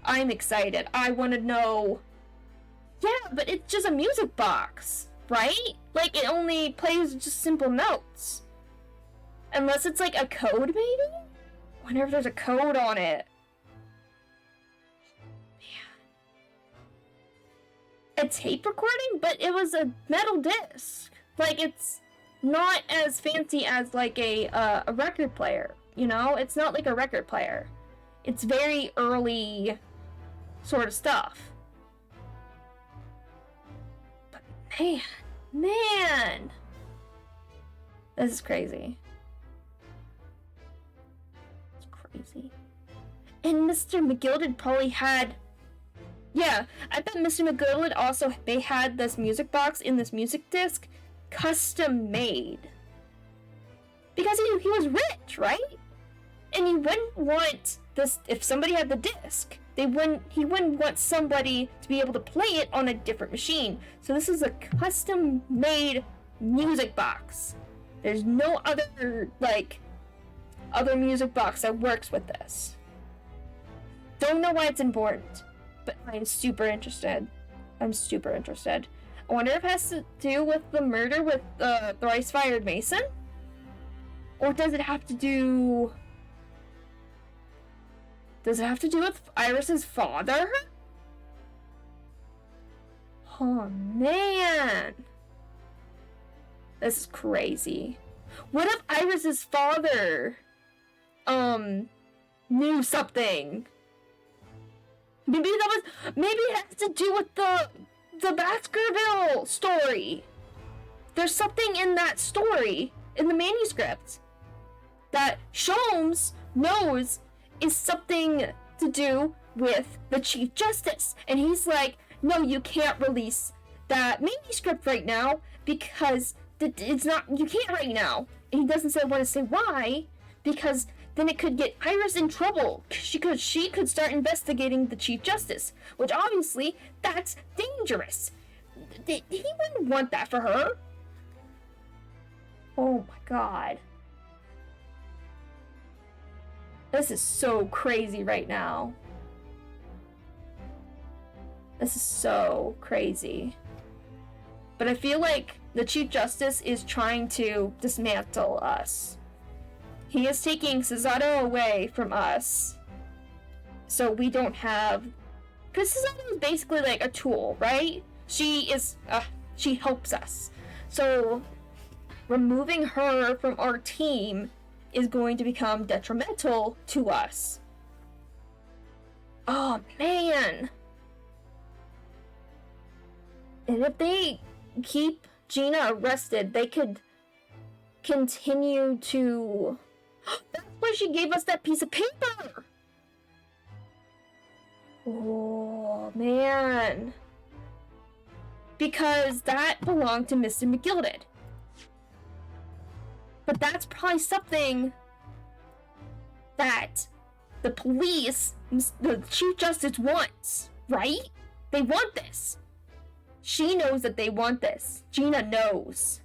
I'm excited. I want to know. Yeah, but it's just a music box, right? Like, it only plays just simple notes. Unless it's like a code, maybe? I wonder if there's a code on it. Man. A tape recording? But it was a metal disc. Like, it's not as fancy as like a record player, It's not like a record player. It's very early sort of stuff. But man, this is crazy. It's crazy. And Mr. McGilded probably had... Yeah, I bet Mr. McGilded also, they had this music box in this music disc custom made. Because he was rich, right? And you wouldn't want this, if somebody had the disc, he wouldn't want somebody to be able to play it on a different machine. So this is a custom made music box. There's no other, other music box that works with this. Don't know why it's important, but I'm super interested. I wonder if it has to do with the murder with the thrice-fired Mason? Or does it have to do... Does it have to do with Iris's father? Oh, man. This is crazy. What if Iris's father, knew something? Maybe it has to do with the Baskerville story. There's something in that story, in the manuscript, that Sholmes knows is something to do with the Chief Justice. And he's like, no, you can't release that manuscript right now because it's not, you can't right now. And he doesn't want to say why, because then it could get Iris in trouble. She could start investigating the Chief Justice, which obviously, that's dangerous. He wouldn't want that for her. Oh my god. This is so crazy right now. This is so crazy. But I feel like the Chief Justice is trying to dismantle us. He is taking Susato away from us. So we don't have... Because Susato is basically like a tool, right? She helps us. So removing her from our team is going to become detrimental to us. Oh, man. And if they keep Gina arrested, they could continue to... That's why she gave us that piece of paper! Oh, man. Because that belonged to Mr. McGilded. But that's probably something that the police, the Chief Justice wants, right? They want this. She knows that they want this. Gina knows.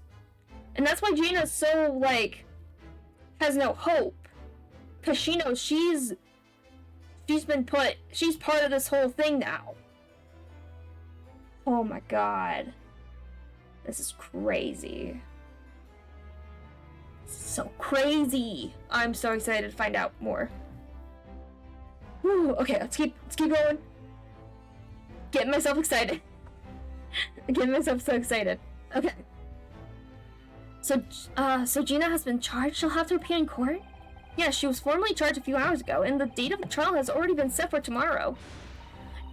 And that's why Gina's so, has no hope. Because she knows she's part of this whole thing now. Oh my god. This is crazy. This is so crazy. I'm so excited to find out more. Whew, okay, let's keep going. Getting myself excited. Getting myself so excited. Okay. So Gina has been charged. She'll have to appear in court? Yeah, she was formally charged a few hours ago, and the date of the trial has already been set for tomorrow.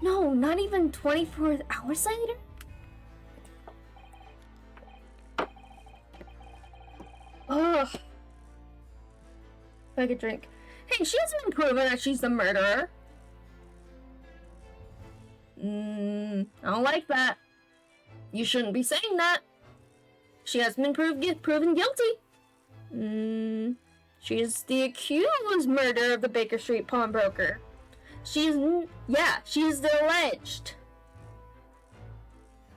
No, not even 24 hours later? Ugh. If I could drink. Hey, she hasn't been proven that she's the murderer. I don't like that. You shouldn't be saying that. She hasn't been proven guilty. She's the accused murderer of the Baker Street pawnbroker. She's the alleged.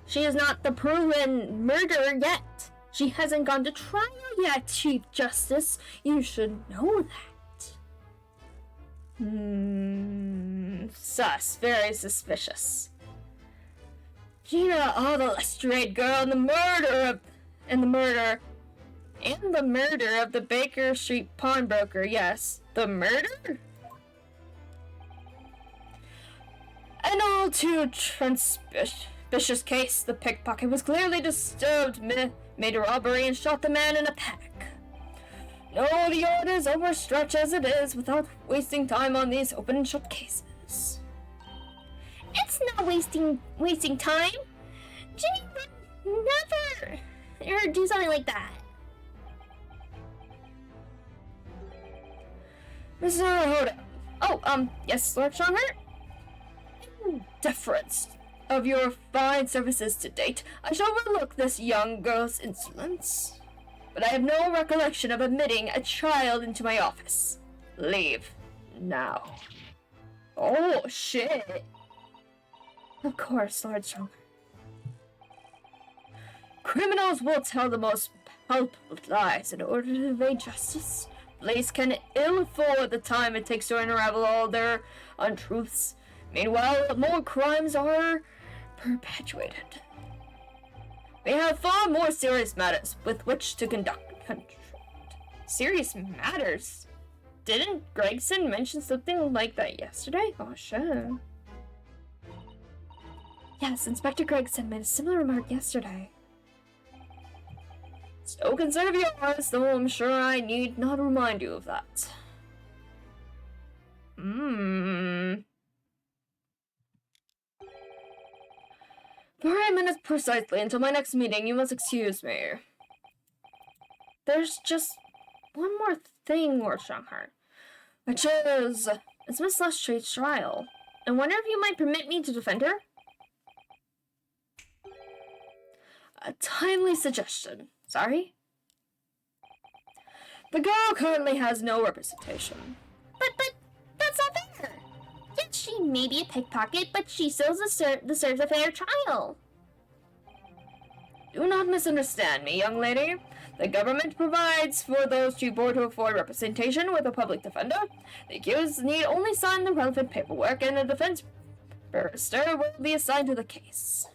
She is not the proven murderer yet. She hasn't gone to trial yet, Chief Justice. You should know that. Sus. Very suspicious. Gina, the Lestrade girl, and the murder of the Baker Street pawnbroker. Yes, the murder? An all too suspicious case. The pickpocket was clearly disturbed, made a robbery, and shot the man in a panic. No, the order is overstretched as it is, without wasting time on these open and shut cases. It's not wasting time. Ginny would never do something like that. Mr. Hoda. Yes, Lord Strongheart? In deference of your fine services to date, I shall overlook this young girl's insolence. But I have no recollection of admitting a child into my office. Leave. Now. Oh, shit. Of course, Lord Strongheart. Criminals will tell the most palpable lies in order to evade justice. Police can ill afford the time it takes to unravel all their untruths. Meanwhile, more crimes are perpetuated. We have far more serious matters with which to conduct. Serious matters? Didn't Gregson mention something like that yesterday? Oh, shit. Yes, Inspector Gregson made a similar remark yesterday. It's no concern of yours, though I'm sure I need not remind you of that. 3 minutes precisely until my next meeting. You must excuse me. There's just one more thing, Lord Strongheart, which is, it's Miss Lestrade's trial. I wonder if you might permit me to defend her? A timely suggestion. Sorry? The girl currently has no representation. But that's not fair. Yes, she may be a pickpocket, but she still deserves a fair trial. Do not misunderstand me, young lady. The government provides for those too poor to afford representation with a public defender. The accused need only sign the relevant paperwork, and a defense barrister will be assigned to the case.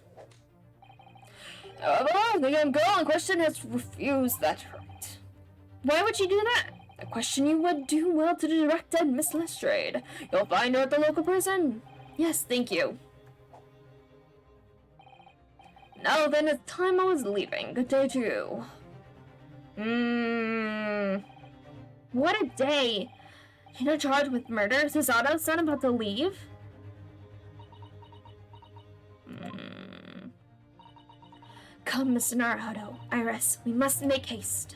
However, the young girl in question has refused that right. Why would she do that? A question you would do well to direct at Miss Lestrade. You'll find her at the local prison. Yes, thank you. Now then, it's time I was leaving. Good day to you. What a day. You're not charged with murder. Is Susato son about to leave? Come, Mr. Naruhodo. Iris, we must make haste.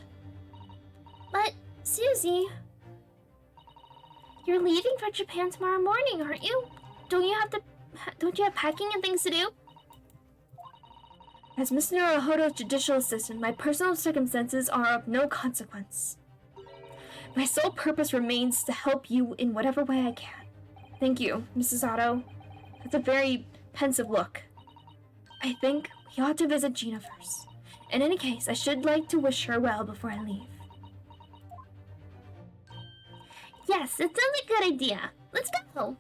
But, Susie, you're leaving for Japan tomorrow morning, aren't you? Don't you have packing and things to do? As Mr. Naruhodo's judicial assistant, my personal circumstances are of no consequence. My sole purpose remains to help you in whatever way I can. Thank you, Mrs. Otto. That's a very pensive look. I think we ought to visit Gina first. In any case, I should like to wish her well before I leave. Yes, it sounds like a good idea. Let's go.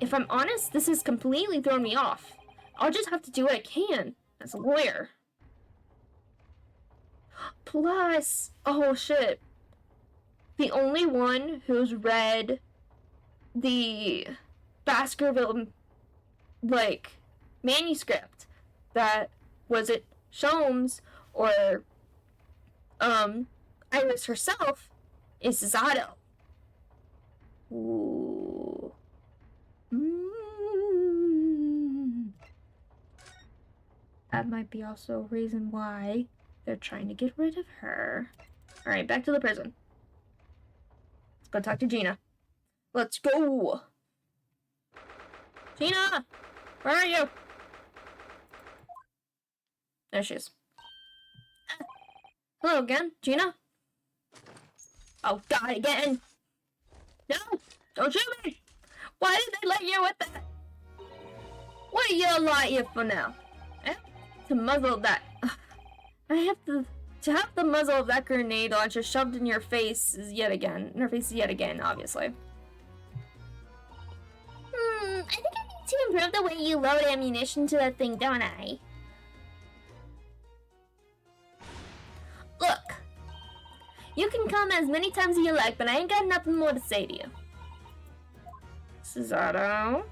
If I'm honest, this has completely thrown me off. I'll just have to do what I can. as a lawyer. Plus, oh shit, the only one who's read the Baskerville, like, manuscript that was it Sholmes or Iris herself is Zato. Ooh. That might be also a reason why they're trying to get rid of her. Alright, back to the prison. Let's go talk to Gina. Let's go! Gina! Where are you? There she is. Hello again, Gina? Oh god, again! No! Don't shoot me! Why did they let you with that? What are you lying here for now? Eh? To muzzle that... I have to have the muzzle of that grenade launcher shoved in your face yet again. In her face yet again, obviously. I think I need to improve the way you load ammunition to that thing, don't I? Look, you can come as many times as you like, but I ain't got nothing more to say to you. Zato.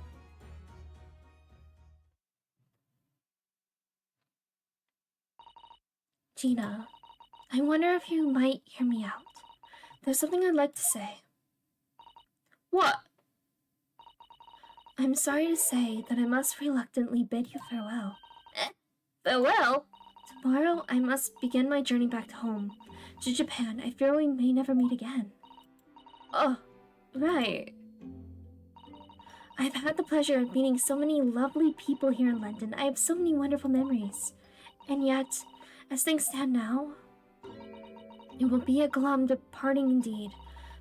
Gina, I wonder if you might hear me out. There's something I'd like to say. What? I'm sorry to say that I must reluctantly bid you farewell. Farewell? Tomorrow I must begin my journey back to home, to Japan. I fear we may never meet again. Oh, right. I've had the pleasure of meeting so many lovely people here in London. I have so many wonderful memories. And yet, as things stand now, it will be a glum departing indeed.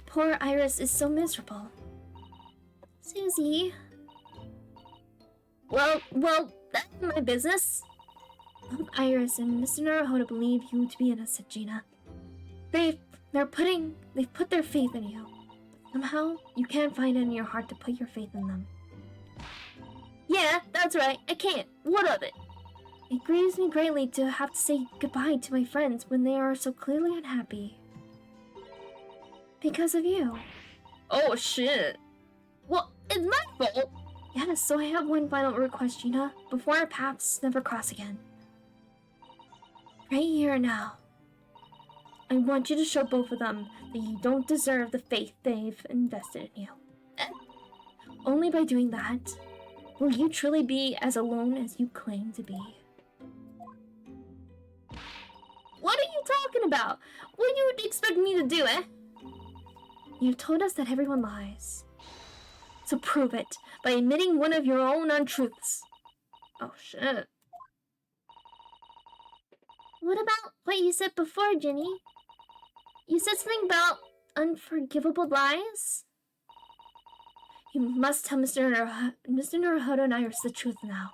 Poor Iris is so miserable. Susie. Well, that's my business. Both Iris and Mr. Naruhodo believe you to be innocent, Gina. They've put their faith in you. Somehow, you can't find it in your heart to put your faith in them. Yeah, that's right. I can't. What of it? It grieves me greatly to have to say goodbye to my friends when they are so clearly unhappy. Because of you. Oh shit. Well, it's my fault. Yes, so I have one final request, Gina, before our paths never cross again. Right here and now. I want you to show both of them that you don't deserve the faith they've invested in you. Only by doing that will you truly be as alone as you claim to be. What are you talking about? What do you expect me to do, eh? You've told us that everyone lies. So prove it by admitting one of your own untruths. Oh shit. What about what you said before, Ginny? You said something about unforgivable lies? You must tell Mr. Naruhodo and Iris the truth now.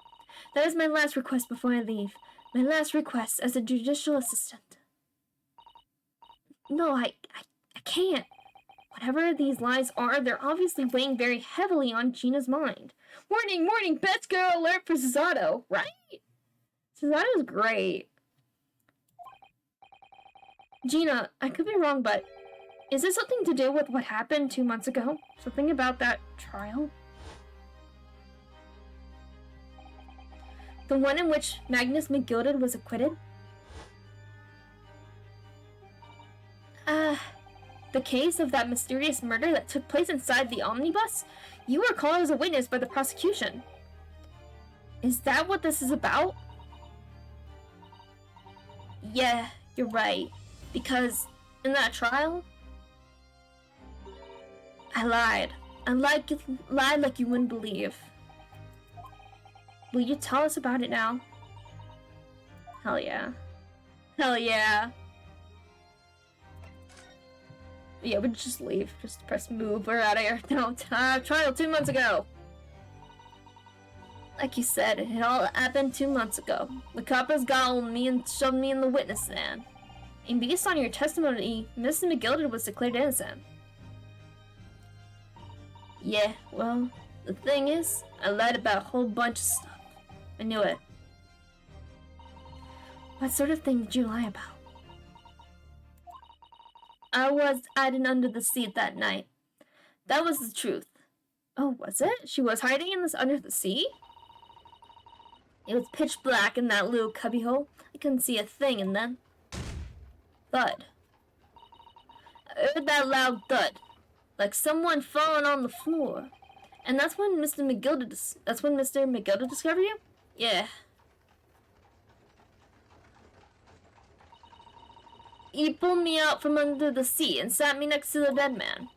That is my last request before I leave. My last request as a judicial assistant. No, I can't. Whatever these lies are, they're obviously weighing very heavily on Gina's mind. Warning, warning, best girl alert for Zato, right? Sazato's great. Gina, I could be wrong, but is this something to do with what happened 2 months ago? Something about that trial? The one in which Magnus McGilded was acquitted? The case of that mysterious murder that took place inside the omnibus? You were called as a witness by the prosecution. Is that what this is about? Yeah, you're right. Because in that trial, I lied. I lied like you wouldn't believe. Will you tell us about it now? Hell yeah. Hell yeah. Yeah, we just leave. Just press move. We're out of here. No, trial 2 months ago. Like you said, it all happened 2 months ago. The coppers got me and shoved me in the witness stand. And based on your testimony, Mrs. McGilded was declared innocent. Yeah, well, the thing is, I lied about a whole bunch of stuff. I knew it. What sort of thing did you lie about? I was hiding under the seat that night. That was the truth. Oh, was it? She was hiding in this under the sea? It was pitch black in that little cubbyhole. I couldn't see a thing, and then... thud. I heard that loud thud, like someone falling on the floor. And that's when Mr. McGilda discovered you? Yeah. He pulled me out from under the seat and sat me next to the dead man.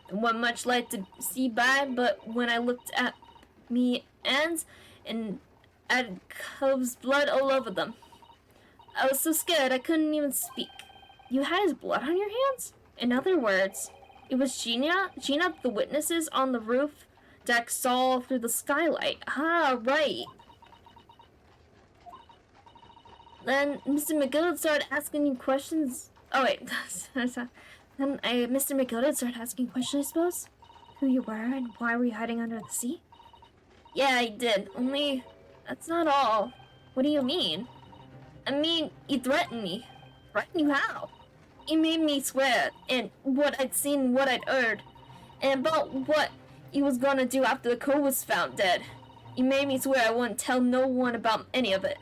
There wasn't much light to see by, but when I looked at me hands and had Cove's blood all over them. I was so scared I couldn't even speak. You had his blood on your hands? In other words, it was Gina the witnesses on the roof deck saw through the skylight. Ah, right. Then Mr. McGilda started asking you questions. Oh wait, then Mr. McGilda started asking questions, I suppose? Who you were and why were you hiding under the sea? Yeah, I did, only that's not all. What do you mean? I mean, he threatened me. Threatened you how? He made me swear, and what I'd seen and what I'd heard, and about what he was gonna do after the cove was found dead. He made me swear I wouldn't tell no one about any of it.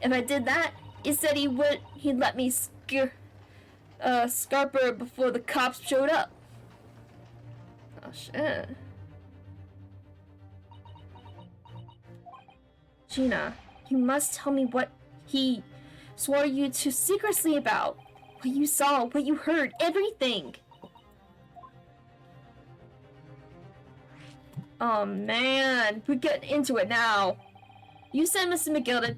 If I did that, he said he'd let me scarper before the cops showed up. Oh shit. Gina, you must tell me what he swore you to secrecy about. What you saw, what you heard, everything. Oh man, we're getting into it now. You said Mr. McGilda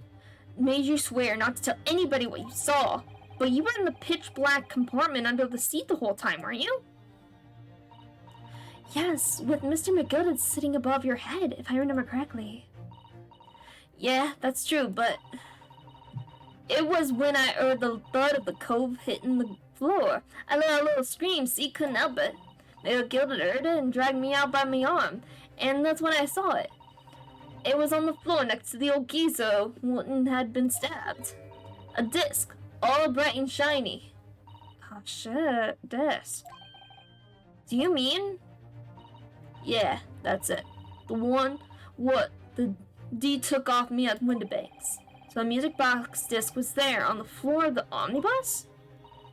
made you swear not to tell anybody what you saw, but you were in the pitch black compartment under the seat the whole time, weren't you? Yes, with Mr. McGilda sitting above your head, if I remember correctly. Yeah, that's true, but it was when I heard the thud of the cove hitting the floor. I let a little scream, so he couldn't help it. McGilda heard it and dragged me out by my arm, and that's when I saw it. It was on the floor next to the old geezer who had been stabbed. A disc, all bright and shiny. Oh shit, disc. Do you mean? Yeah, that's it. The one what the D took off me at Windibanks. So the music box disc was there on the floor of the omnibus?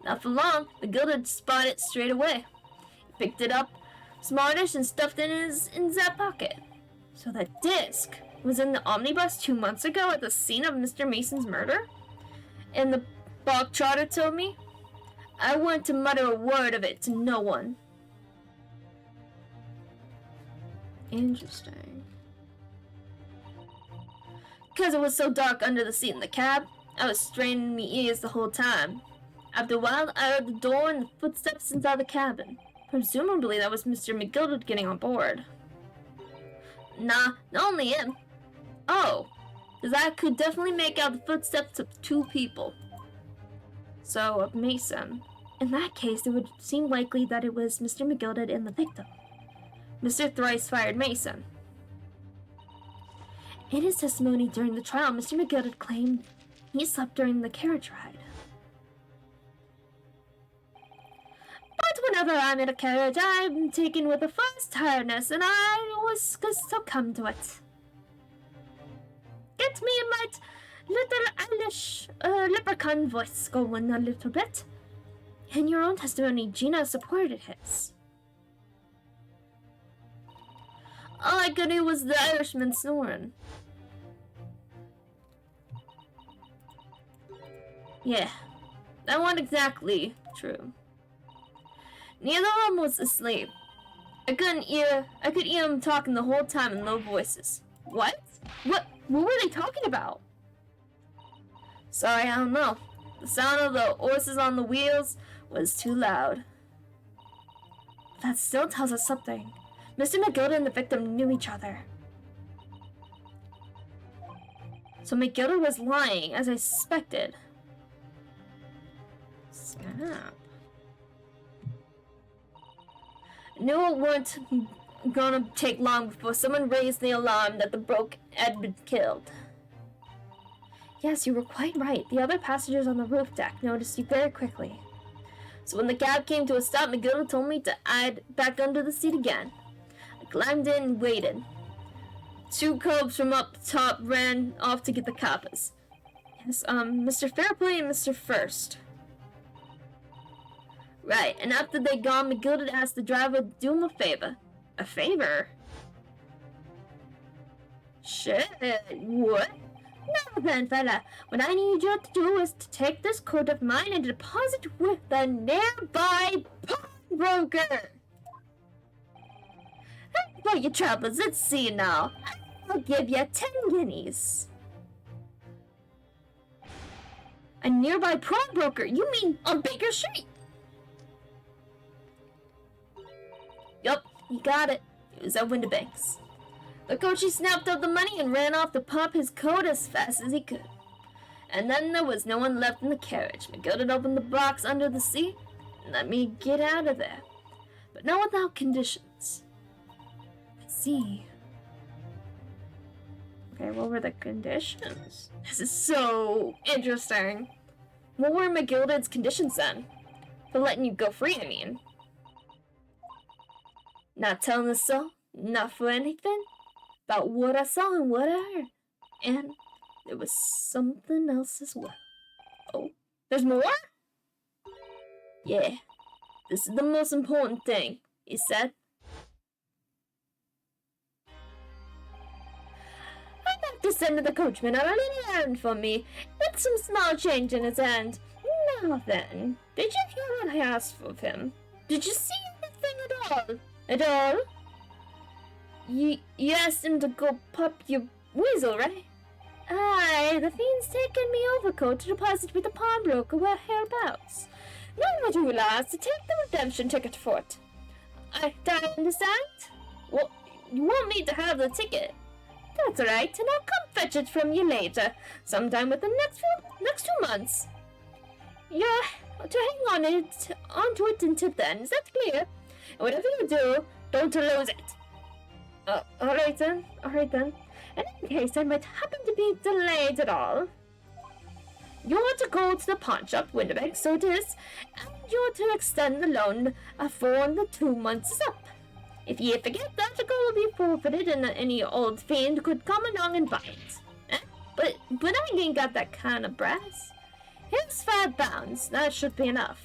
Not for long, the Gilded spotted it straight away. He picked it up, smartish, and stuffed it in his pocket. So that disc was in the omnibus 2 months ago at the scene of Mr. Mason's murder? And the bog trotter told me? I want to mutter a word of it to no one. Interesting. Because it was so dark under the seat in the cab, I was straining my ears the whole time. After a while, I heard the door and the footsteps inside the cabin. Presumably that was Mr. McGilda getting on board. Nah, not only him. Oh, because I could definitely make out the footsteps of 2 people. So, of Mason. In that case, it would seem likely that it was Mr. McGilda and the victim. Mr. Thrice-Fired Mason. In his testimony during the trial, Mr. McGilda claimed he slept during the carriage ride. But whenever I'm in a carriage, I'm taken with a first tiredness, and I always succumb to it. Get me my little Irish leprechaun voice going a little bit. In your own testimony, Gina supported his. All I could hear was the Irishman snoring. Yeah, that wasn't exactly true. Neither of them was asleep. I could hear them talking the whole time in low voices. What? What were they talking about? Sorry, I don't know. The sound of the horses on the wheels was too loud. That still tells us something. Mr. McGilda and the victim knew each other. So McGilda was lying, as I suspected. Snap. I knew it weren't gonna take long before someone raised the alarm that the Broke had been killed. Yes, you were quite right. The other passengers on the roof deck noticed you very quickly. So when the cab came to a stop, McGilda told me to hide back under the seat again. I climbed in and waited. 2 cubs from up top ran off to get the coppers. Yes, Mr. Fairplay and Mr. First. Right, and after they gone, McGilda asked the driver to do him a favor. A favor? Shit, what? Now then, fella, what I need you to do is to take this coat of mine and deposit with the nearby pawnbroker. For your troubles, let's see now. I'll give you 10 guineas. A nearby pawnbroker? You mean on Baker Street? Yup, you got it. It was at Windibanks. The coachie snapped up the money and ran off to pop his coat as fast as he could. And then there was no one left in the carriage. McGilda opened the box under the seat and let me get out of there. But not without conditions. I see. Okay, what were the conditions? This is so interesting. What were McGilda's conditions then? For letting you go free, I mean. Not telling us so, not for anything. About what I saw and what I heard. And there was something else as well. Oh, there's more? Yeah, this is the most important thing, he said. I'd like to send to the coachman on a little errand for me, with some small change in his hand. Now then, did you hear what I asked of him? Did you see anything at all? At all? You asked him to go pop your weasel, right? Aye, the fiend's taken me overcoat to deposit with the pawnbroker where hereabouts. Now what you will ask to take the redemption ticket for it. I understand? Well, you want me to have the ticket? That's right, and I'll come fetch it from you later, sometime within the next 2 months. You're to hang onto it until then, is that clear? And whatever you do, don't lose it. Alright then. And in case I might happen to be delayed at all, you're to go to the pawn shop, Windibank, so it is, and you're to extend the loan before the 2 months is up. If ye forget that, the gold will be forfeited and any old fiend could come along and buy it. But I ain't got that kind of brass. Here's £5, that should be enough.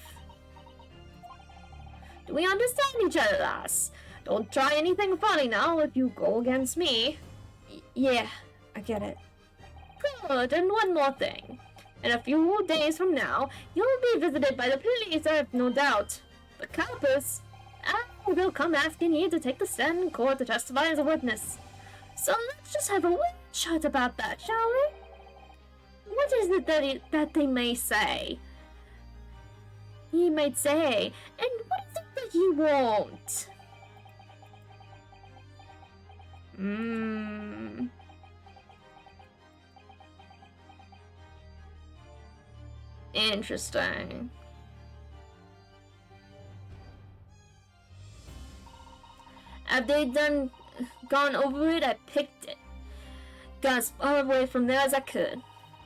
Do we understand each other, lass? Don't try anything funny now if you go against me. Yeah, I get it. Good, and one more thing. In a few days from now, you'll be visited by the police, I have no doubt. The coppers, will come asking you to take the stand in court to testify as a witness. So let's just have a wee chat about that, shall we? What is it that they may say? He might say, and what is it that you want? Interesting. After they'd gone over it, I picked it. Got as far away from there as I could.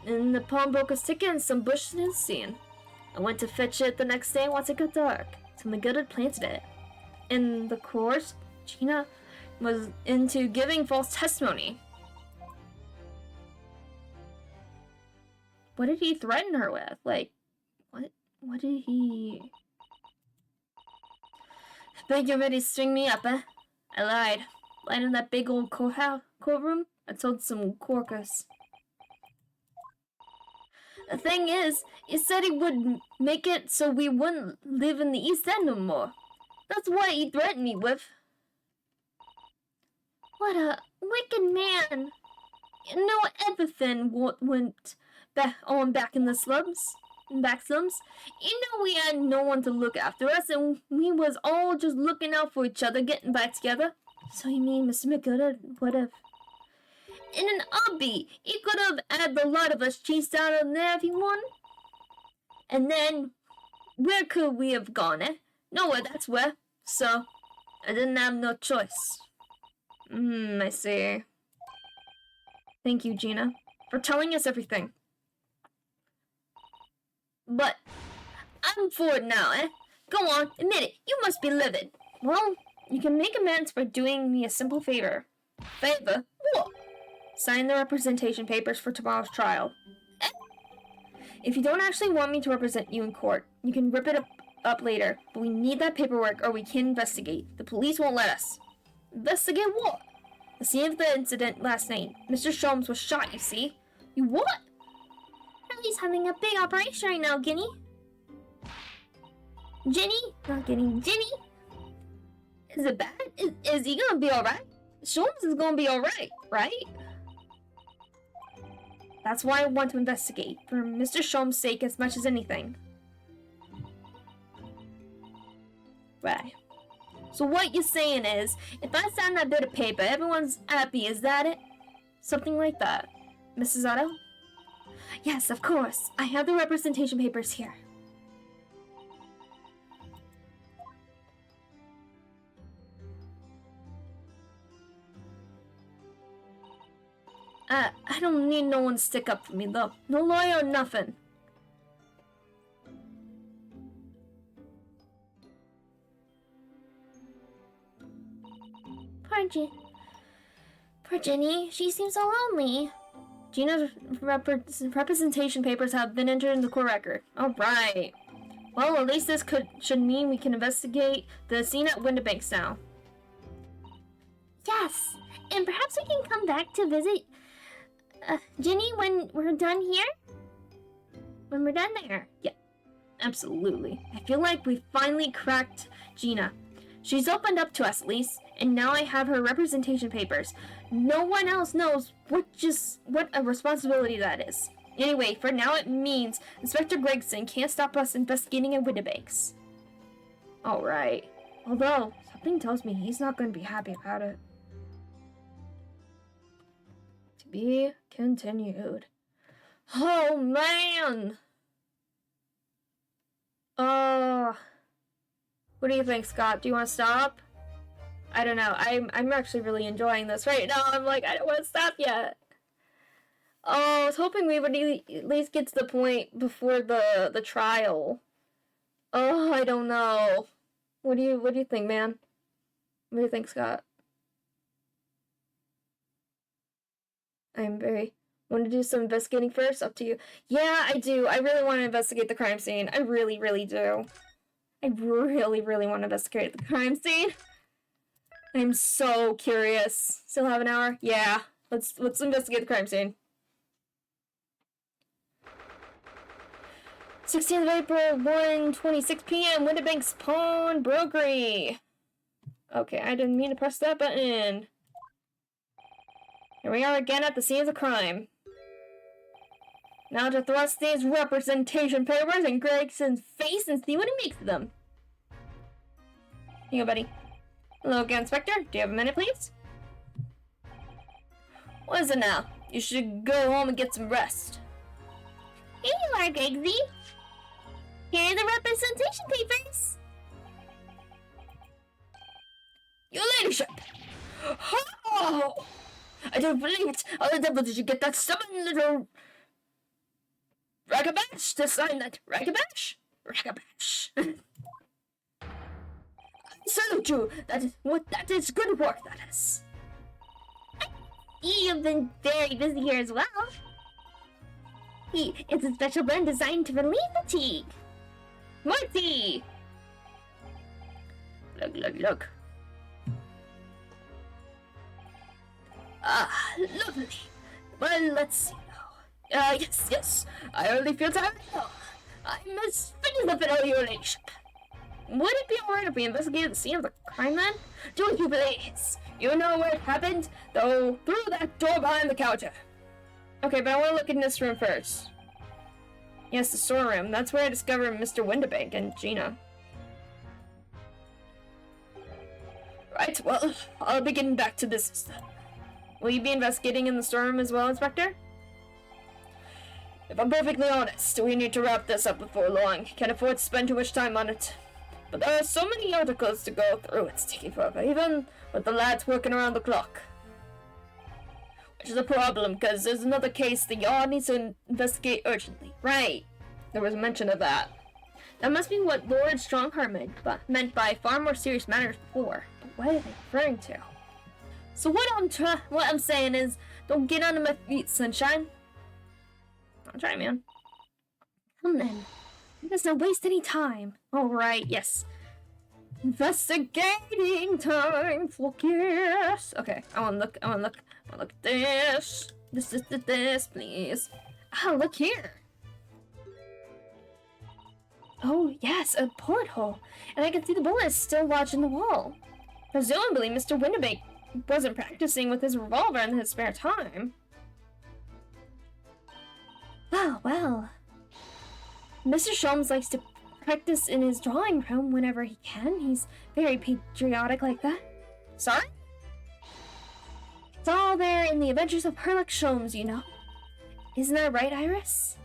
And the pawnbroker's ticket and some bushes in the scene. I went to fetch it the next day once it got dark. So McGill had planted it. In the course, Gina was into giving false testimony. What did he threaten her with? Like, what did he... Bet you're ready to string me up, eh? I lied. Lied in that big old courtroom. I told some corkers. The thing is, he said he would make it so we wouldn't live in the East End no more. That's what he threatened me with. What a wicked man. You know everything went back in the slums. You know we had no one to look after us, and we was all just looking out for each other, getting back together. So you mean Mr. McGill would have... In an obby, he could have had the lot of us chased out of there if he wanted. And then, where could we have gone, eh? Nowhere, that's where. So, I didn't have no choice. I see. Thank you, Gina, for telling us everything. But I'm for it now, eh? Go on, admit it. You must be livid. Well, you can make amends by doing me a simple favor. Favor? What? Sign the representation papers for tomorrow's trial. Eh? If you don't actually want me to represent you in court, you can rip it up later, but we need that paperwork or we can't investigate. The police won't let us. Investigate what? The scene of the incident last night. Mr. Sholmes was shot, you see. You what? Charlie's having a big operation right now, Ginny. Ginny? Not Ginny. Ginny? Is it bad? Is he gonna be alright? Sholmes is gonna be alright, right? That's why I want to investigate, for Mr. Sholmes' sake as much as anything. Right. So what you're saying is, if I sign that bit of paper, everyone's happy, is that it? Something like that. Mrs. Otto? Yes, of course. I have the representation papers here. I don't need no one to stick up for me, though. No lawyer or nothing. Poor Ginny. She seems so lonely. Gina's representation papers have been entered in the court record. Alright. Well, at least this should mean we can investigate the scene at Windibanks now. Yes, and perhaps we can come back to visit Ginny when we're done here? When we're done there. Yeah, absolutely. I feel like we finally cracked Gina. She's opened up to us at least, and now I have her representation papers. No one else knows what a responsibility that is. Anyway, for now it means Inspector Gregson can't stop us investigating at Windibanks. Alright. Although, something tells me he's not going to be happy about it. To be continued. Oh, man! What do you think, Scott? Do you want to stop? I don't know. I'm actually really enjoying this right now. I'm like, I don't want to stop yet. Oh, I was hoping we would at least get to the point before the trial. Oh, I don't know. What do you think, man? What do you think, Scott? Want to do some investigating first? Up to you. Yeah, I do. I really want to investigate the crime scene. I really, really do. I really, really want to investigate the crime scene. I'm so curious. Still have an hour? Yeah. Let's investigate the crime scene. 16th of April, 1:26 p.m. Windibanks Pawnbrokery. Okay, I didn't mean to press that button. Here we are again at the scene of the crime. Now to thrust these representation papers in Gregson's face and see what he makes of them. Here you go, buddy. Hello again, Inspector. Do you have a minute, please? What is it now? You should go home and get some rest. Here you are, Gregsy. Here are the representation papers. Your ladyship! Oh! I don't believe it! How the devil did you get that stubborn little ragabash to sign that? Ragabash? Ragabash. I salute you! That is good work, that is. You've been very busy here as well. It's a special blend designed to relieve fatigue. More tea! Look. Ah, lovely. Well, let's see now. Yes. I only feel tired now. I'm as fit as a fiddle, your ladyship. Would it be alright if we investigated the scene of the crime then? Do as you please. You know where it happened? Though through that door behind the counter. Okay, but I want to look in this room first. Yes, the storeroom. That's where I discovered Mr. Windibank and Gina. Right, well, I'll be getting back to business then. Will you be investigating in the storeroom as well, Inspector? If I'm perfectly honest, we need to wrap this up before long. Can't afford to spend too much time on it. But there are so many articles to go through, it's taking forever, even with the lads working around the clock. Which is a problem, because there's another case the yard needs to investigate urgently. Right. there was a mention of that. That must be what Lord Strongheart meant by far more serious matters before. But what are they referring to? So what I'm saying is, don't get under my feet, sunshine. I'll try, man. Come then. Let's not waste any time. Alright, yes. Investigating time, focus. Okay, I wanna look at this. This, please. Oh, look here. Oh, yes, a porthole. And I can see the bullet is still lodged in the wall. Presumably, Mr. Winterbank wasn't practicing with his revolver in his spare time. Well. Mr. Sholmes likes to practice in his drawing room whenever he can. He's very patriotic like that. Sorry? It's all there in the Adventures of Herlock Sholmes, you know. Isn't that right, Iris?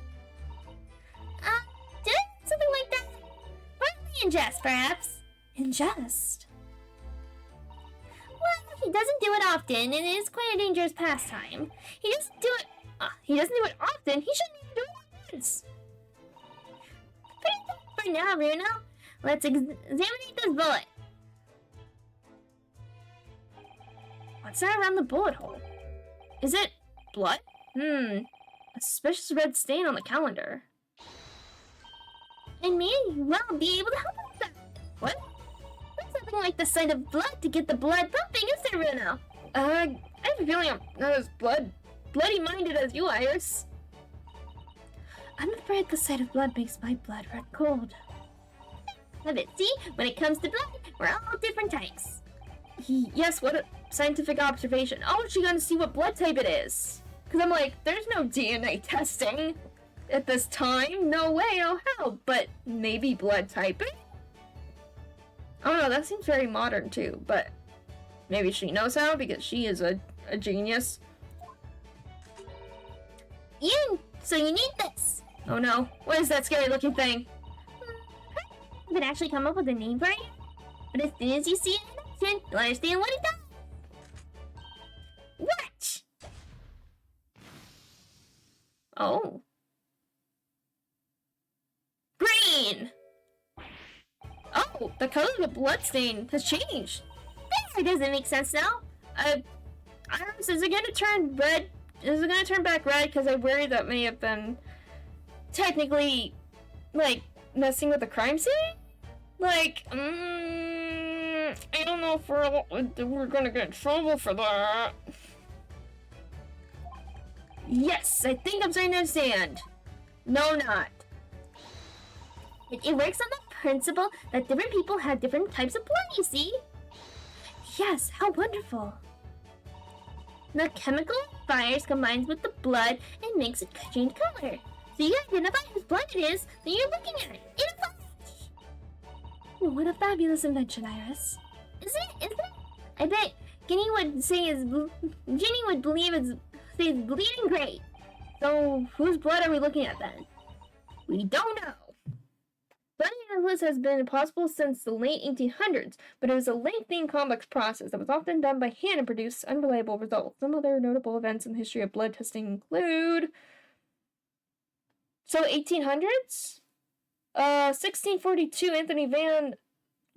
Something like that. Probably in jest, perhaps. In jest? Well, he doesn't do it often, and it is quite a dangerous pastime. He doesn't do it often. He shouldn't even do it once. For now, Bruno, let's examine this bullet. What's that around the bullet hole? Is it blood? A suspicious red stain on the calendar. I may well be able to help with that. What? There's nothing like the sight of blood to get the blood pumping, is there, Bruno? I have a feeling I'm not as bloody-minded as you, Iris. I'm afraid the sight of blood makes my blood run cold. Have it, see? When it comes to blood, we're all different types. Yes, what a scientific observation. Oh, she gonna see what blood type it is. Because I'm like, there's no DNA testing at this time. No way, oh how. But maybe blood typing? I don't know, that seems very modern too. But maybe she knows how because she is a genius. So you need this. Oh no, what is that scary looking thing? I could actually come up with a name for it. But as soon as you see it in action, you'll understand what it does. Watch! Oh. Green! Oh, the color of the blood stain has changed. That doesn't make sense now. Iris, is it gonna turn red? Is it gonna turn back red? Because I worry that may have been technically, like, messing with the crime scene? Like, I don't know if we're gonna get in trouble for that. Yes, I think I'm starting to understand. No, not. It works on the principle that different people have different types of blood, you see? Yes, how wonderful. The chemical fires combines with the blood and makes it change color. So you identify whose blood it is that you're looking at. In a flash! What a fabulous invention, Iris. Isn't it? I bet Ginny would say Ginny would believe it's bleeding gray. So, whose blood are we looking at then? We don't know. Blood analysis has been possible since the late 1800s, but it was a lengthy and complex process that was often done by hand and produced unreliable results. Some other notable events in the history of blood testing include... So, 1800s? 1642, Anthony van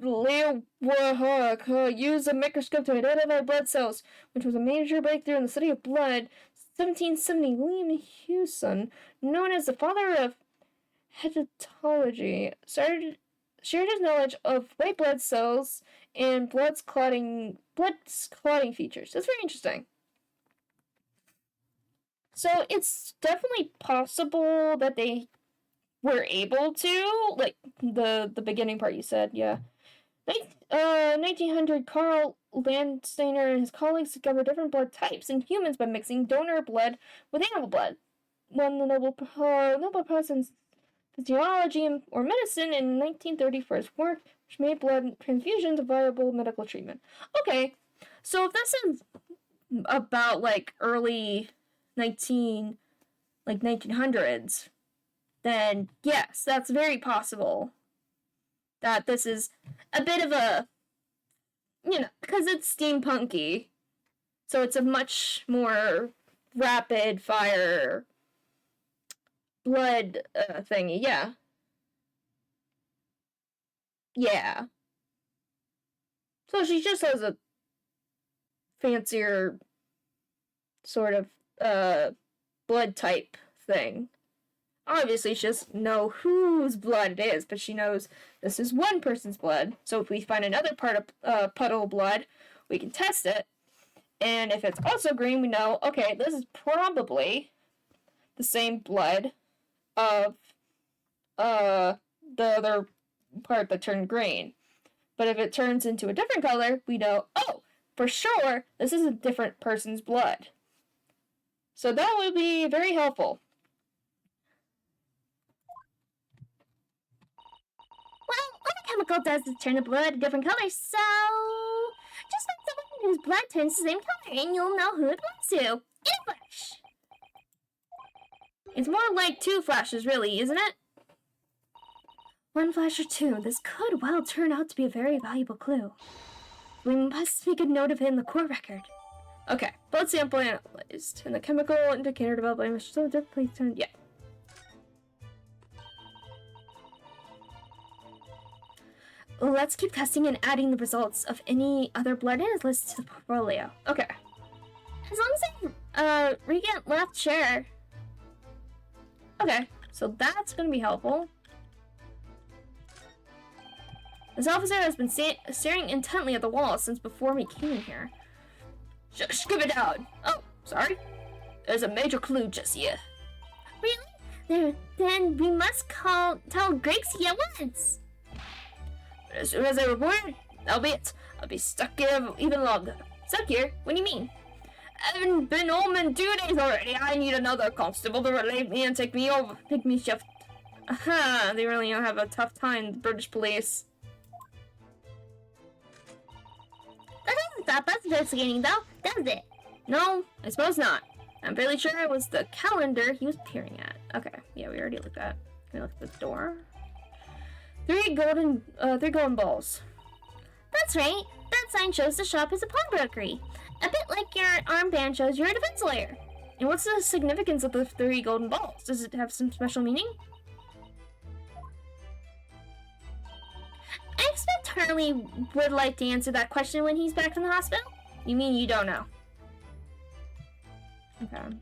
Leeuwenhoek used a microscope to identify blood cells, which was a major breakthrough in the study of blood. 1770, William Hewson, known as the father of hepatology, shared his knowledge of white blood cells and blood clotting features. That's very interesting. So it's definitely possible that they were able to, like the beginning part you said, yeah. 1900, Carl Landsteiner and his colleagues discovered different blood types in humans by mixing donor blood with animal blood. Won the Nobel Prize in Physiology or Medicine in 1930 for his work, which made blood transfusions a viable medical treatment. Okay, so if this is about like early 1900s, then yes, that's very possible that this is a bit of a, because it's steampunky, so it's a much more rapid fire blood thingy. Yeah. Yeah. So she just has a fancier sort of blood type thing. Obviously, she doesn't know whose blood it is, but she knows this is one person's blood. So if we find another puddle of blood, we can test it. And if it's also green, we know, okay, this is probably the same blood of the other part that turned green. But if it turns into a different color, we know, oh, for sure, this is a different person's blood. So that would be very helpful. Well, what a chemical does is turn the blood different colors, so just find someone whose blood turns the same color and you'll know who it belongs to. In a flash. It's more like 2 flashes, really, isn't it? 1 flash or 2. This could well turn out to be a very valuable clue. We must make a note of it in the core record. Okay, blood sample analyzed. And the chemical indicator developed by Mr. So please turn. Yeah. Let's keep testing and adding the results of any other blood in his list to the portfolio. Okay. As long as I regain left share. Okay, so that's gonna be helpful. This officer has been staring intently at the wall since before we came in here. Shush, give it down. Oh, sorry. There's a major clue just here. Really? Then we must tell Grixie at once. As soon as I report it, that'll be it. I'll be stuck here even longer. Stuck here? What do you mean? I haven't been home in 2 days already. I need another constable to relieve me and take me shift. Aha, they really have a tough time, the British police. That doesn't stop us investigating, though, does it? No, I suppose not. I'm fairly sure it was the calendar he was peering at. Okay, yeah, we already looked at. Can we look at the door? 3 golden balls. That's right. That sign shows the shop is a pawnbrokery. A bit like your armband shows you're a defense lawyer. And what's the significance of the 3 golden balls? Does it have some special meaning? I expect Harley would like to answer that question when he's back from the hospital. You mean you don't know? Okay.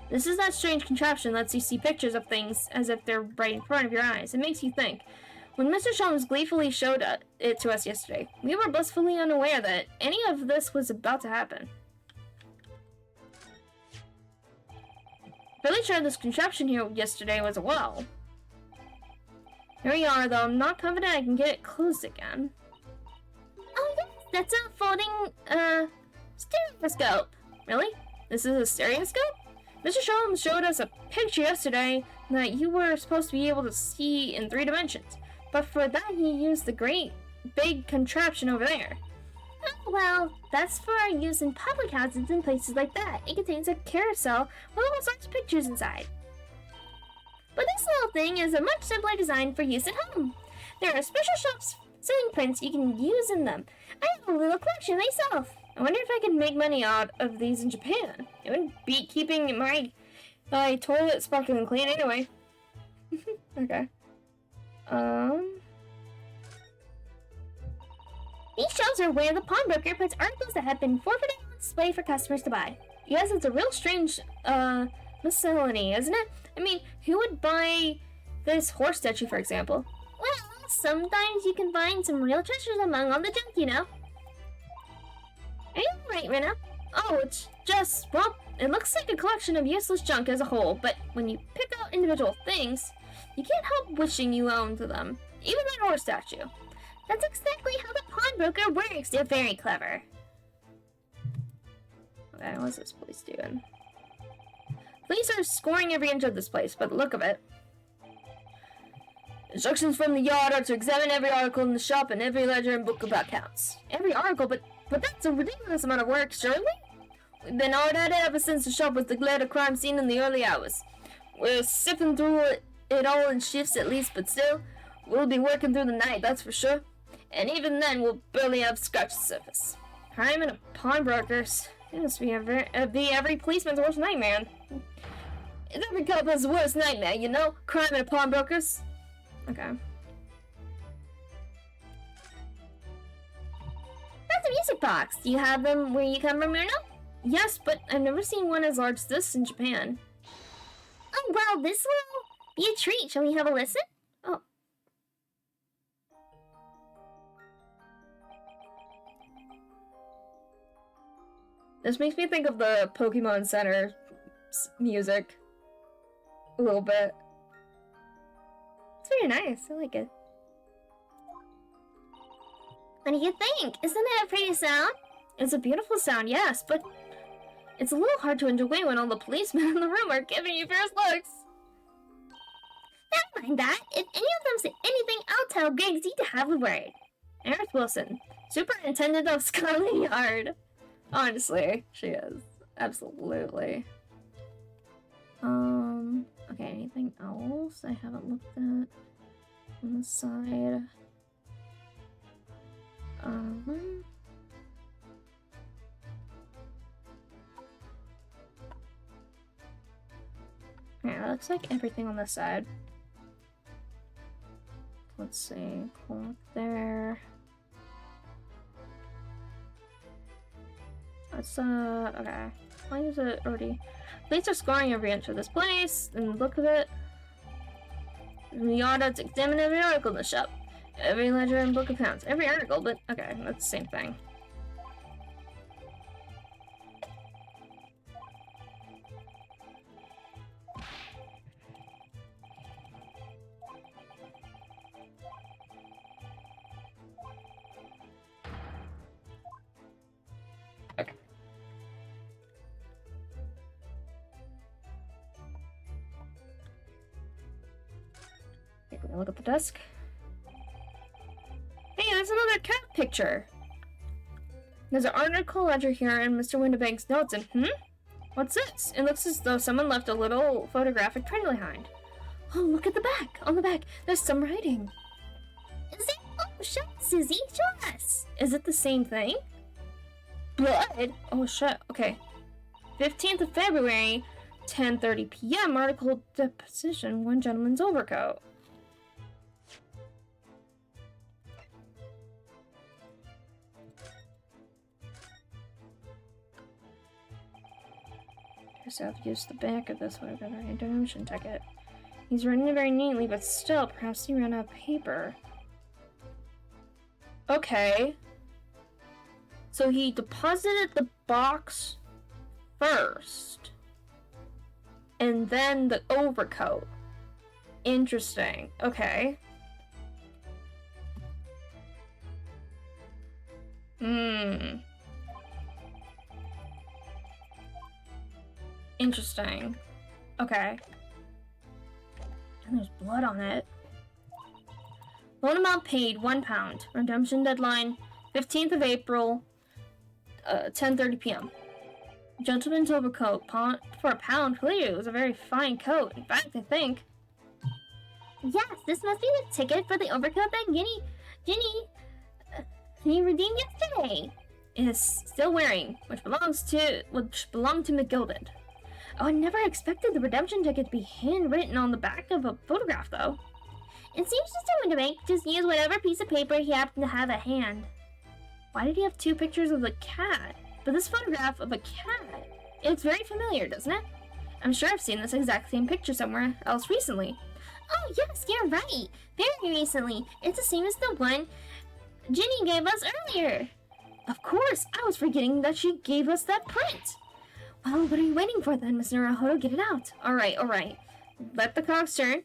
This is that strange contraption that lets you see pictures of things as if they're right in front of your eyes. It makes you think. When Mr. Sholmes gleefully showed it to us yesterday, we were blissfully unaware that any of this was about to happen. Really sure this contraption here yesterday was a well. Here we are, though I'm not confident I can get it closed again. Oh yes, that's a folding, stereoscope. Really? This is a stereoscope? Mr. Sholmes showed us a picture yesterday that you were supposed to be able to see in 3 dimensions. But for that, he used the great big contraption over there. Oh, well, that's for our use in public houses and places like that. It contains a carousel with all sorts of pictures inside. But this little thing is a much simpler design for use at home. There are special shops selling prints you can use in them. I have a little collection myself. I wonder if I could make money out of these in Japan. It wouldn't beat keeping my toilet sparkling clean anyway. Okay. These shelves are where the pawnbroker puts articles that have been forfeited on display for customers to buy. Yes, it's a real strange, miscellany, isn't it? I mean, who would buy this horse statue, for example? Well, sometimes you can find some real treasures among all the junk, you know. Are you right, Rena? Oh, it's just, well, it looks like a collection of useless junk as a whole, but when you pick out individual things, you can't help wishing you owned them. Even that horse statue. That's exactly how the pawnbroker works. They're very clever. Okay, what's this place doing? Police are scoring every inch of this place, by the look of it. Instructions from the yard are to examine every article in the shop and every ledger and book of accounts. Every article, but that's a ridiculous amount of work, surely? We've been hard at it ever since the shop was declared a crime scene in the early hours. We're sifting through it all in shifts at least, but still, we'll be working through the night, that's for sure. And even then, we'll barely have scratched the surface. Crime in a pawnbroker's. It must be every policeman's worst nightmare. It's every couple's worst nightmare, you know? Crime and pawnbrokers. Okay. That's a music box. Do you have them where you come from, Myrna? Yes, but I've never seen one as large as this in Japan. Oh, well, this will be a treat. Shall we have a listen? Oh. This makes me think of the Pokemon Center music. A little bit. It's very nice. I like it. What do you think? Isn't it a pretty sound? It's a beautiful sound, yes, but it's a little hard to enjoy when all the policemen in the room are giving you fierce looks. Never mind that. If any of them say anything, I'll tell Giggsy to have a word. Aerith Wilson, Superintendent of Scotland Yard. Honestly, she is. Absolutely. Okay, anything else I haven't looked at on the side? Yeah, that looks like everything on this side. Let's see, clock there. That's, okay. Why is it already? Police are scoring every inch of this place, and look at it. We ought to examine every article in the shop. Every ledger and book accounts. Every article, but okay, that's the same thing. Okay. Take a look at the desk. Hey, there's another cat picture. There's an article ledger here in Mr. Windibank's notes, and what's this? It looks as though someone left a little photographic tray behind. Oh, look at the back. On the back, there's some writing. Is it? Oh, show us, Susie. Show us. Is it the same thing? Blood? Oh, shit. Okay. 15th of February, 10:30 p.m. Article deposition, one gentleman's overcoat. Just have to use the back of this one for the redemption ticket. He's written it very neatly, but still, perhaps he ran out of paper. Okay. So he deposited the box first. And then the overcoat. Interesting. Okay. Interesting. Okay. And there's blood on it. Loan amount paid, £1. Redemption deadline, 15th of April, 10:30 p.m. Gentleman's overcoat, for £1. Clearly, it was a very fine coat. In fact, I think. Yes, this must be the ticket for the overcoat that Ginny redeemed yesterday. Is still wearing, which belonged to McGilded. Oh, I never expected the redemption ticket to be handwritten on the back of a photograph, though. It seems Mr. Windibank just used whatever piece of paper he happened to have at hand. Why did he have two pictures of the cat? But this photograph of a cat, it's very familiar, doesn't it? I'm sure I've seen this exact same picture somewhere else recently. Oh, yes, you're right. Very recently. It's the same as the one Ginny gave us earlier. Of course, I was forgetting that she gave us that print. Well, what are you waiting for then, Miss Naruhodo? Get it out. All right. Let the clock turn.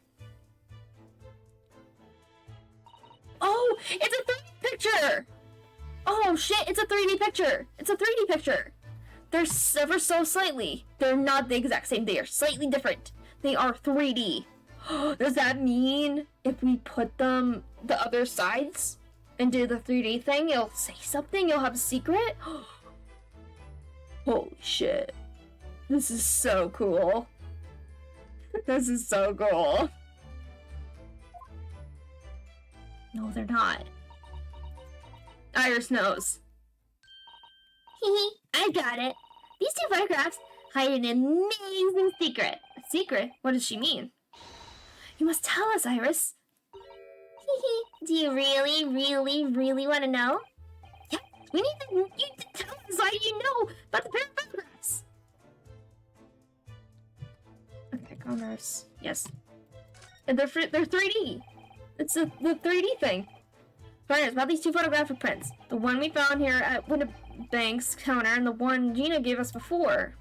Oh, it's a 3D picture! Oh shit, it's a 3D picture! It's a 3D picture! They're ever so slightly. They're not the exact same, they are slightly different. They are 3D. Does that mean if we put them the other sides and do the 3D thing, it'll say something? You'll have a secret? Holy shit. This is so cool. This is so cool. No, they're not. Iris knows. Hee, I got it. These two photographs hide an amazing secret. A secret? What does she mean? You must tell us, Iris. Do you really, really, really want to know? Yeah, we need you to tell us all you know about the pair of photographs. Okay, commerce. Yes. And they're 3D. It's the 3D thing. Fine, it's about these two photographic prints. The one we found here at Winnebank's counter and the one Gina gave us before.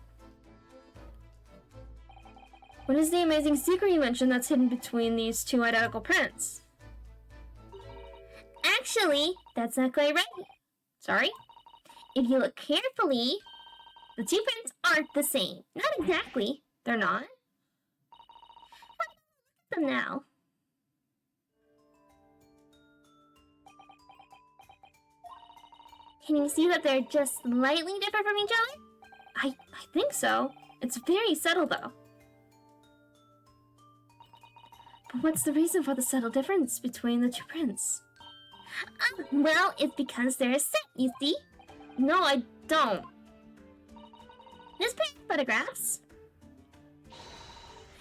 What is the amazing secret you mentioned that's hidden between these two identical prints? Actually, that's not quite right. Sorry? If you look carefully, the two prints aren't the same. Not exactly. They're not? Look at them now. Can you see that they're just slightly different from each other? I think so. It's very subtle, though. But what's the reason for the subtle difference between the two prints? Well, it's because they're a set, you see? No, I don't. This pair of photographs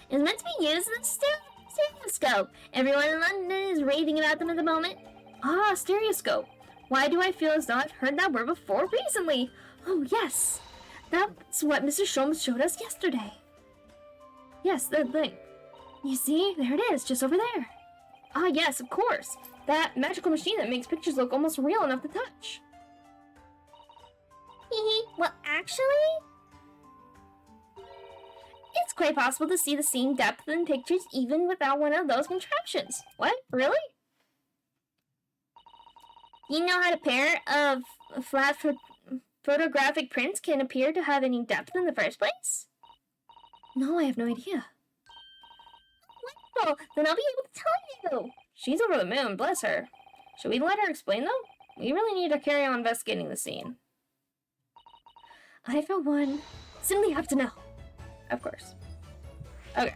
is meant to be used as a stereoscope. Everyone in London is raving about them at the moment. Ah, stereoscope. Why do I feel as though I've heard that word before recently? Oh, yes. That's what Mr. Sholmes showed us yesterday. Yes, that thing. You see? There it is, just over there. Ah, yes, of course. That magical machine that makes pictures look almost real enough to touch. Well, actually, it's quite possible to see the same depth in pictures even without one of those contraptions. What? Really? you know how a pair of flat photographic prints can appear to have any depth in the first place? No, I have no idea. Wonderful! Then I'll be able to tell you! She's over the moon, bless her. Should we let her explain, though? We really need to carry on investigating the scene. I, for one, simply have to know. Of course. Okay.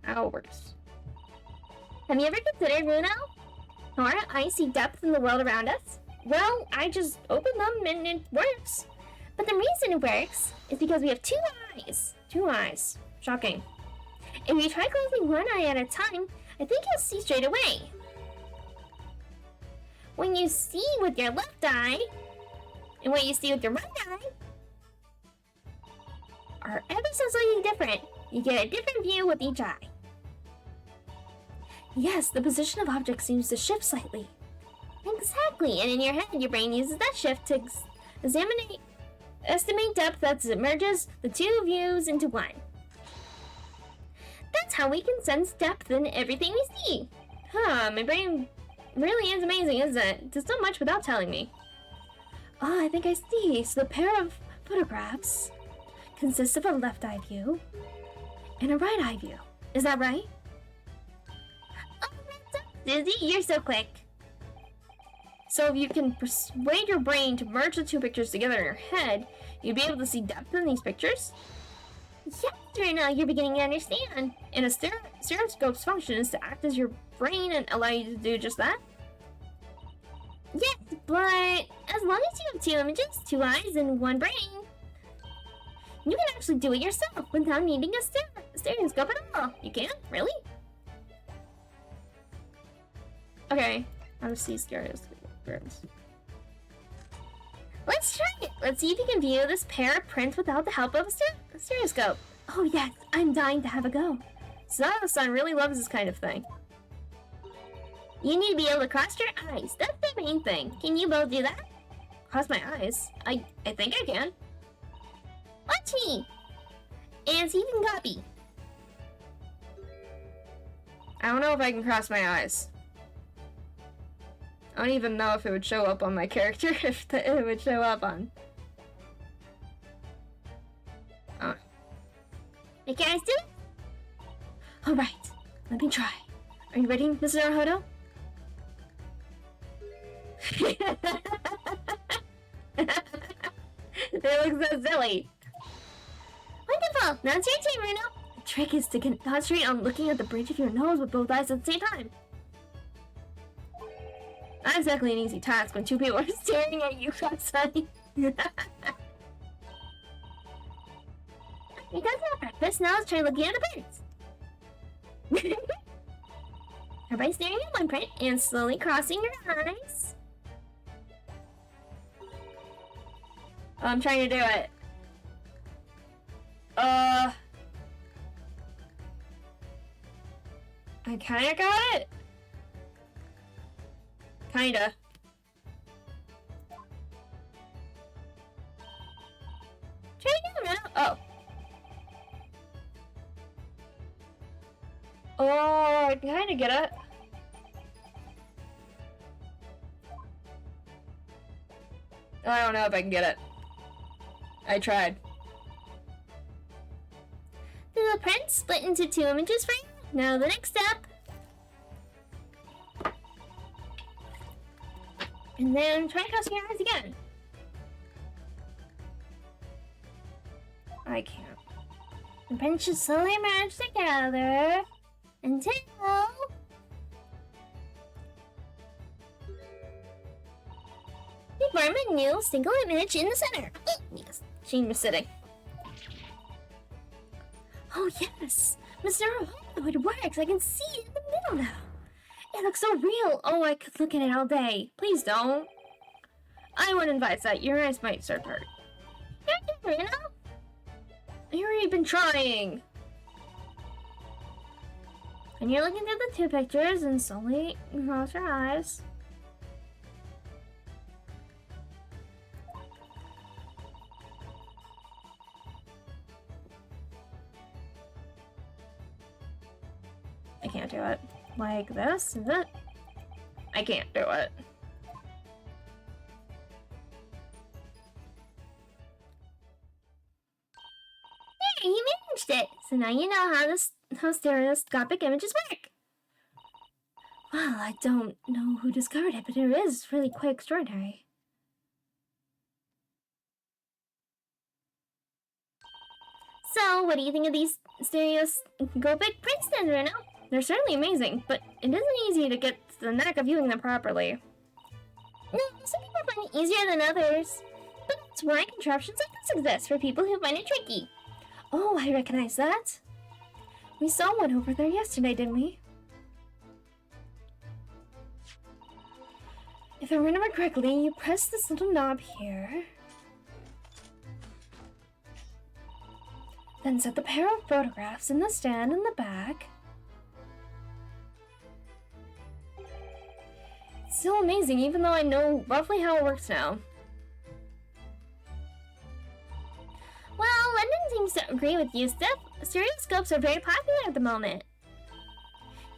How it works. Have you ever considered, Bruno? How our eyes see depth in the world around us? Well, I just opened them and it works. But the reason it works is because we have two eyes. 2 eyes. Shocking. If you try closing one eye at a time, I think you'll see straight away. When you see with your left eye, and what you see with your right eye, are ever so slightly different. You get a different view with each eye. Yes, the position of objects seems to shift slightly. Exactly, and in your head, your brain uses that shift to estimate depth as it merges the two views into one. That's how we can sense depth in everything we see. Huh, my brain really is amazing, isn't it? It does so much without telling me. Ah, I think I see. So the pair of photographs consists of a left eye view and a right eye view. Is that right? Oh, that's up, Susie. You're so quick. So if you can persuade your brain to merge the two pictures together in your head, you'd be able to see depth in these pictures? Yes, Bruno, you're beginning to understand. And a stereoscope's function is to act as your brain and allow you to do just that? Yes, but as long as you have two images, 2 eyes, and 1 brain, you can actually do it yourself without needing a stereoscope at all. You can? Really? Okay, I'll see stereoscopes. Let's try it. Let's see if you can view this pair of prints without the help of a stereoscope. Oh yes, I'm dying to have a go. Sana-san really loves this kind of thing. You need to be able to cross your eyes. That's the main thing. Can you both do that? Cross my eyes? I think I can. Watch me! And see if you can copy. I don't know if I can cross my eyes. I don't even know if it would show up on my character, if it would show up on. Oh. You guys do it? Alright, let me try. Are you ready, Mr. Naruto? They look so silly. Wonderful! Now it's your turn, Bruno. The trick is to concentrate on looking at the bridge of your nose with both eyes at the same time. Not exactly an easy task when 2 people are staring at you outside. You guys have breakfast, now let's try looking at the prints. Start by staring at one print and slowly crossing your eyes. I'm trying to do it. I kinda got it. Kinda. Try again now. Oh. Oh, I kinda get it. I don't know if I can get it. I tried. The print split into 2 images for you. Now the next step. And then try crossing your eyes again. I can't. The prints should slowly merge together until you form a new single image in the center. Oh, yes, Sheen was sitting. oh yes, Mr. Oh, it works. I can see it in the middle now. It looks so real. Oh, I could look at it all day. Please don't. I wouldn't advise that. Your eyes might start to hurt. You know? I've already been trying. And you're looking through the 2 pictures and slowly cross your eyes. I can't do it. Like this, is it? I can't do it. There, you managed it. So now you know how stereoscopic images work. Well, I don't know who discovered it, but it is really quite extraordinary. So, what do you think of these stereoscopic prints then, Reno? They're certainly amazing, but it isn't easy to get the knack of viewing them properly. No, some people find it easier than others. But that's why contraptions like this exist for people who find it tricky. Oh, I recognize that. We saw one over there yesterday, didn't we? If I remember correctly, you press this little knob here. Then set the pair of photographs in the stand in the back. It's still amazing, even though I know roughly how it works now. Well, London seems to agree with you, Steph. Stereoscopes are very popular at the moment.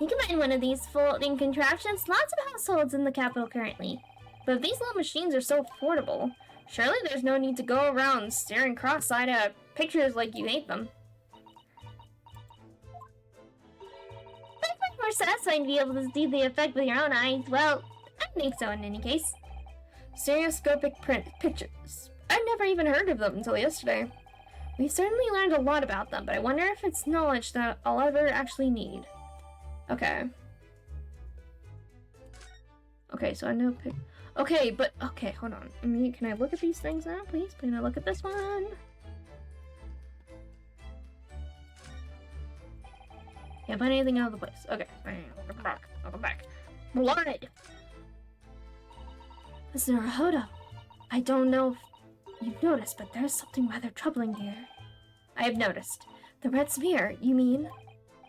You can find one of these folding contraptions lots of households in the capital currently. But if these little machines are so affordable, surely there's no need to go around staring cross-eyed at pictures like you hate them. But it's much more satisfying to be able to see the effect with your own eyes. Well, I think so in any case. Stereoscopic print pictures. I'd never even heard of them until yesterday. We've certainly learned a lot about them, but I wonder if it's knowledge that I'll ever actually need. Okay. Okay, so I know okay, but okay, hold on. I mean, can I look at these things now, please? Can I look at this one? Can't find anything out of the place. Okay, welcome back. Welcome back. Blood! Mr. Naruto, I don't know if you've noticed, but there's something rather troubling here. I have noticed. The red smear, you mean?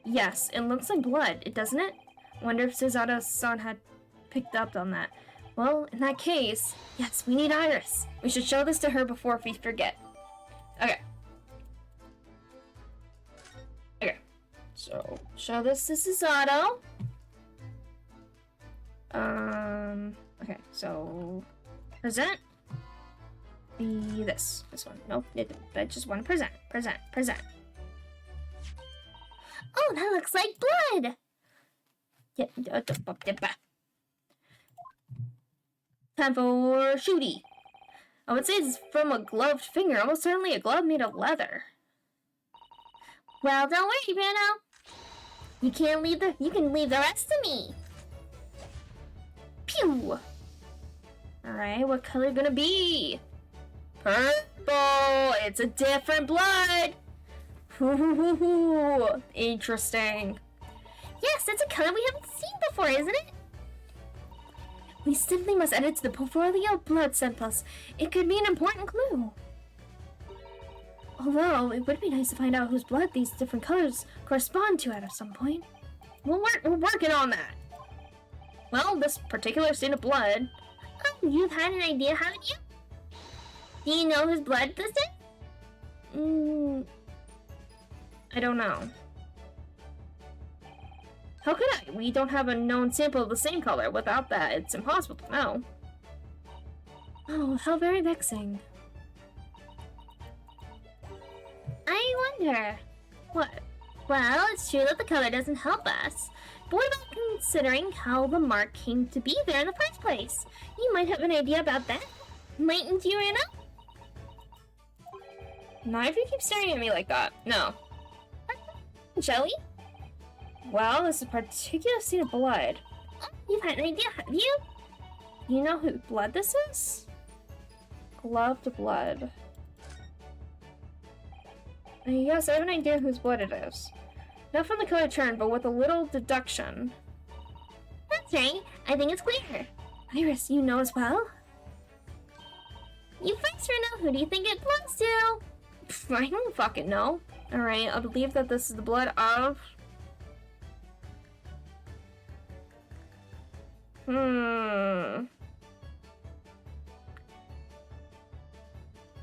Yes, it looks like blood, doesn't it? Wonder if Suzato-san had picked up on that. Well, in that case, yes, we need Iris. We should show this to her before we forget. Okay. Okay. So, show this to Suzato. Okay, so present. This one. Nope, I just want to present. Oh, that looks like blood! Yeah, time for shooty. I would say it's from a gloved finger, almost certainly a glove made of leather. Well, don't worry, Bruno. You can leave the rest to me. Pew! Alright, what color gonna be? Purple! It's a different blood! Ooh, interesting. Yes, it's a color we haven't seen before, isn't it? We simply must add it to the portfolio of blood samples. It could be an important clue. Although, it would be nice to find out whose blood these different colors correspond to at some point. We're working on that. Well, this particular stain of blood. Oh, you've had an idea, haven't you? Do you know whose blood this is? I don't know. How could I? We don't have a known sample of the same color. Without that, it's impossible to know. Oh, how very vexing. I wonder. What? Well, it's true that the color doesn't help us. But what about considering how the mark came to be there in the first place? You might have an idea about that. Mightn't you, Anna? Not if you keep staring at me like that. No. Shall we? Well, this is a particular stain of blood. Oh, you've had an idea, have you? You know whose blood this is? Gloved blood. Yes, I have an idea whose blood it is. Not from the color chart, but with a little deduction. That's right. I think it's clear. Iris, you know as well? You first, Rena. Who do you think it belongs to? Pff, I don't fucking know. Alright, I believe that this is the blood of...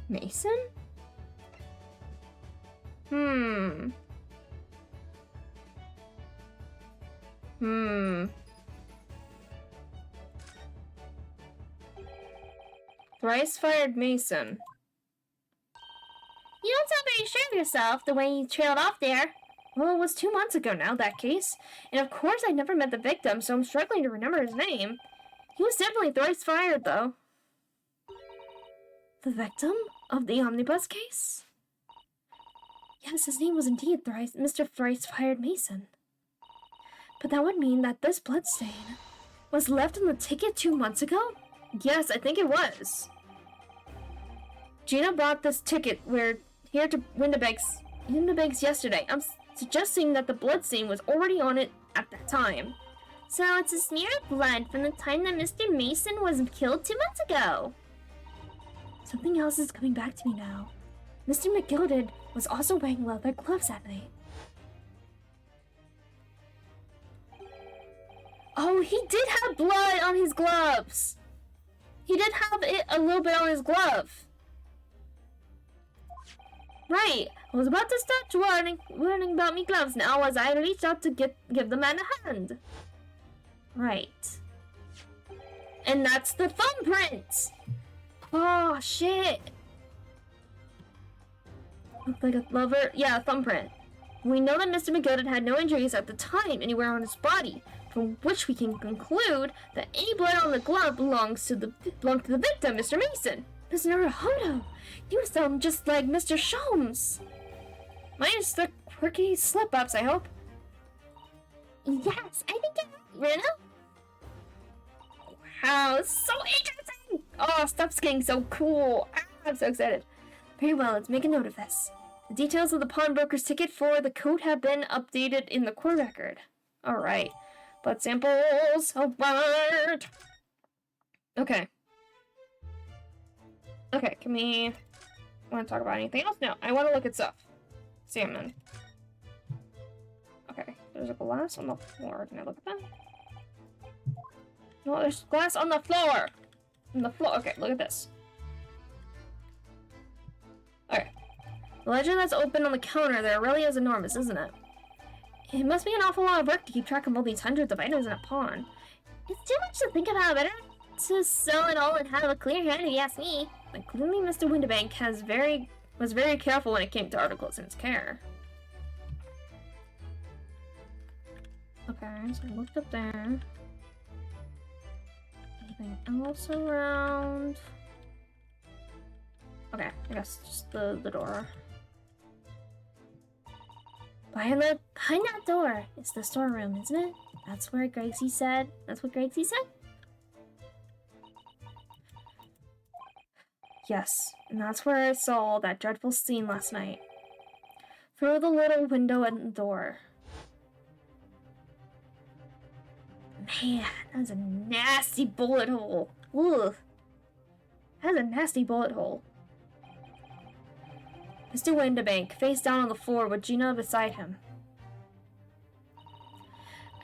Mason? Thrice-fired Mason. You don't sound very sure of yourself, the way you trailed off there. Well, it was 2 months ago now, that case. And of course I never met the victim, so I'm struggling to remember his name. He was definitely thrice-fired, though. The victim of the omnibus case? Yes, his name was indeed Mr. Thrice-fired Mason. But that would mean that this bloodstain was left on the ticket 2 months ago? Yes, I think it was. Gina brought this ticket here to Windibanks yesterday. I'm suggesting that the bloodstain was already on it at that time. So it's a smear of blood from the time that Mr. Mason was killed 2 months ago. Something else is coming back to me now. Mr. McGilded was also wearing leather gloves that night. Oh, he did have blood on his gloves! He did have it a little bit on his glove. Right, I was about to start learning about me gloves now as I reached out to give the man a hand. Right. And that's the thumbprint! Oh, shit! Looked like a lover. Yeah, a thumbprint. We know that Mr. McGilded had no injuries at the time anywhere on his body, from which we can conclude that any blood on the glove belonged to the victim, Mr. Mason. Mr. Naruhodo! You sound just like Mr. Sholmes! Minus the quirky slip-ups, I hope. Yes, I think you're right, Rena. Wow, so interesting! Oh, stuff's getting so cool. I'm so excited. Very well, let's make a note of this. The details of the pawnbroker's ticket for the coat have been updated in the court record. Alright. Blood samples. Alright. Okay. Okay, can we... want to talk about anything else? No, I want to look at stuff. Salmon. Okay, there's a glass on the floor. Can I look at that? No, there's glass on the floor! On the floor. Okay, look at this. Okay. The legend that's open on the counter there really is enormous, isn't it? It must be an awful lot of work to keep track of all these hundreds of items in a pawn. It's too much to think about. Better to sell it all and have a clear head, if you ask me. But clearly Mr. Windibank was very careful when it came to articles in his care. Okay, so I looked up there. Anything else around? Okay, I guess just the door. Behind that door is the storeroom, isn't it? That's where Gregsy said. That's what Gregsy said? Yes, and that's where I saw that dreadful scene last night. through the little window in the door. Man, that's a nasty bullet hole. Ugh. That's a nasty bullet hole. Mr. Windibank, face down on the floor with Gina beside him.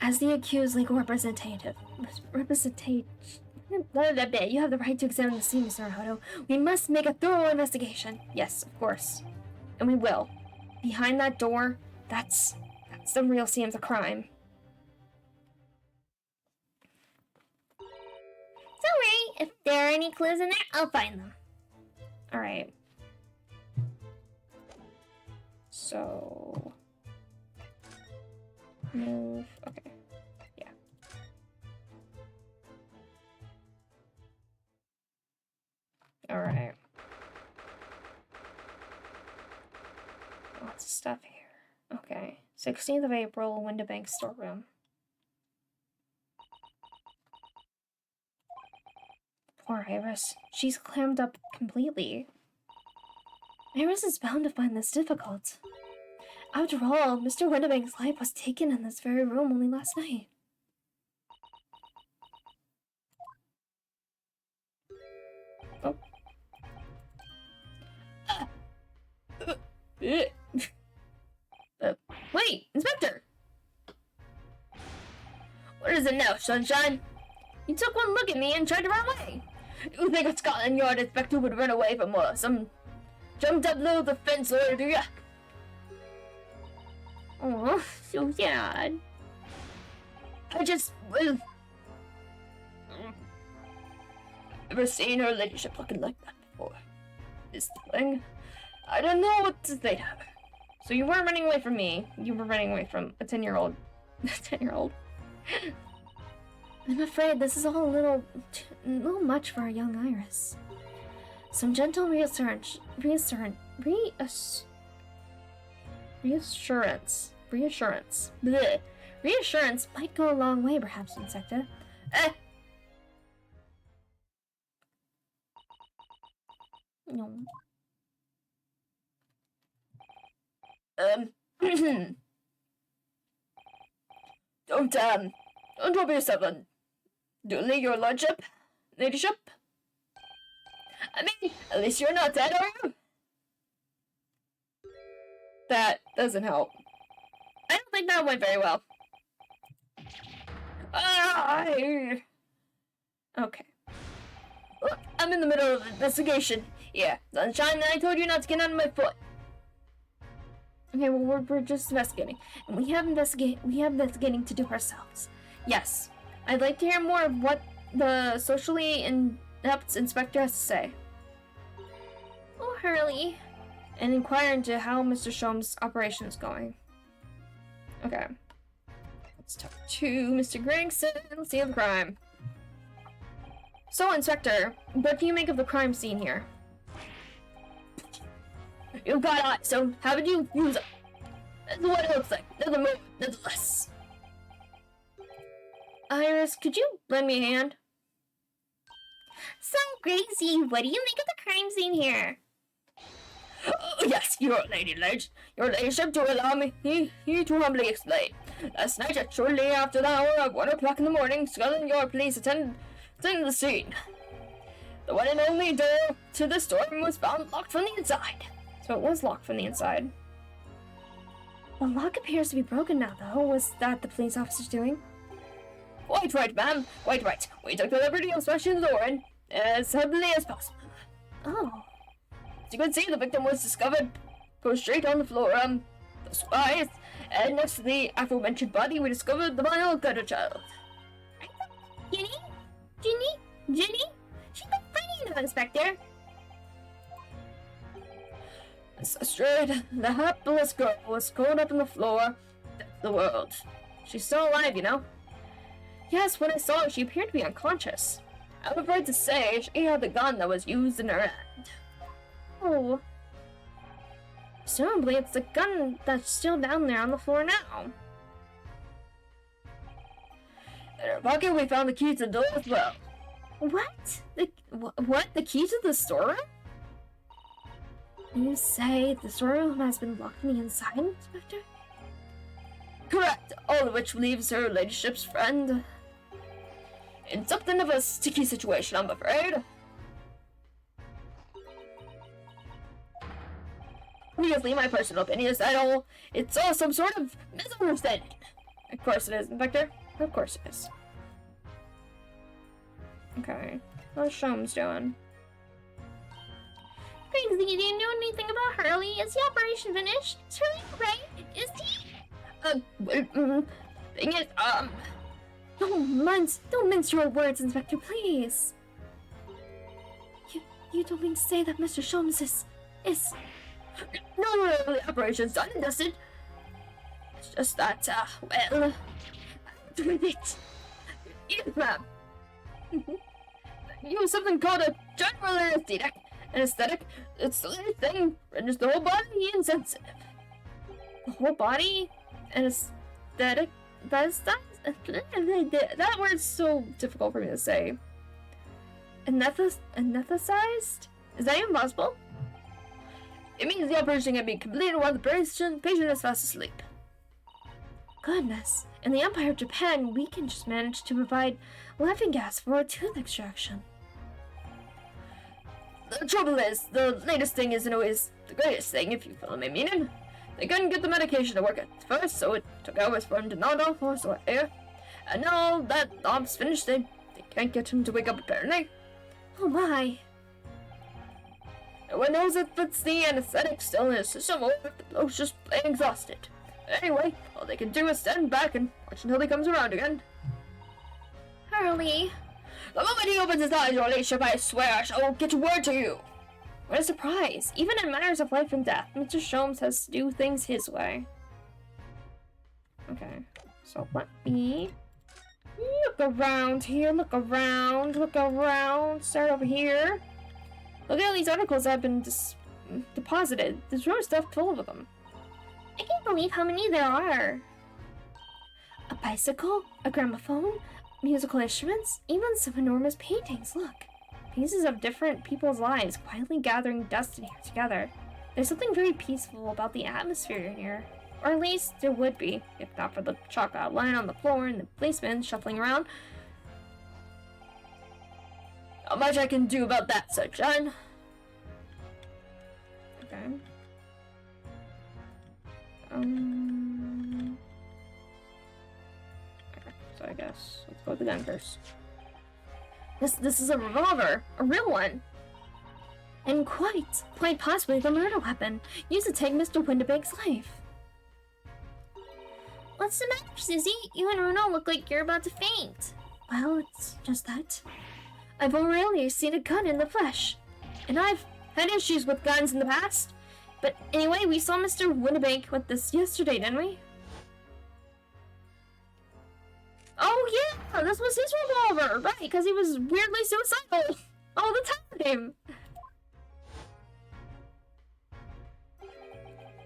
As the accused legal representative, you have the right to examine the scene, Mr. Naruto. We must make a thorough investigation. Yes, of course. And we will. Behind that door, that's the real scene of the crime. It's alright. If there are any clues in there, I'll find them. Alright. So... move... okay. Yeah. Alright. Lots of stuff here. Okay. 16th of April, Windibank storeroom. Poor Iris. She's clammed up completely. Iris is bound to find this difficult. After all, Mr. Windibank's life was taken in this very room only last night. Oh. Wait, Inspector! What is it now, Sunshine? You took one look at me and tried to run away. You think a Scotland Yard inspector would run away from some jumped up little defense lawyer, do ya? Oh, so sad. I just... Never seen her ladyship looking like that before. This thing. I don't know what to say to her. So you weren't running away from me. You were running away from a 10-year-old. 10-year-old. I'm afraid this is all a little much for a young Iris. Some gentle reassurance might go a long way, perhaps, Inspector. No. Don't trouble yourself, duly, your ladyship. I mean, at least you're not dead, are you? That doesn't help. I don't think that went very well. Okay. Look, I'm in the middle of an investigation. Yeah, Sunshine, I told you not to get on my foot. Okay, well, we're just investigating. And we have investigating to do ourselves. Yes. I'd like to hear more of what the socially inept inspector has to say. Oh, Hurley. And inquire into how Mr. Shom's operation is going. Okay. Let's talk to Mr. Gregson, scene of the crime. So, Inspector, what do you make of the crime scene here? You've got eyes, so how did you use it? That's what it looks like. Nothing more, nothing less. Iris, could you lend me a hand? So, Gracie, what do you make of the crime scene here? Oh, yes, your ladyship, to allow me here to humbly explain. Last night, shortly after the hour of 1 o'clock in the morning, Scotland Yard police attended the scene. The one and only door to the storeroom was found locked from the inside. So it was locked from the inside. The lock appears to be broken now, though. Was that the police officer's doing? Quite right, ma'am. Quite right. We took the liberty of smashing the door in as suddenly as possible. Oh. As you can see, the victim was discovered prostrate on the floor, the spies, and next to the aforementioned body, we discovered the male gutter child. Ginny? She's not funny, no, Inspector. Straight, the hapless girl was curled up on the floor. That's the world. She's still alive, you know? Yes, when I saw her, she appeared to be unconscious. I'm afraid to say she had the gun that was used in her hand. Oh. Presumably, it's the gun that's still down there on the floor now. In her pocket, we found the key to the door as well. What? What? The key to the storeroom? You say the storeroom has been locked on the inside, Inspector? Correct, all of which leaves her ladyship's friend in something of a sticky situation, I'm afraid. Obviously, my personal opinion is that it's all some sort of misunderstanding. Of course it is, Inspector. Of course it is. Okay, how's Sholmes doing? Crazy, do you know anything about Hurley? Is the operation finished? Is Hurley right? Is he? Thing is, don't mince your words, Inspector, please. You don't mean to say that Mr. Sholmes is... No, the operation's done and dusted. It's just that, well... With it. Yes, ma'am. Use something called a general anesthetic. Anesthetic, it's the little thing, renders the whole body insensitive. The whole body? Anesthetic? That word's so difficult for me to say. Anesthetized? Is that even possible? It means the operation can be completed while the patient is fast asleep. Goodness, in the Empire of Japan, we can just manage to provide laughing gas for a tooth extraction. The trouble is, the latest thing isn't always the greatest thing, if you follow my meaning. They couldn't get the medication to work at first, so it took hours for him to nod off or so air. And now that Ob's finished, they can't get him to wake up, apparently. Oh my. No one knows if it's the anesthetic still in his system or if the bloke's just plain exhausted. Anyway, all they can do is stand back and watch until he comes around again. Hurley. The moment he opens his eyes, your ladyship, I swear I shall get word to you. What a surprise. Even in matters of life and death, Mr. Sholmes has to do things his way. Okay, so let me look around here, look around. Start over here. Look at all these articles that have been deposited. There's room stuff full of them. I can't believe how many there are. A bicycle, a gramophone, musical instruments, even some enormous paintings, look. Pieces of different people's lives quietly gathering dust in here together. There's something very peaceful about the atmosphere in here. Or at least there would be, if not for the chalk outline on the floor and the policemen shuffling around. Not much I can do about that, sunshine. Okay. Okay, so I guess let's go with the gun first. This is a revolver, a real one. And quite possibly the murder weapon used to take Mr. Windibake's life. What's the matter, Susie? You and Bruno look like you're about to faint. Well, it's just that I've already seen a gun in the flesh. And I've had issues with guns in the past. But anyway, we saw Mr. Windibake with this yesterday, didn't we? Oh yeah, this was his revolver, right? Because he was weirdly suicidal all the time.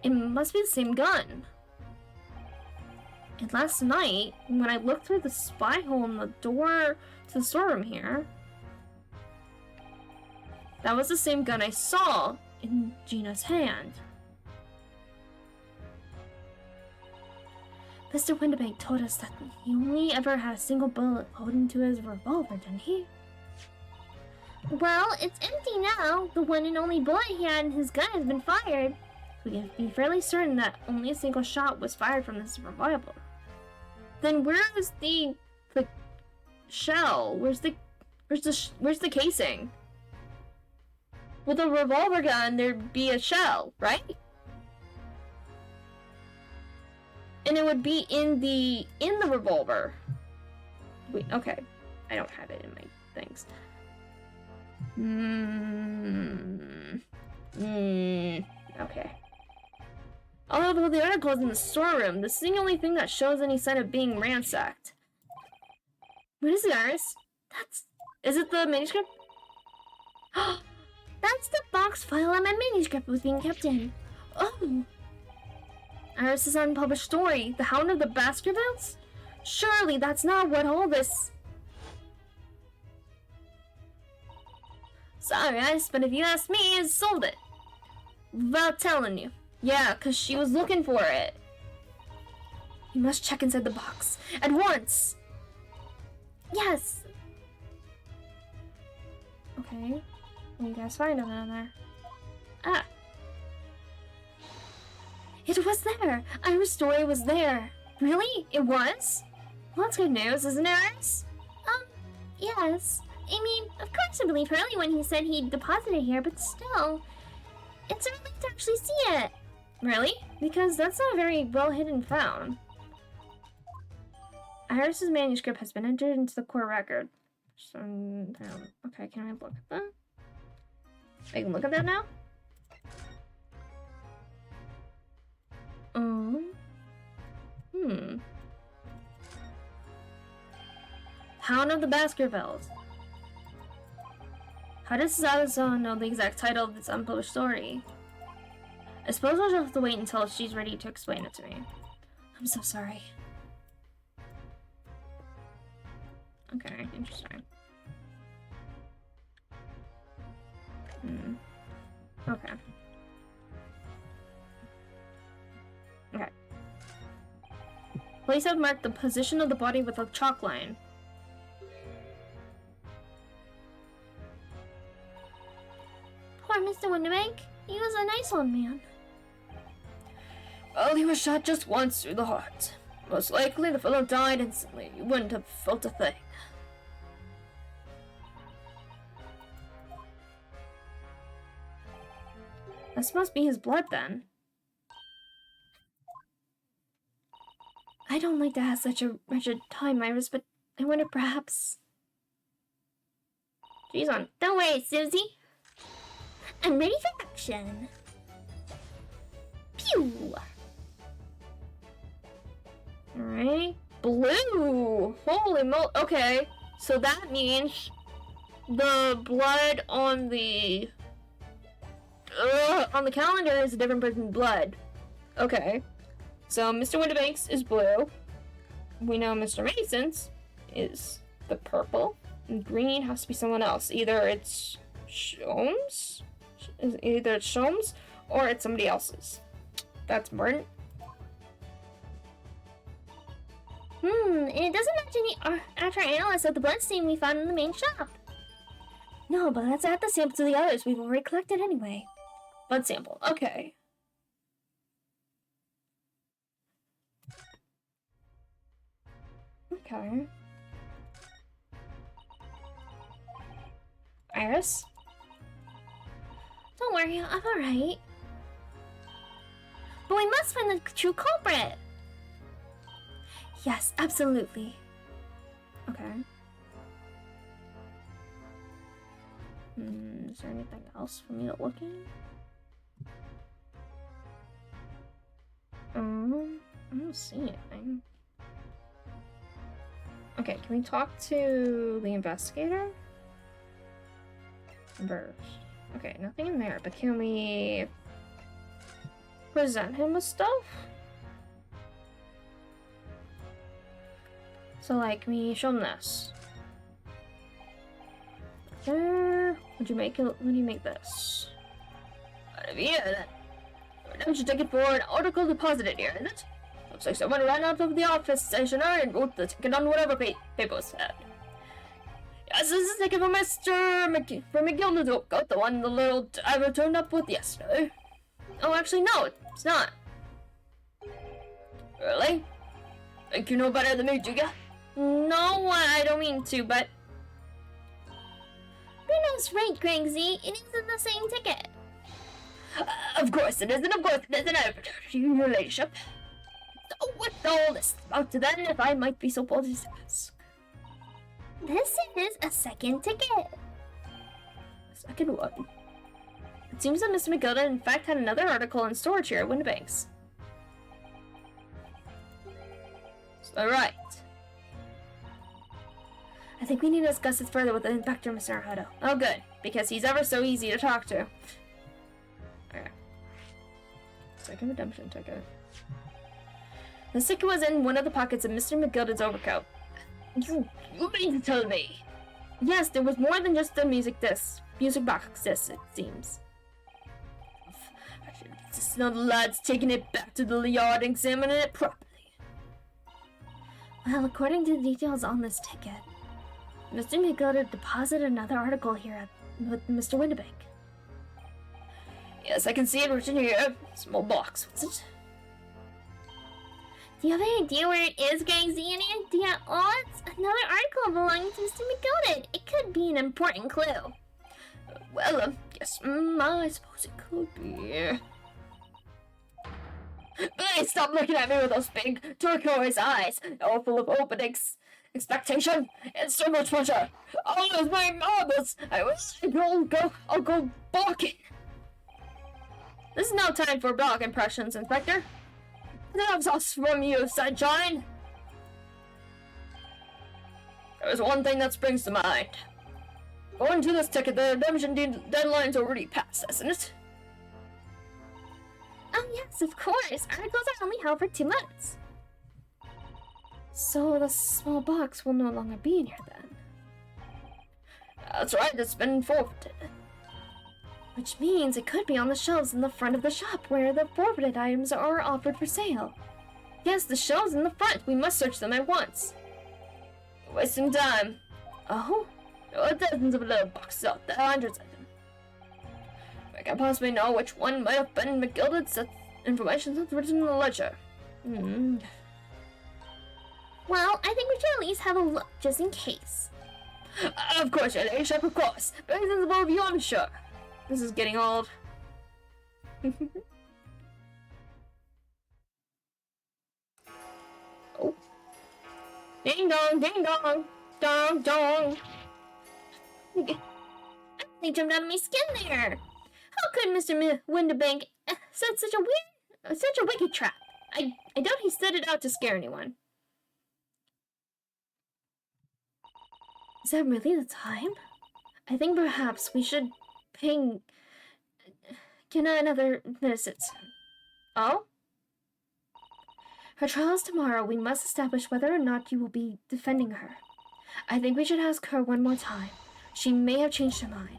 It must be the same gun. And last night, when I looked through the spy hole in the door to the storeroom here, that was the same gun I saw in Gina's hand. Mr. Windibake told us that he only ever had a single bullet loaded into his revolver, didn't he? Well, it's empty now. The one and only bullet he had in his gun has been fired. We can be fairly certain that only a single shot was fired from this revolver. Then where's the shell? Where's the casing? With a revolver gun, there'd be a shell, right? And it would be in the revolver. Wait, okay. I don't have it in my things. Okay. Although the article is in the storeroom, this is the only thing that shows any sign of being ransacked. What is it, Iris? Is it the manuscript? That's the box file that my manuscript was being kept in. Oh! Iris' unpublished story, The Hound of the Baskervilles? Surely that's not what all this... Sorry, Iris, but if you ask me, it's sold it. without telling you. Yeah, 'cause she was looking for it. You must check inside the box. At once! Yes. Okay. What you guys find in there? Ah, It was there! Iris' story was there. really? It was? Well, that's good news, isn't it, Iris? Yes. I mean, of course I believe Hurley when he said he deposited here, but still, it's a relief to actually see it. Really? Because that's not a very well hidden found. Iris's manuscript has been entered into the court record. So, okay, can I look at that? I can look at that now? Hound of the Baskervilles. How does Zaza know the exact title of this unpublished story? I suppose I'll just have to wait until she's ready to explain it to me. I'm so sorry. Okay, interesting. Okay. Okay. Police have marked the position of the body with a chalk line. Poor Mr. Windibank. He was a nice old man. Well, he was shot just once through the heart. Most likely the fellow died instantly. You wouldn't have felt a thing. This must be his blood then. I don't like to have such a wretched time, Iris, but I wonder perhaps... She's on. Don't worry, Susie. I'm ready for action. Pew! Alright. Blue! Holy mo- okay. So that means the blood on the calendar is a different person's blood. Okay. So Mr. Windibank's is blue. We know Mr. Mason's is the purple. And green has to be someone else. Either it's Sholmes? Either it's Sholmes or it's somebody else's. That's important. And it doesn't match any after analysis of the bloodstain we found in the main shop. No, but let's add the sample to the others we've already collected anyway. Blood sample. Okay. Okay. Iris? Don't worry, I'm alright. But we must find the true culprit. Yes, absolutely. Okay. Is there anything else for me to look at? I don't see anything. Okay, can we talk to the investigator? First. Okay, nothing in there, but can we present him with stuff? So, like, we show him this. Would you make it? When do you make this? Yeah, then. Redemption ticket for an article deposited here, is it? Looks like someone ran out of the office stationer and wrote the ticket on whatever paper was had. Yes, this is a ticket from from McGilda's Oak, the one the little driver turned up with yesterday. Oh, actually, no, it's not. Really? Think you know better than me, do ya? No, I don't mean to, but... Bruno's right, Grigsy. It isn't the same ticket. Of course it isn't, your ladyship. So what's all this about then, if I might be so bold as to ask? This is a second ticket. Second one. It seems that Mr. McGilda in fact had another article in storage here at Windibank's. Alright. I think we need to discuss this further with the inspector, Mr. Naruto. Oh good, because he's ever so easy to talk to. Okay. Second redemption ticket. The ticket was in one of the pockets of Mr. McGilda's overcoat. You mean to tell me? Yes, there was more than just the music box disc, it seems. Yes, now the lad's taking it back to the yard and examining it properly. Well, according to the details on this ticket, Mr. McGilder deposited another article here with Mr. Windibank. Yes, I can see it written here. Small box. What's it? Do you have any idea where it is, Greg? Any idea? Oh, it's another article belonging to Mr. McGilder. It could be an important clue. Well, yes, I suppose it could be. Please stop looking at me with those big turquoise eyes, all full of hope and expectation and so much pleasure. I'll lose my marbles. I'll go barking. This is no time for dog impressions, Inspector. That's us from you, Sunshine. There's one thing that springs to mind. Going to this ticket, the redemption deadline's already passed, isn't it? Oh yes, of course. Articles are only held for 2 months. So the small box will no longer be in here then? That's right, it's been forfeited. Which means it could be on the shelves in the front of the shop where the forfeited items are offered for sale. Yes, the shelves in the front. We must search them at once. Wasting time. Oh? There are dozens of little boxes out there, hundreds of them. I can possibly know which one might have been McGilder's information that's written in the ledger. Well, I think we should at least have a look, just in case. Of course, your ladyship, of course. Very sensible of you, I'm sure. This is getting old. Oh. Ding dong, ding dong, dong dong. They jumped out of my skin there. How could Mr. Windibank set such a wicked trap? I doubt he set it out to scare anyone. Is that really the time? I think perhaps we should ping Kenna another visit. Oh? Her trial is tomorrow. We must establish whether or not you will be defending her. I think we should ask her one more time. She may have changed her mind.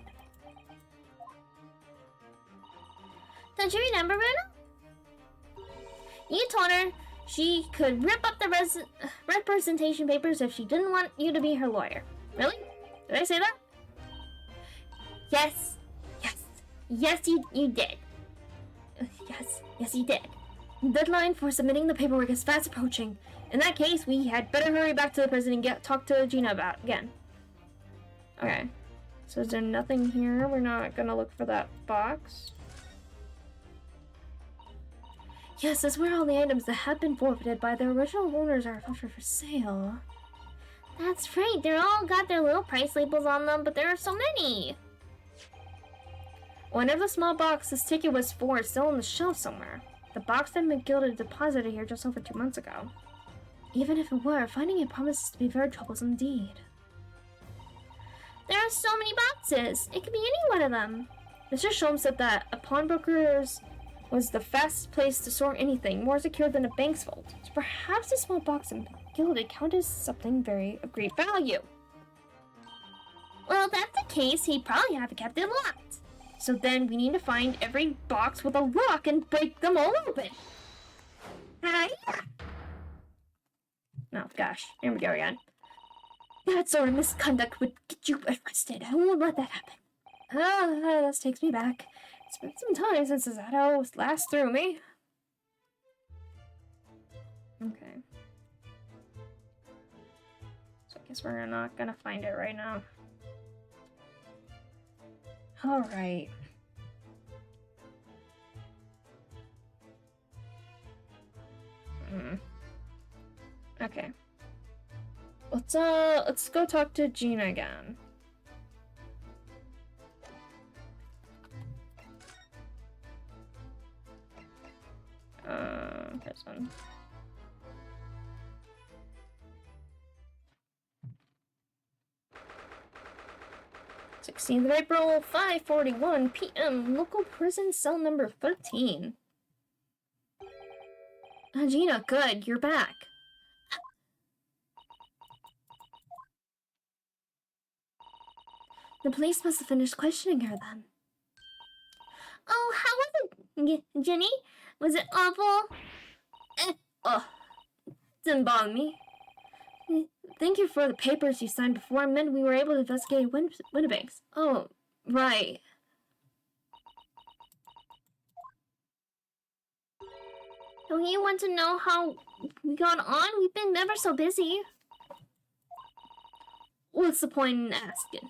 Don't you remember, Bruno? You told her she could rip up the representation papers if she didn't want you to be her lawyer. Really? Did I say that? Yes. Yes, you did. Yes, you did. The deadline for submitting the paperwork is fast approaching. In that case, we had better hurry back to the prison and talk to Gina about again. Okay. So is there nothing here? We're not gonna look for that box. Yes, that's where all the items that have been forfeited by their original owners are offered for sale. That's right. They're all got their little price labels on them, but there are so many. Whenever the small box this ticket was for is still on the shelf somewhere. The box that McGilder deposited here just over 2 months ago. Even if it were, finding it promises to be very troublesome indeed. There are so many boxes. It could be any one of them. Mr. Sholmes said that a pawnbroker's was the fastest place to store anything, more secure than a bank's vault. So perhaps the small box in McGilder counted as something of great value. Well, if that's the case, he'd probably have kept it locked. So then we need to find every box with a lock and break them all open. Yeah. Oh gosh, here we go again. That sort of misconduct would get you arrested. I won't let that happen. This takes me back. It's been some time since Zato last threw me. Okay. So I guess we're not gonna find it right now. Alright. Okay. Let's go talk to Gina again. Prison. 16th of April, 5:41 p.m. Local prison cell number 13. Gina, good, you're back. The police must have finished questioning her then. Oh, how was it, Jenny? Was it awful? Oh, didn't bother me. Thank you for the papers you signed before. It meant we were able to investigate Winnebanks. Oh, right. Don't you want to know how we got on? We've been never so busy. What's the point in asking?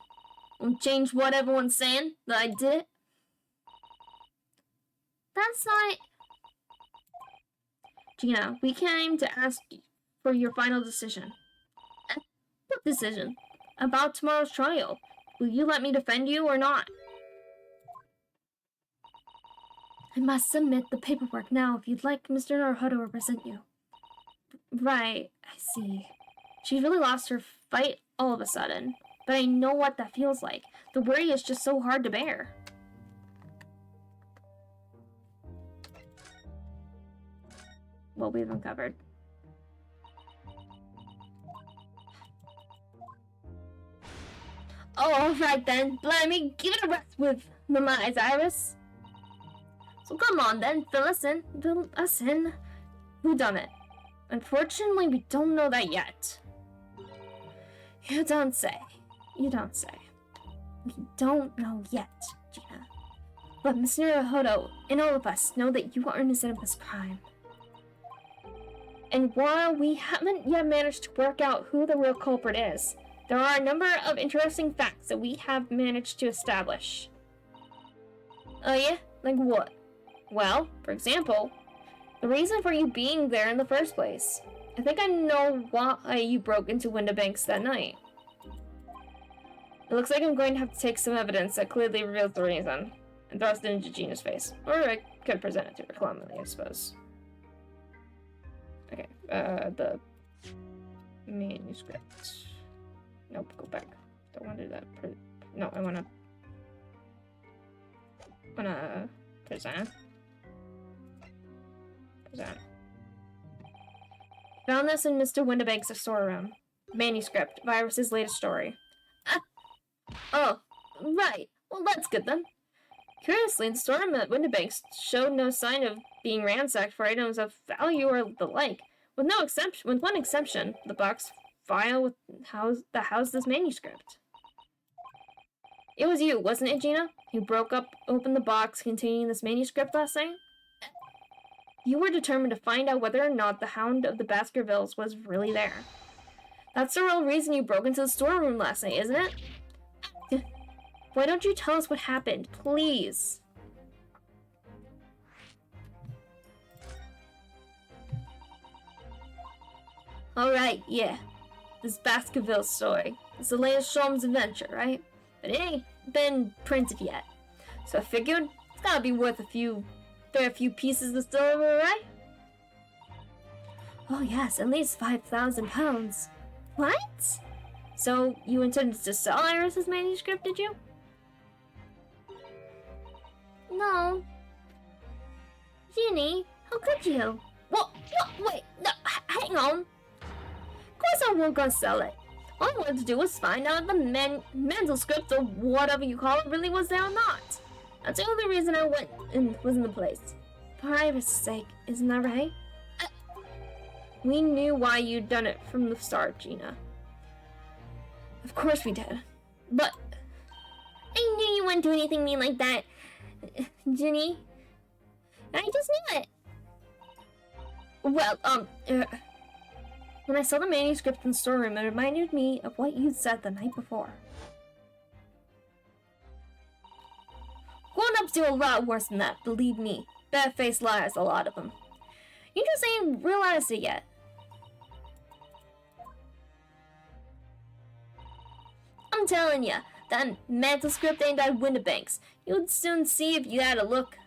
Won't change what everyone's saying that I did it? That's not... Gina, we came to ask for your final decision. What decision? About tomorrow's trial. Will you let me defend you or not? I must submit the paperwork now if you'd like Mr. Naruhodo to represent you. Right, I see. She really lost her fight all of a sudden, but I know what that feels like. The worry is just so hard to bear. What we've uncovered. Oh, alright then. Blimey, give it a rest with my eyes, Iris. So come on then, fill us in. Who done it? Unfortunately, we don't know that yet. You don't say. We don't know yet, Gina. But Mr. Naruhodo and all of us know that you are innocent of this crime. And while we haven't yet managed to work out who the real culprit is, there are a number of interesting facts that we have managed to establish. Oh yeah? Like what? Well, for example, the reason for you being there in the first place. I think I know why you broke into Winnebanks that night. It looks like I'm going to have to take some evidence that clearly reveals the reason, and thrust it into Gina's face. Or I could present it to her calmly, I suppose. Okay, the manuscript. Nope, go back. Don't want to do that. No, I wanna present. Found this in Mr. Winnebanks' storeroom. Manuscript, Virus's latest story. Oh, right. Well, that's good then. Curiously, the storeroom at Winnebanks showed no sign of being ransacked for items of value or the like, with one exception, the box file that housed this manuscript. It was you, wasn't it, Gina, who open the box containing this manuscript last night? You were determined to find out whether or not the Hound of the Baskervilles was really there. That's the real reason you broke into the storeroom last night, isn't it? Why don't you tell us what happened, please? Alright, yeah. This Baskerville story. It's the latest Sholmes adventure, right? But it ain't been printed yet. So I figured it's gotta be worth a fair few pieces of silver, right? Oh yes, at least 5,000 pounds. What? So you intended to sell Iris's manuscript, did you? No. Ginny, how could you? What? Wait, no, hang on. Of course I wasn't gonna sell it. All I wanted to do was find out if the manuscript or whatever you call it really was there or not. That's the only reason I went and was in the place. For Iris' sake, isn't that right? We knew why you'd done it from the start, Gina. Of course we did. But I knew you wouldn't do anything mean like that, Ginny. I just knew it. Well, when I saw the manuscript in the storeroom, it reminded me of what you'd said the night before. Grown-ups do a lot worse than that, believe me. Bare-faced liars, a lot of them. You just ain't realized it yet. I'm telling ya, that manuscript ain't at Winnebanks. You'd soon see if you had a look.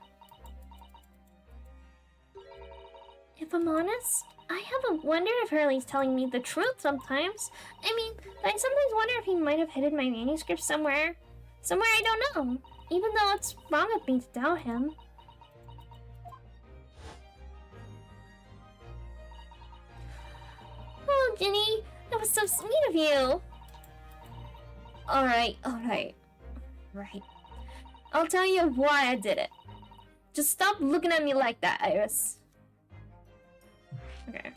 If I'm honest, I have wondered if Hurley's telling me the truth sometimes. I mean, I sometimes wonder if he might have hidden my manuscript somewhere. Somewhere I don't know. Even though it's wrong of me to doubt him. Oh, Ginny, that was so sweet of you. Alright. Right. I'll tell you why I did it. Just stop looking at me like that, Iris. Okay.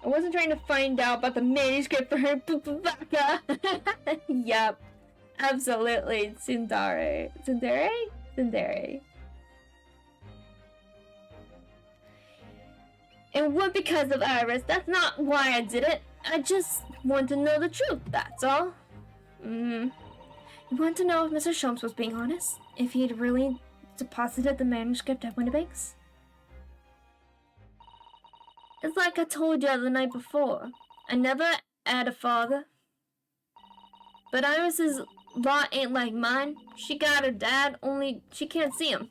I wasn't trying to find out about the manuscript for her Baka. Yep. Absolutely. Tsundere. Tsundere? Tsundere. It was because of Iris. That's not why I did it. I just want to know the truth, that's all. You want to know if Mr. Shumps was being honest? If he'd really deposited the manuscript at Windibank's? It's like I told you the night before. I never had a father. But Iris's lot ain't like mine. She got her dad, only she can't see him.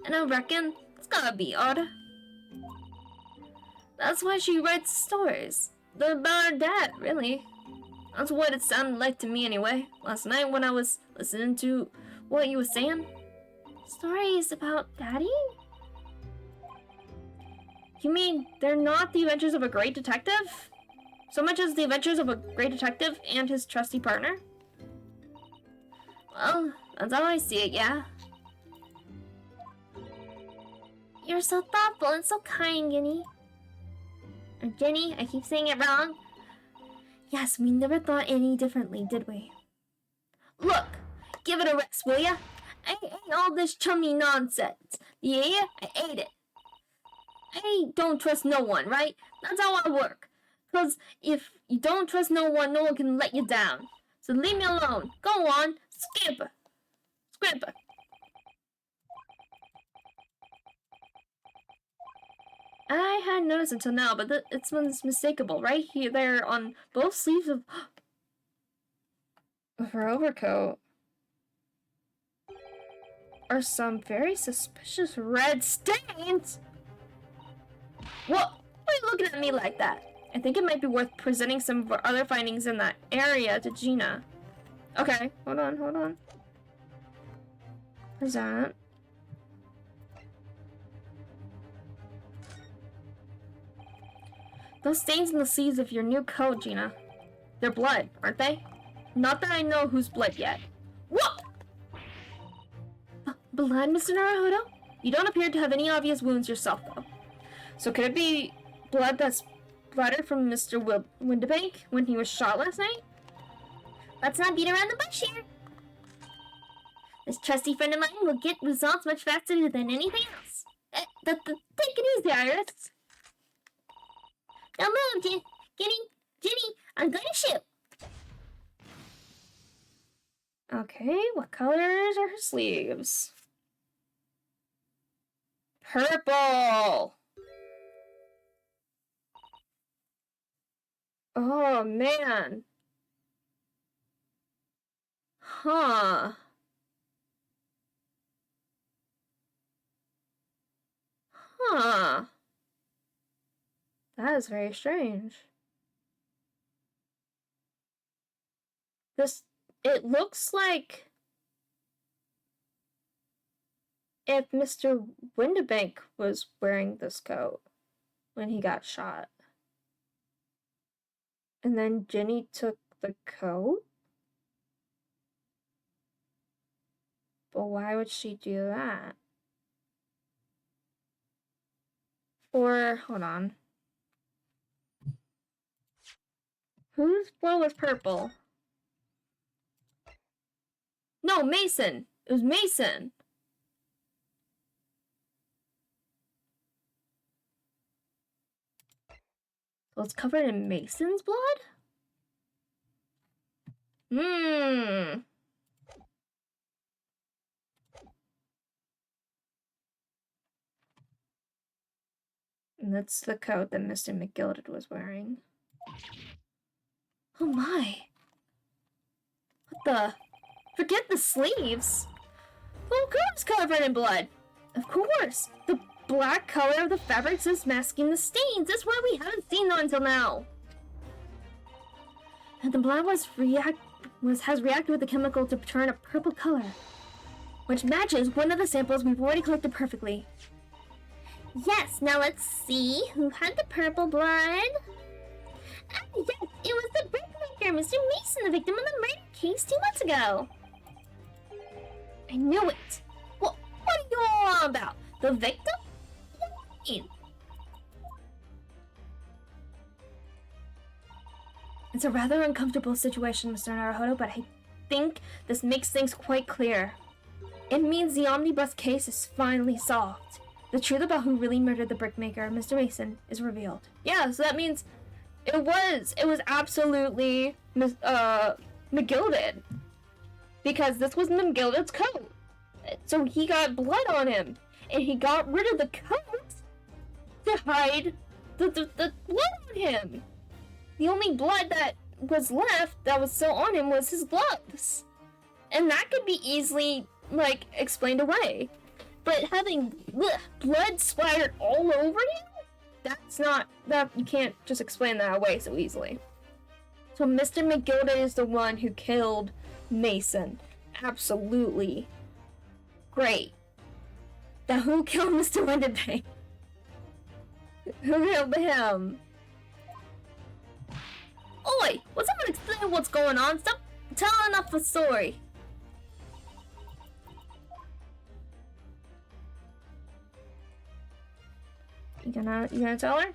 And I reckon it's gotta be harder. That's why she writes stories. They're about her dad, really. That's what it sounded like to me anyway. Last night when I was listening to what you were saying. Stories about Daddy? You mean they're not the adventures of a great detective? So much as the adventures of a great detective and his trusty partner? Well, that's how I see it, yeah. You're so thoughtful and so kind, Ginny. Or Jenny, I keep saying it wrong. Yes, we never thought any differently, did we? Look, give it a rest, will ya? I ain't all this chummy nonsense. Yeah, I ate it. I don't trust no one, right? That's how I work. 'Cause if you don't trust no one can let you down. So leave me alone. Go on, scamper. Scamper. I hadn't noticed until now, but it's mistakable. Right here, there, on both sleeves of her overcoat are some very suspicious red stains. What? Why are you looking at me like that? I think it might be worth presenting some of our other findings in that area to Gina. Okay, hold on. Present. Those stains in the sleeves of your new coat, Gina. They're blood, aren't they? Not that I know whose blood yet. What? Blood, Mr. Naruhodo? You don't appear to have any obvious wounds yourself, though. So could it be blood that's splattered from Mr. Windibank when he was shot last night? Let's not beat around the bush here. This trusty friend of mine will get results much faster than anything else. Take it easy, Iris. Don't move, Ginny, I'm going to shoot. Okay, what colors are her sleeves? Purple! Oh, man. Huh. Huh. That is very strange. It looks like if Mr. Windibank was wearing this coat when he got shot. And then Ginny took the coat? But why would she do that? Or, hold on. Whose blood was purple? No, Mason! It was Mason! So it's covered in Mason's blood? And that's the coat that Mr. McGilded was wearing. Oh my! What the? Forget the sleeves! Well, of course covered in blood! Of course! The black color of the fabrics is masking the stains! That's why we haven't seen them until now! And the blood has reacted with the chemical to turn a purple color, which matches one of the samples we've already collected perfectly. Yes, now let's see who had the purple blood. Ah, yes, it was the brickmaker, Mr. Mason, the victim of the murder case 2 months ago. I knew it! you all on about? The victim? What do you mean? It's a rather uncomfortable situation, Mr. Naruhodo, but I think this makes things quite clear. It means the omnibus case is finally solved. The truth about who really murdered the brickmaker, Mr. Mason, is revealed. Yeah, so that means it was absolutely McGilded. Because this was McGilded's coat. So he got blood on him. And he got rid of the coat to hide the blood on him. The only blood that was left that was still on him was his gloves. And that could be easily, like, explained away. But having blood splattered all over him? That's not, that you can't just explain that away so easily. So Mr. McGilded is the one who killed Mason. Absolutely. Great. Now who killed Mr. Winterbank? Who killed him? Oi! Will someone explain what's going on? Stop telling off the story. You gonna tell her?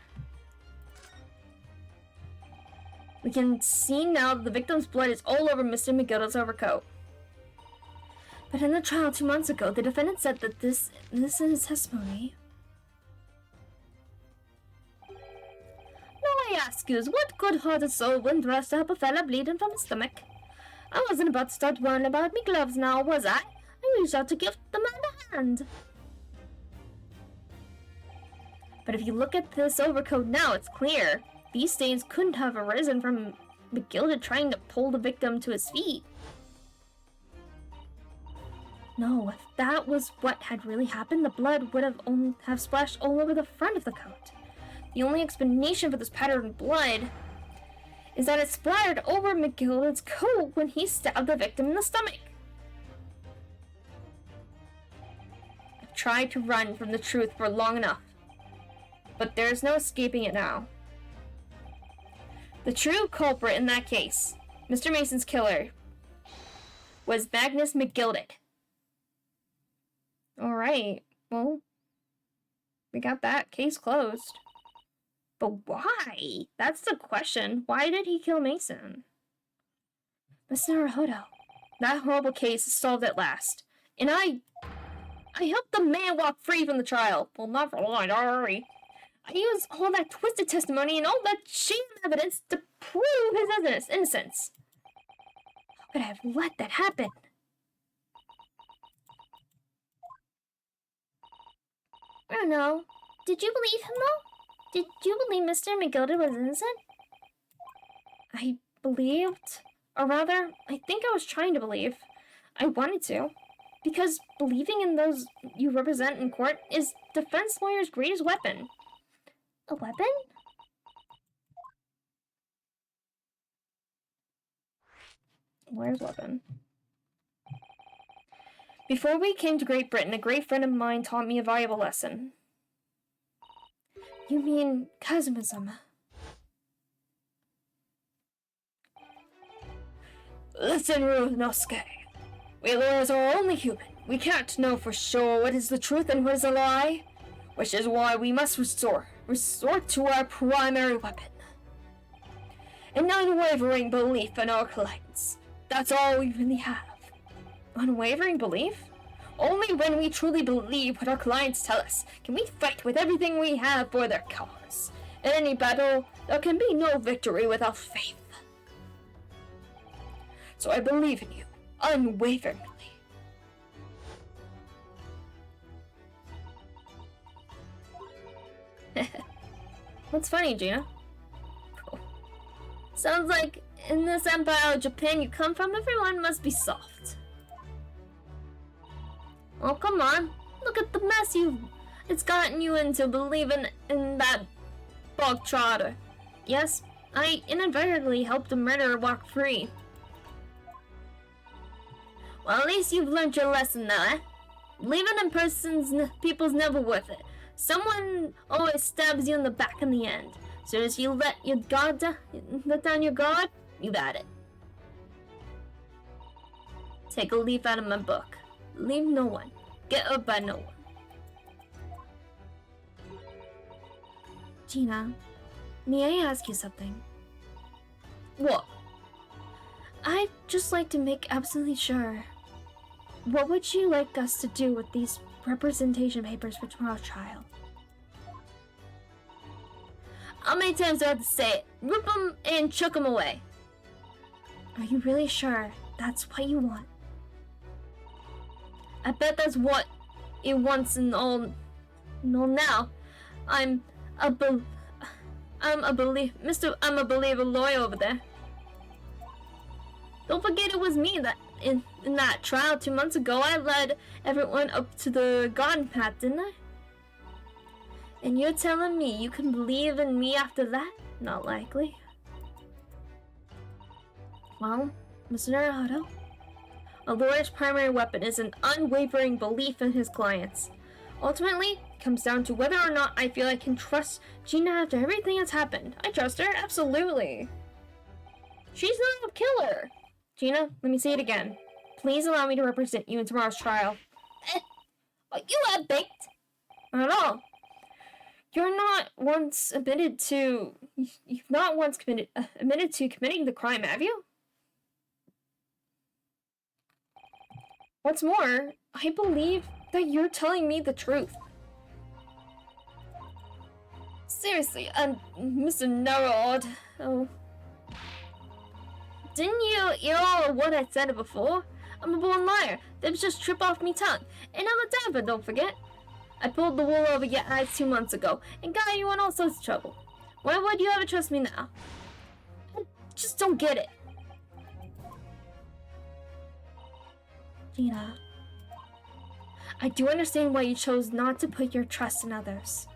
We can see now that the victim's blood is all over Mr. McGilded's overcoat. But in the trial 2 months ago, the defendant said that this is his testimony. Now I ask yous, what good-hearted soul wouldn't rush to help a fella bleeding from his stomach? I wasn't about to start worrying about me gloves now, was I? I reached out to give the man a hand. But if you look at this overcoat now, it's clear. These stains couldn't have arisen from McGilded trying to pull the victim to his feet. No, if that was what had really happened, the blood would have splashed all over the front of the coat. The only explanation for this pattern of blood is that it splattered over McGilded's coat when he stabbed the victim in the stomach. I've tried to run from the truth for long enough, but there's no escaping it now. The true culprit in that case, Mr. Mason's killer, was Magnus McGilded. Alright, well, we got that case closed. But why? That's the question. Why did he kill Mason? Mr. Naruhodo, that horrible case is solved at last. And I helped the man walk free from the trial. Well, not for long, don't worry. I used all that twisted testimony and all that sham evidence to prove his innocence. How could I have let that happen? I don't know. Did you believe him, though? Did you believe Mr. McGilded was innocent? I believed, or rather, I think I was trying to believe. I wanted to. Because believing in those you represent in court is defense lawyers' greatest weapon. A weapon? Lawyer's weapon. Before we came to Great Britain, a great friend of mine taught me a valuable lesson. You mean Kasumism? Listen, Runosuke. We lawyers are only human. We can't know for sure what is the truth and what is a lie, which is why we must resort to our primary weapon. An unwavering belief in our clients. That's all we really have. Unwavering belief? Only when we truly believe what our clients tell us can we fight with everything we have for their cause. In any battle, there can be no victory without faith. So I believe in you, unwaveringly. What's funny, Gina? Cool. Sounds like in this empire of Japan you come from, everyone must be soft. Oh, come on. Look at the mess it's gotten you into believing in that bog trotter. Yes, I inadvertently helped a murderer walk free. Well, at least you've learned your lesson now, eh? Believing in people's never worth it. Someone always stabs you in the back in the end. So as you let down your guard, you've had it. Take a leaf out of my book. Leave no one, get up by no one. Gina, may I ask you something? What? I'd just like to make absolutely sure. What would you like us to do with these representation papers for tomorrow's trial? How many times do I have to say it? Rip them and chuck them away. Are you really sure that's what you want? I bet that's what it wants and all. No, now I'm a believer lawyer over there. Don't forget it was me that in that trial 2 months ago. I led everyone up to the garden path, didn't I? And you're telling me you can believe in me after that? Not likely. Well, Mr. Naruto, A lawyer's primary weapon is an unwavering belief in his clients. Ultimately, it comes down to whether or not I feel I can trust Gina after everything that's happened. I trust her, absolutely. She's not a killer. Gina, let me say it again. Please allow me to represent you in tomorrow's trial. You have baked. Not at all. You've not once admitted to committing the crime, have you? What's more, I believe that you're telling me the truth. Seriously, Mr. Narod. Oh. Didn't you hear all of what I said before? I'm a born liar. That was just trip off me tongue. And I'm a diver, don't forget. I pulled the wool over your eyes 2 months ago and got you in all sorts of trouble. Why would you ever trust me now? I just don't get it. Gina, I do understand why you chose not to put your trust in others.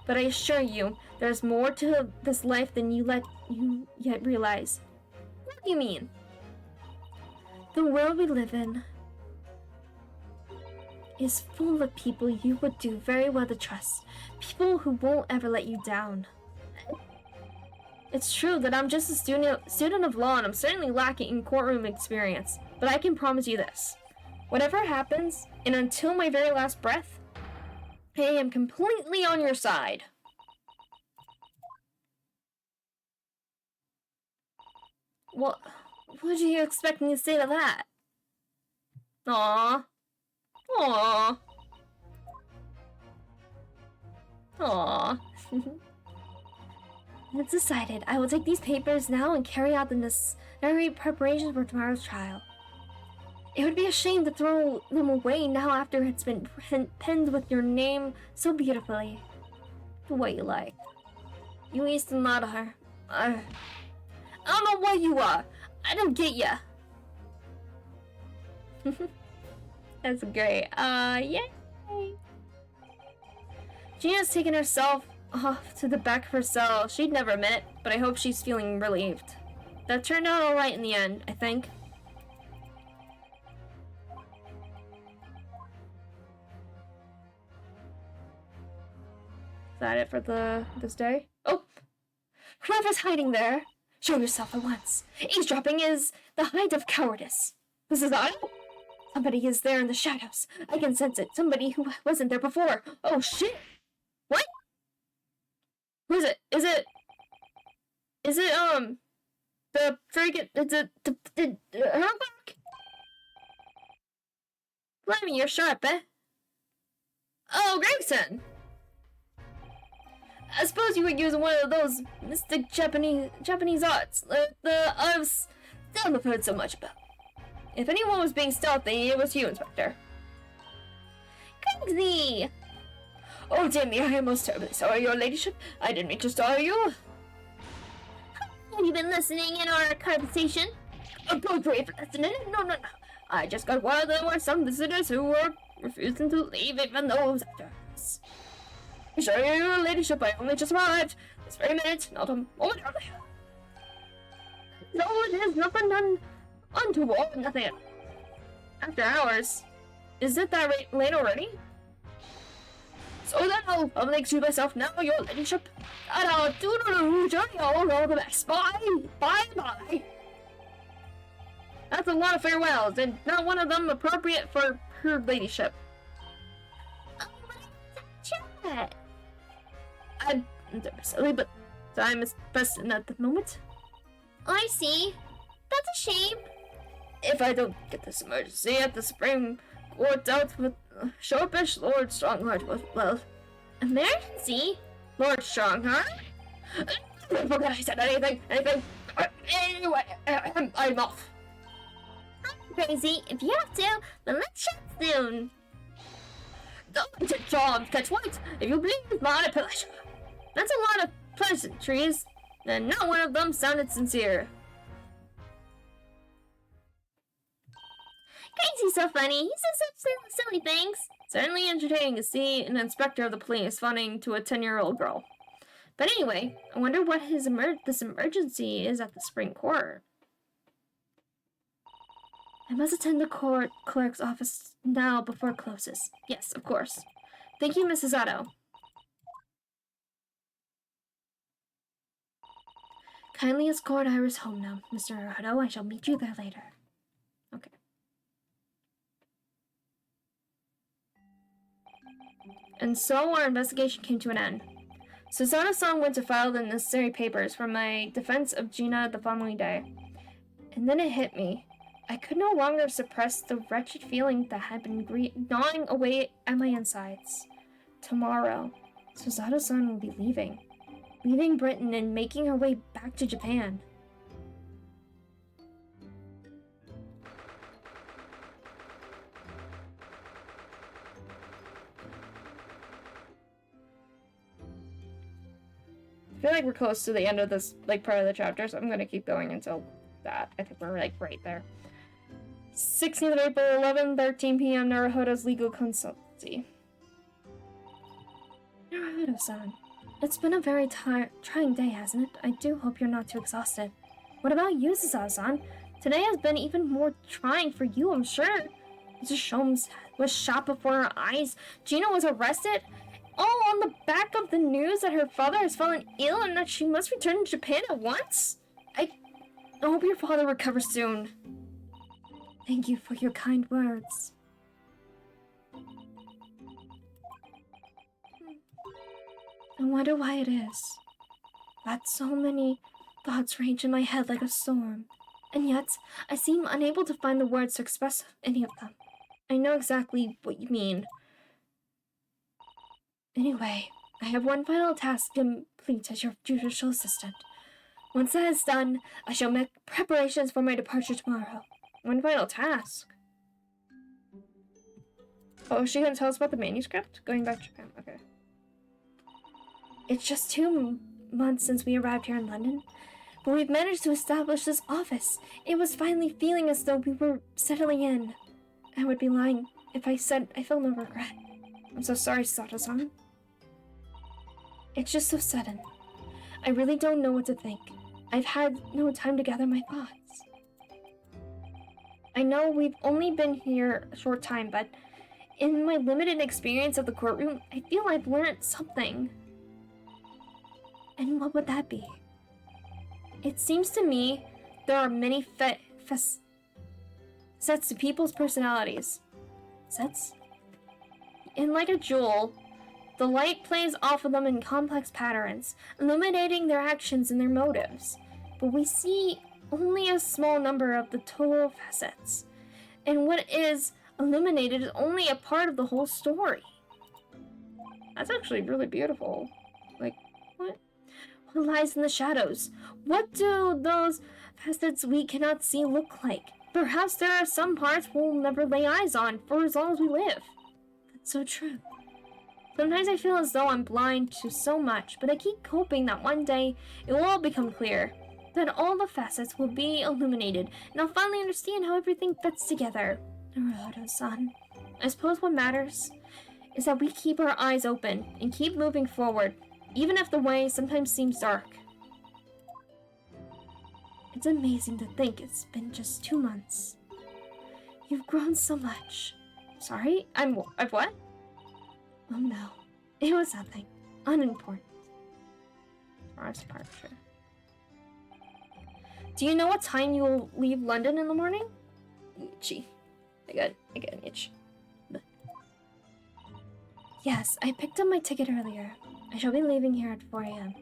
But I assure you, there's more to this life than you yet realize. What do you mean? The world we live in is full of people you would do very well to trust. People who won't ever let you down. It's true that I'm just a student of law and I'm certainly lacking in courtroom experience. But I can promise you this. Whatever happens, and until my very last breath, I am completely on your side. What do you expect me to say to that? Aww. Aww. Aww. It's decided. I will take these papers now and carry out the necessary preparations for tomorrow's trial. It would be a shame to throw them away now after it's been penned with your name so beautifully. The way you like. You Eastern Madar. I don't know what you are. I don't get ya. That's great. Yay! Gina's taken herself off to the back of her cell. She'd never admit it, but I hope she's feeling relieved. That turned out alright in the end, I think. Is that it for this day? Oh! Whoever's hiding there, show yourself at once. Eavesdropping is the height of cowardice. This is odd. Somebody is there in the shadows. I can sense it. Somebody who wasn't there before. Oh shit! What? Who is it? Is it the friggin' the Herlock? Blimey, you're sharp, eh? Oh, Grayson! I suppose you were using one of those mystic Japanese arts, the I've still heard so much about. If anyone was being stealthy, it was you, Inspector. Crazy! Oh dear me, I am most terribly sorry, your ladyship. I didn't mean to startle you. Have you been listening in our conversation? A good brave listening? No. I just got word there were some visitors who were refusing to leave even though it was after us. I assure you, your ladyship, I only just arrived. This very minute, not a moment earlier. No, it is nothing untoward, nothing. After hours. Is it that late already? So then I'll excuse myself now, your ladyship. And I'll do the journey all the best. Bye. That's a lot of farewells, and not one of them appropriate for her ladyship. that? I'm silly, but time is pressing at the moment. I see. That's a shame. If I don't get this emergency at the Supreme Court dealt with Sharpish, Lord Strongheart will, well, Emergency? Lord Strongheart? I forgot I said anything. Anyway, I'm off. Crazy. If you have to, then let's chat soon. Tom, catch what? If you believe my pleasure. That's a lot of pleasantries, and not one of them sounded sincere. Crazy's so funny. He says such silly things. Certainly entertaining to see an inspector of the police funning to a 10-year-old girl. But anyway, I wonder what this emergency is at the Supreme Court. I must attend the court clerk's office now before it closes. Yes, of course. Thank you, Mrs. Otto. Kindly escort Iris home now, Mr. Otto. I shall meet you there later. Okay. And so our investigation came to an end. Susanna-san went to file the necessary papers for my defense of Gina the following day. And then it hit me. I could no longer suppress the wretched feeling that had been gnawing away at my insides. Tomorrow, Susanna-san will be leaving Britain and making her way back to Japan. I feel like we're close to the end of this part of the chapter, so I'm gonna keep going until that. I think we're right there. 16th of April, 11:13 p.m. Naruhodo's legal consultancy. Naruhodo-san, it's been a very trying day, hasn't it? I do hope you're not too exhausted. What about you, Susanna-san? Today has been even more trying for you, I'm sure. Mrs. Sholmes was shot before her eyes. Gina was arrested. All on the back of the news that her father has fallen ill and that she must return to Japan at once? I hope your father recovers soon. Thank you for your kind words. I wonder why it is that so many thoughts rage in my head like a storm, and yet I seem unable to find the words to express any of them. I know exactly what you mean. Anyway, I have one final task to complete as your judicial assistant. Once that is done, I shall make preparations for my departure tomorrow. One final task? Oh, is she gonna tell us about the manuscript? Going back to Japan, okay. It's just 2 months since we arrived here in London, but we've managed to establish this office. It was finally feeling as though we were settling in. I would be lying if I said I felt no regret. I'm so sorry, Sato-san. It's just so sudden. I really don't know what to think. I've had no time to gather my thoughts. I know we've only been here a short time, but in my limited experience of the courtroom, I feel I've learned something. And what would that be? It seems to me there are many sets to people's personalities. Sets? And like a jewel, the light plays off of them in complex patterns, illuminating their actions and their motives. But we see only a small number of the total facets, and what is illuminated is only a part of the whole story. That's actually really beautiful. Like, what? What lies in the shadows? What do those facets we cannot see look like? Perhaps there are some parts we'll never lay eyes on for as long as we live. That's so true. Sometimes I feel as though I'm blind to so much, but I keep hoping that one day it will all become clear. That all the facets will be illuminated, and I'll finally understand how everything fits together. Naruto-san, I suppose what matters is that we keep our eyes open and keep moving forward, even if the way sometimes seems dark. It's amazing to think it's been just 2 months. You've grown so much. Sorry? I've what? Oh no, it was nothing. Unimportant. Mars departure. Do you know what time you will leave London in the morning? Itchy. I got an itch. Yes, I picked up my ticket earlier. I shall be leaving here at 4 a.m.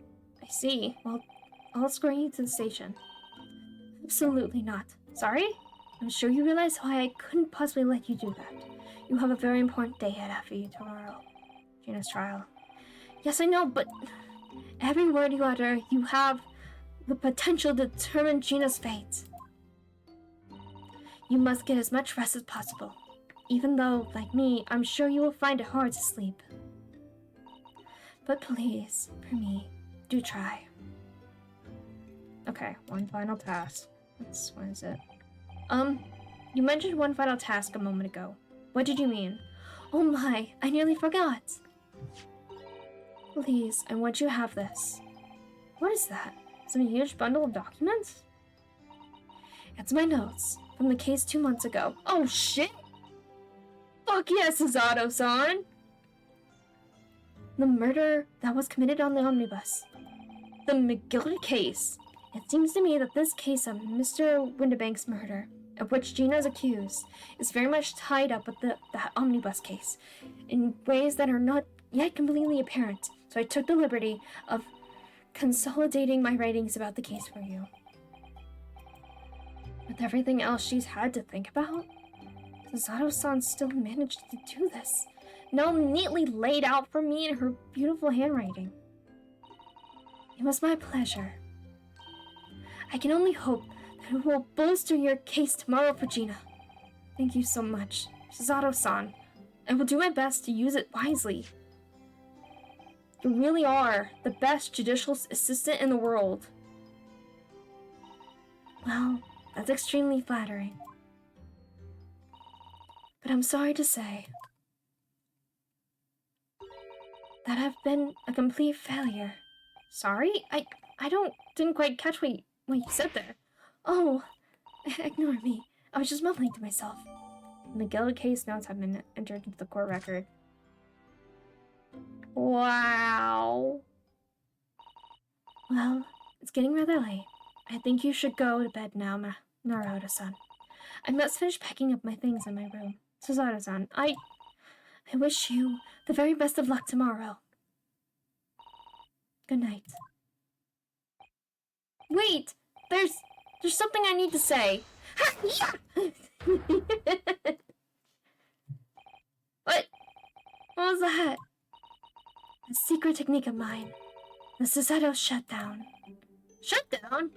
I see. Well, I'll escort you to the station. Absolutely not. Sorry? I'm sure you realize why I couldn't possibly let you do that. You have a very important day ahead after you tomorrow. Gina's trial. Yes, I know, but every word you utter, you have the potential to determine Gina's fate. You must get as much rest as possible. Even though, like me, I'm sure you will find it hard to sleep. But please, for me, do try. Okay, one final task. What is it? You mentioned one final task a moment ago. What did you mean? Oh my, I nearly forgot. Please, I want you to have this. What is that? Some huge bundle of documents? It's my notes from the case 2 months ago. Oh shit! Fuck yes, Susato-san! The murder that was committed on the omnibus. The McGill case. It seems to me that this case of Mr. Windibank's murder, of which Gina is accused, is very much tied up with that omnibus case in ways that are not yet completely apparent. So I took the liberty of consolidating my writings about the case for you. With everything else she's had to think about, Susato-san still managed to do this. Now neatly laid out for me in her beautiful handwriting. It was my pleasure. I can only hope that it will bolster your case tomorrow for Gina. Thank you so much, Susato-san. I will do my best to use it wisely. You really are the best judicial assistant in the world. Well, that's extremely flattering. But I'm sorry to say that I've been a complete failure. Sorry? I didn't quite catch what you said there. Oh, ignore me. I was just mumbling to myself. The McGill case notes have been entered into the court record. Wow. Well, it's getting rather late. I think you should go to bed now, Naruto-san. I must finish packing up my things in my room. Susato-san, I wish you the very best of luck tomorrow. Good night. Wait! There's something I need to say. What? What was that? A secret technique of mine. The Susato shutdown. Shutdown?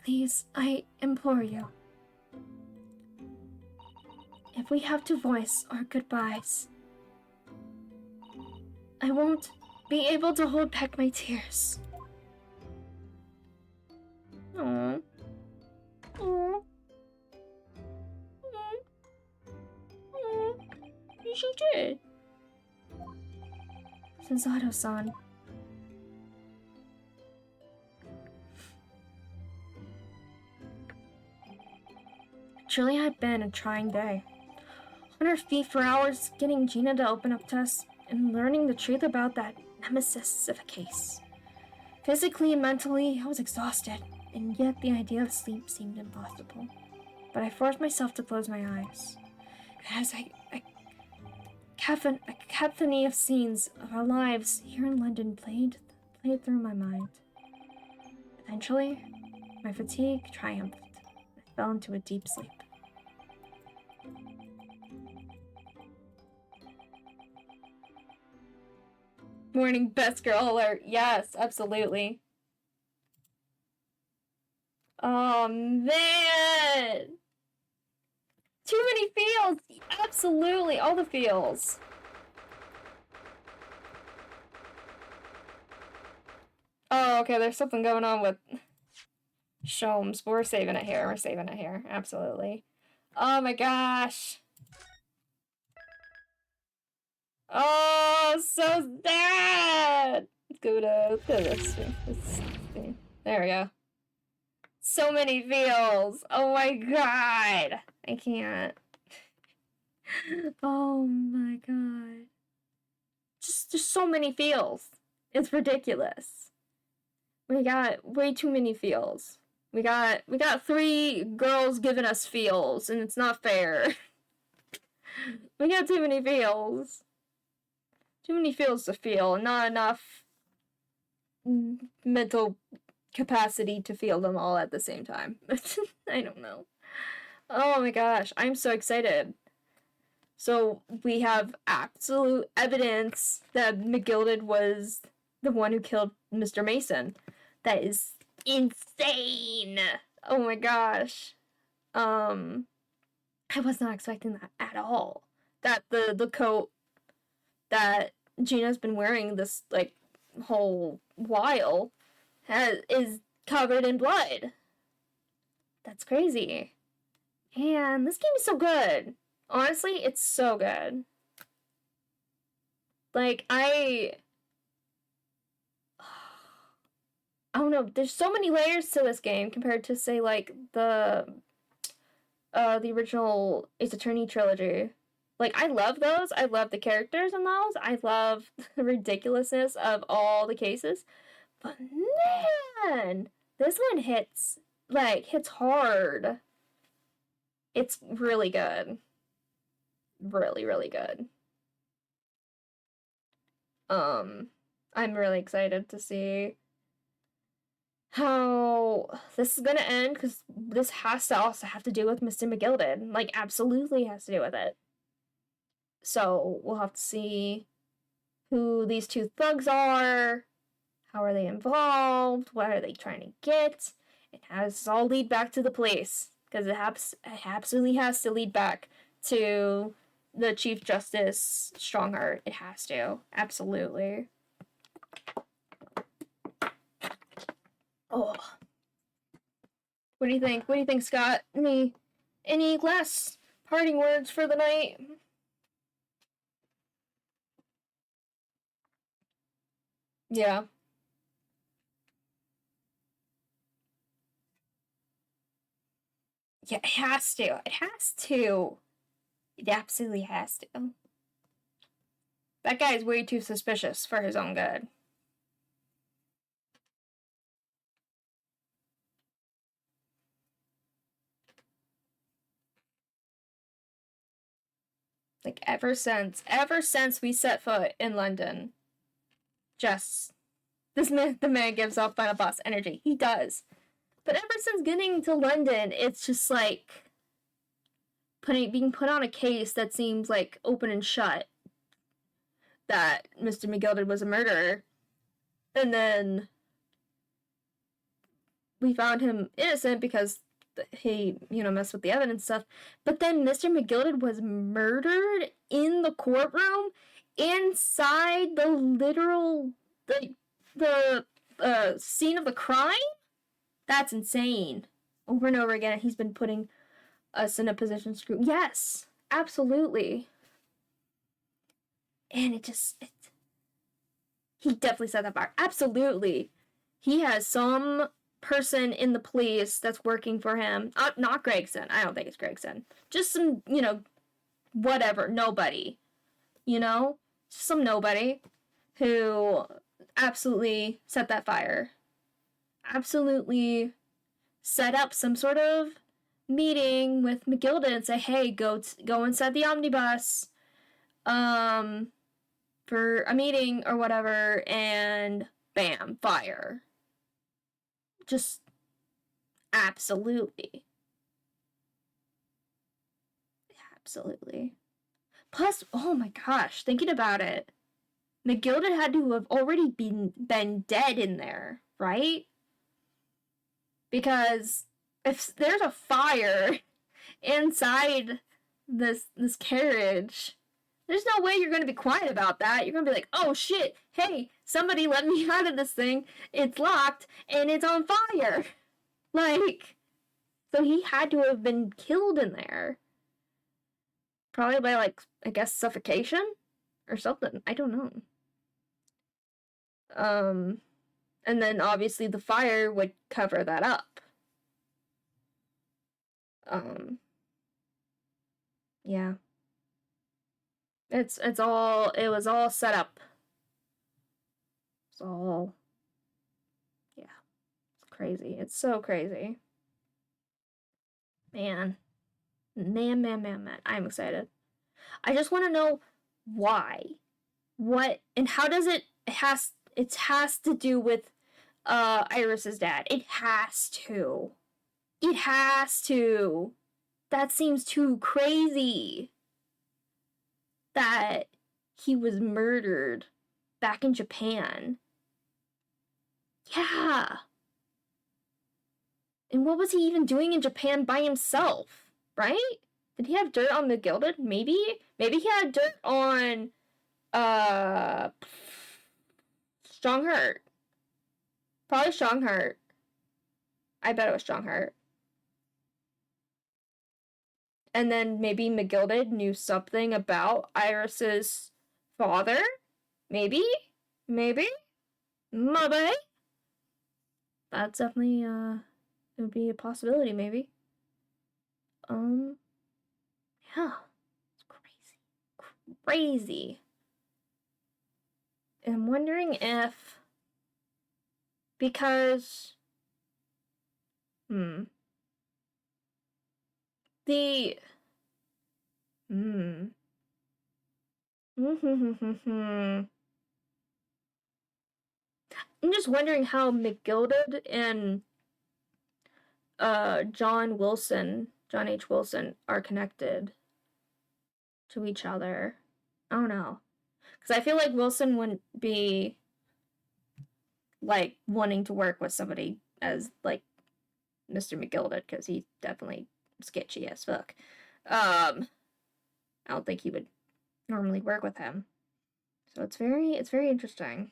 Please, I implore you. If we have to voice our goodbyes, I won't be able to hold back my tears. Aww. Aww. She did. Susato-san. Truly had been a trying day. On our feet for hours, getting Gina to open up to us and learning the truth about that nemesis of a case. Physically and mentally, I was exhausted, and yet the idea of sleep seemed impossible. But I forced myself to close my eyes. As a cacophony of scenes of our lives here in London played through my mind. Eventually, my fatigue triumphed. I fell into a deep sleep. Morning best girl alert. Yes, absolutely. Oh man! Too many feels! Absolutely, all the feels. Oh, okay, there's something going on with Shomes, but we're saving it here. We're saving it here. Absolutely. Oh my gosh. Oh, so sad! Let's go to this. There we go. So many feels. Oh my god. I can't. Oh my god. Just so many feels. It's ridiculous. We got way too many feels. We got 3 girls giving us feels, and it's not fair. We got too many feels. Too many feels to feel, and not enough mental capacity to feel them all at the same time. I don't know. Oh my gosh, I'm so excited. So we have absolute evidence that McGilded was the one who killed Mr. Mason. That is insane. Oh my gosh. I was not expecting that at all. That the coat that Gina's been wearing this like whole while is covered in blood. That's crazy. And this game is so good. Honestly, it's so good. Like, I don't know, there's so many layers to this game compared to, say, like, the original Ace Attorney trilogy. Like, I love those. I love the characters in those. I love the ridiculousness of all the cases. But man, this one hits hard. It's really good. Really, really good. I'm really excited to see how this is gonna end, because this has to also have to do with Mr. McGilded. Like, absolutely has to do with it. So, we'll have to see who these 2 thugs are, how are they involved, what are they trying to get, and how does this all lead back to the police? Because it absolutely has to lead back to the Chief Justice Strongheart. It has to. Absolutely. Oh. What do you think? What do you think, Scott? Any last parting words for the night? Yeah. Yeah, it has to. It has to. It absolutely has to. That guy is way too suspicious for his own good. Like, ever since we set foot in London, just the man gives off final boss energy. He does. But ever since getting to London, it's just like being put on a case that seems like open and shut, that Mr. McGilded was a murderer. And then we found him innocent because he, messed with the evidence stuff. But then Mr. McGilded was murdered in the courtroom inside the literal the scene of the crime. That's insane. Over and over again, he's been putting us in a position to screw. Yes, absolutely. And he definitely set that bar. Absolutely. He has some person in the police that's working for him. Not Gregson. I don't think it's Gregson. Just some, whatever. Nobody. Just some nobody who absolutely set that fire. Absolutely set up some sort of meeting with McGilded and say, hey, go inside the omnibus for a meeting or whatever, and bam, fire. Just absolutely. Absolutely. Plus, oh my gosh, thinking about it, McGilded had to have already been dead in there, right? Because if there's a fire inside this carriage, there's no way you're going to be quiet about that. You're going to be like, oh shit, hey, somebody let me out of this thing. It's locked and it's on fire. Like, so he had to have been killed in there. Probably by, like, I guess suffocation or something. I don't know. And then obviously the fire would cover that up. Yeah. It was all set up. It's all, yeah, it's crazy. It's so crazy. Man. Man. I'm excited. I just want to know why. What and how does it has to do with Iris's dad. It has to. It has to. That seems too crazy. That he was murdered back in Japan. Yeah. And what was he even doing in Japan by himself, right? Did he have dirt on the Gilded? Maybe? Maybe he had dirt on, Strongheart. Probably Strongheart. I bet it was Strongheart. And then maybe McGilded knew something about Iris's father? Maybe? Maybe? That's definitely, it would be a possibility, maybe. Yeah. It's crazy. Crazy. And I'm wondering if... Because... The... I'm just wondering how McGilded and John H. Wilson are connected to each other. I don't know. Because I feel like Wilson wouldn't be like wanting to work with somebody as like Mr. McGilded, because he's definitely sketchy as fuck. I don't think he would normally work with him. So it's very interesting.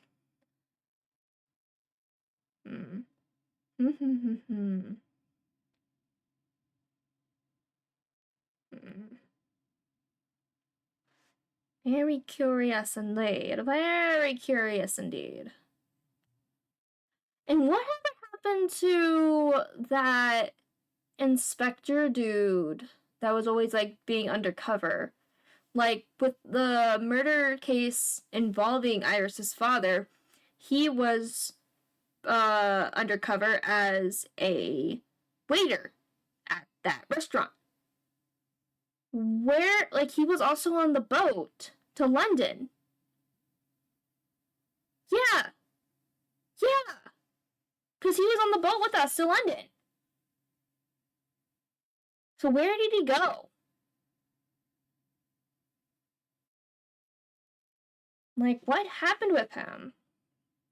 Very curious indeed. Very curious indeed. And what happened to that inspector dude that was always like being undercover? Like with the murder case involving Iris's father, he was undercover as a waiter at that restaurant. Where, like, he was also on the boat to London. Yeah. Because he was on the boat with us to London. So where did he go? Like, what happened with him?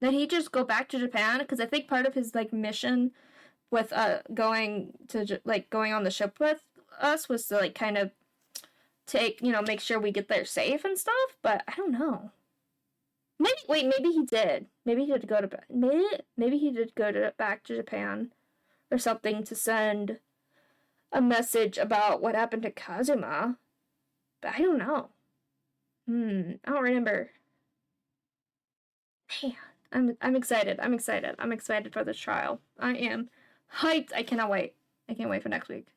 Did he just go back to Japan? Because I think part of his, like, mission with going on the ship with us was to, like, kind of make sure we get there safe and stuff, but I don't know. Maybe he did. Maybe he did go back to Japan or something to send a message about what happened to Kazuma. But I don't know. I don't remember. Man, I'm excited. I'm excited for this trial. I am hyped. I cannot wait. I can't wait for next week.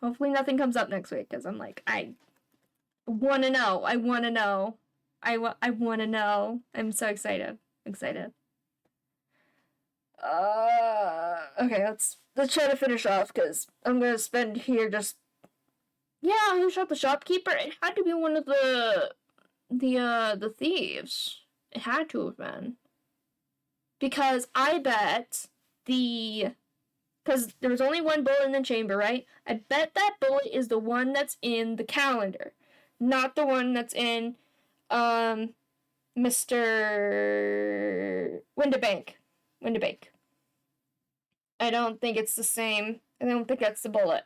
Hopefully nothing comes up next week, because I'm like, I want to know. I want to know. I want to know. I'm so excited. Okay, let's try to finish off, because I'm going to spend here just... Yeah, who shot the shopkeeper? It had to be one of the thieves. It had to have been. Because I bet because there was only one bullet in the chamber, right? I bet that bullet is the one that's in the calendar, not the one that's in, Mr. Windibank. I don't think it's the same. I don't think that's the bullet.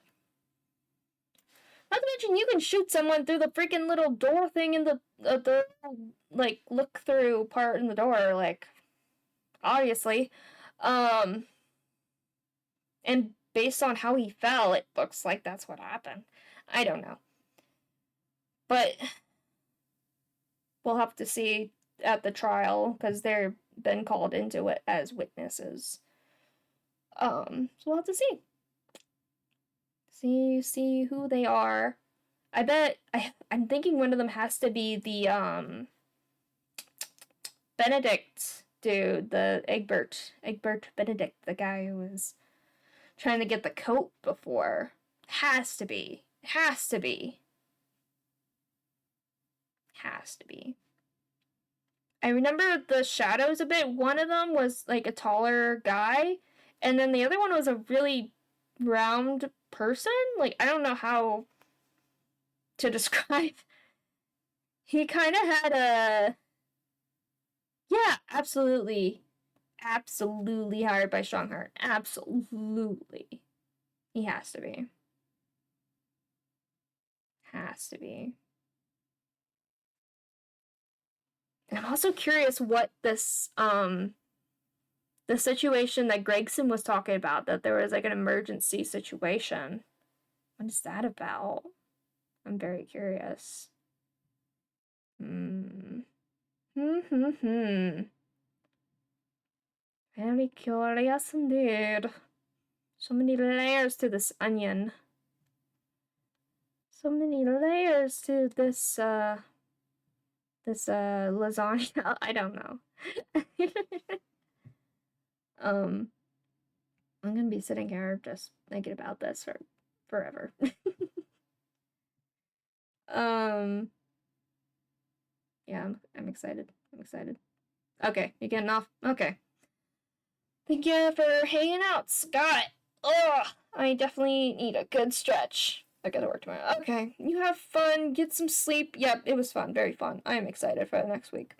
Not to mention, you can shoot someone through the freaking little door thing in the like, look-through part in the door, like, obviously. And based on how he fell, it looks like that's what happened. I don't know. But we'll have to see at the trial, because they've been called into it as witnesses. So we'll have to see. See who they are. I bet, I'm thinking one of them has to be the, Benedict dude, the Egbert Benedict, the guy who was trying to get the coat before. Has to be. Has to be. Has to be. I remember the shadows a bit. One of them was like a taller guy, and then the other one was a really round person. Like, I don't know how to describe. He kind of had a... Yeah, absolutely. Absolutely hired by Strongheart. Absolutely. He has to be. Has to be. And I'm also curious what this, the situation that Gregson was talking about, that there was like an emergency situation. What is that about? I'm very curious. Very curious indeed. So many layers to this onion. So many layers to this, lasagna. I don't know. I'm gonna be sitting here just thinking about this for forever. Yeah, I'm excited. I'm excited. Okay, you're getting off? Okay. Thank you for hanging out, Scott. Ugh, I definitely need a good stretch. I gotta work tomorrow. Okay, you have fun, get some sleep. Yep, it was fun, very fun. I am excited for the next week.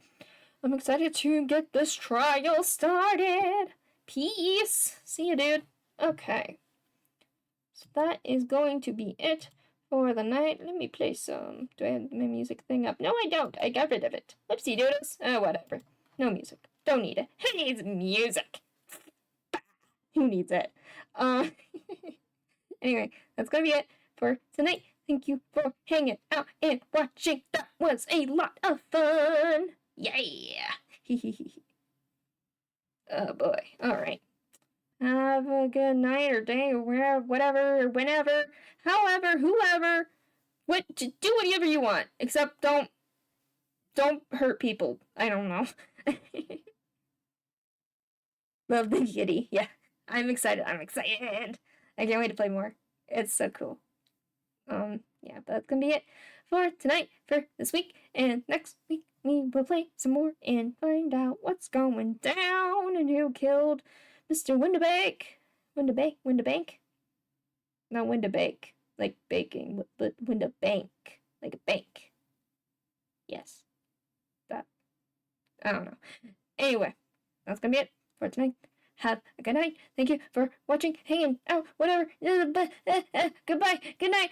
I'm excited to get this trial started. Peace. See you, dude. Okay. So that is going to be it for the night. Let me play some. Do I have my music thing up? No, I don't. I got rid of it. Whoopsie doodles. Oh, whatever. No music. Don't need it. Who needs music? Who needs it? Anyway, that's gonna be it for tonight. Thank you for hanging out and watching. That was a lot of fun. Yeah. Oh boy. Alright. Have a good night or day or wherever, whatever, or whenever, however, whoever. Do whatever you want. Except don't hurt people. I don't know. Love the kitty. Yeah. I'm excited. I can't wait to play more. It's so cool. Yeah, that's gonna be it for tonight, for this week, and next week we will play some more and find out what's going down and who killed Mr. Windabank. Windabank? Not Windabake, like baking, but Windabank, like a bank. Yes. That. I don't know. Anyway, that's gonna be it for tonight. Have a good night. Thank you for watching, hanging out, whatever. Goodbye. Good night.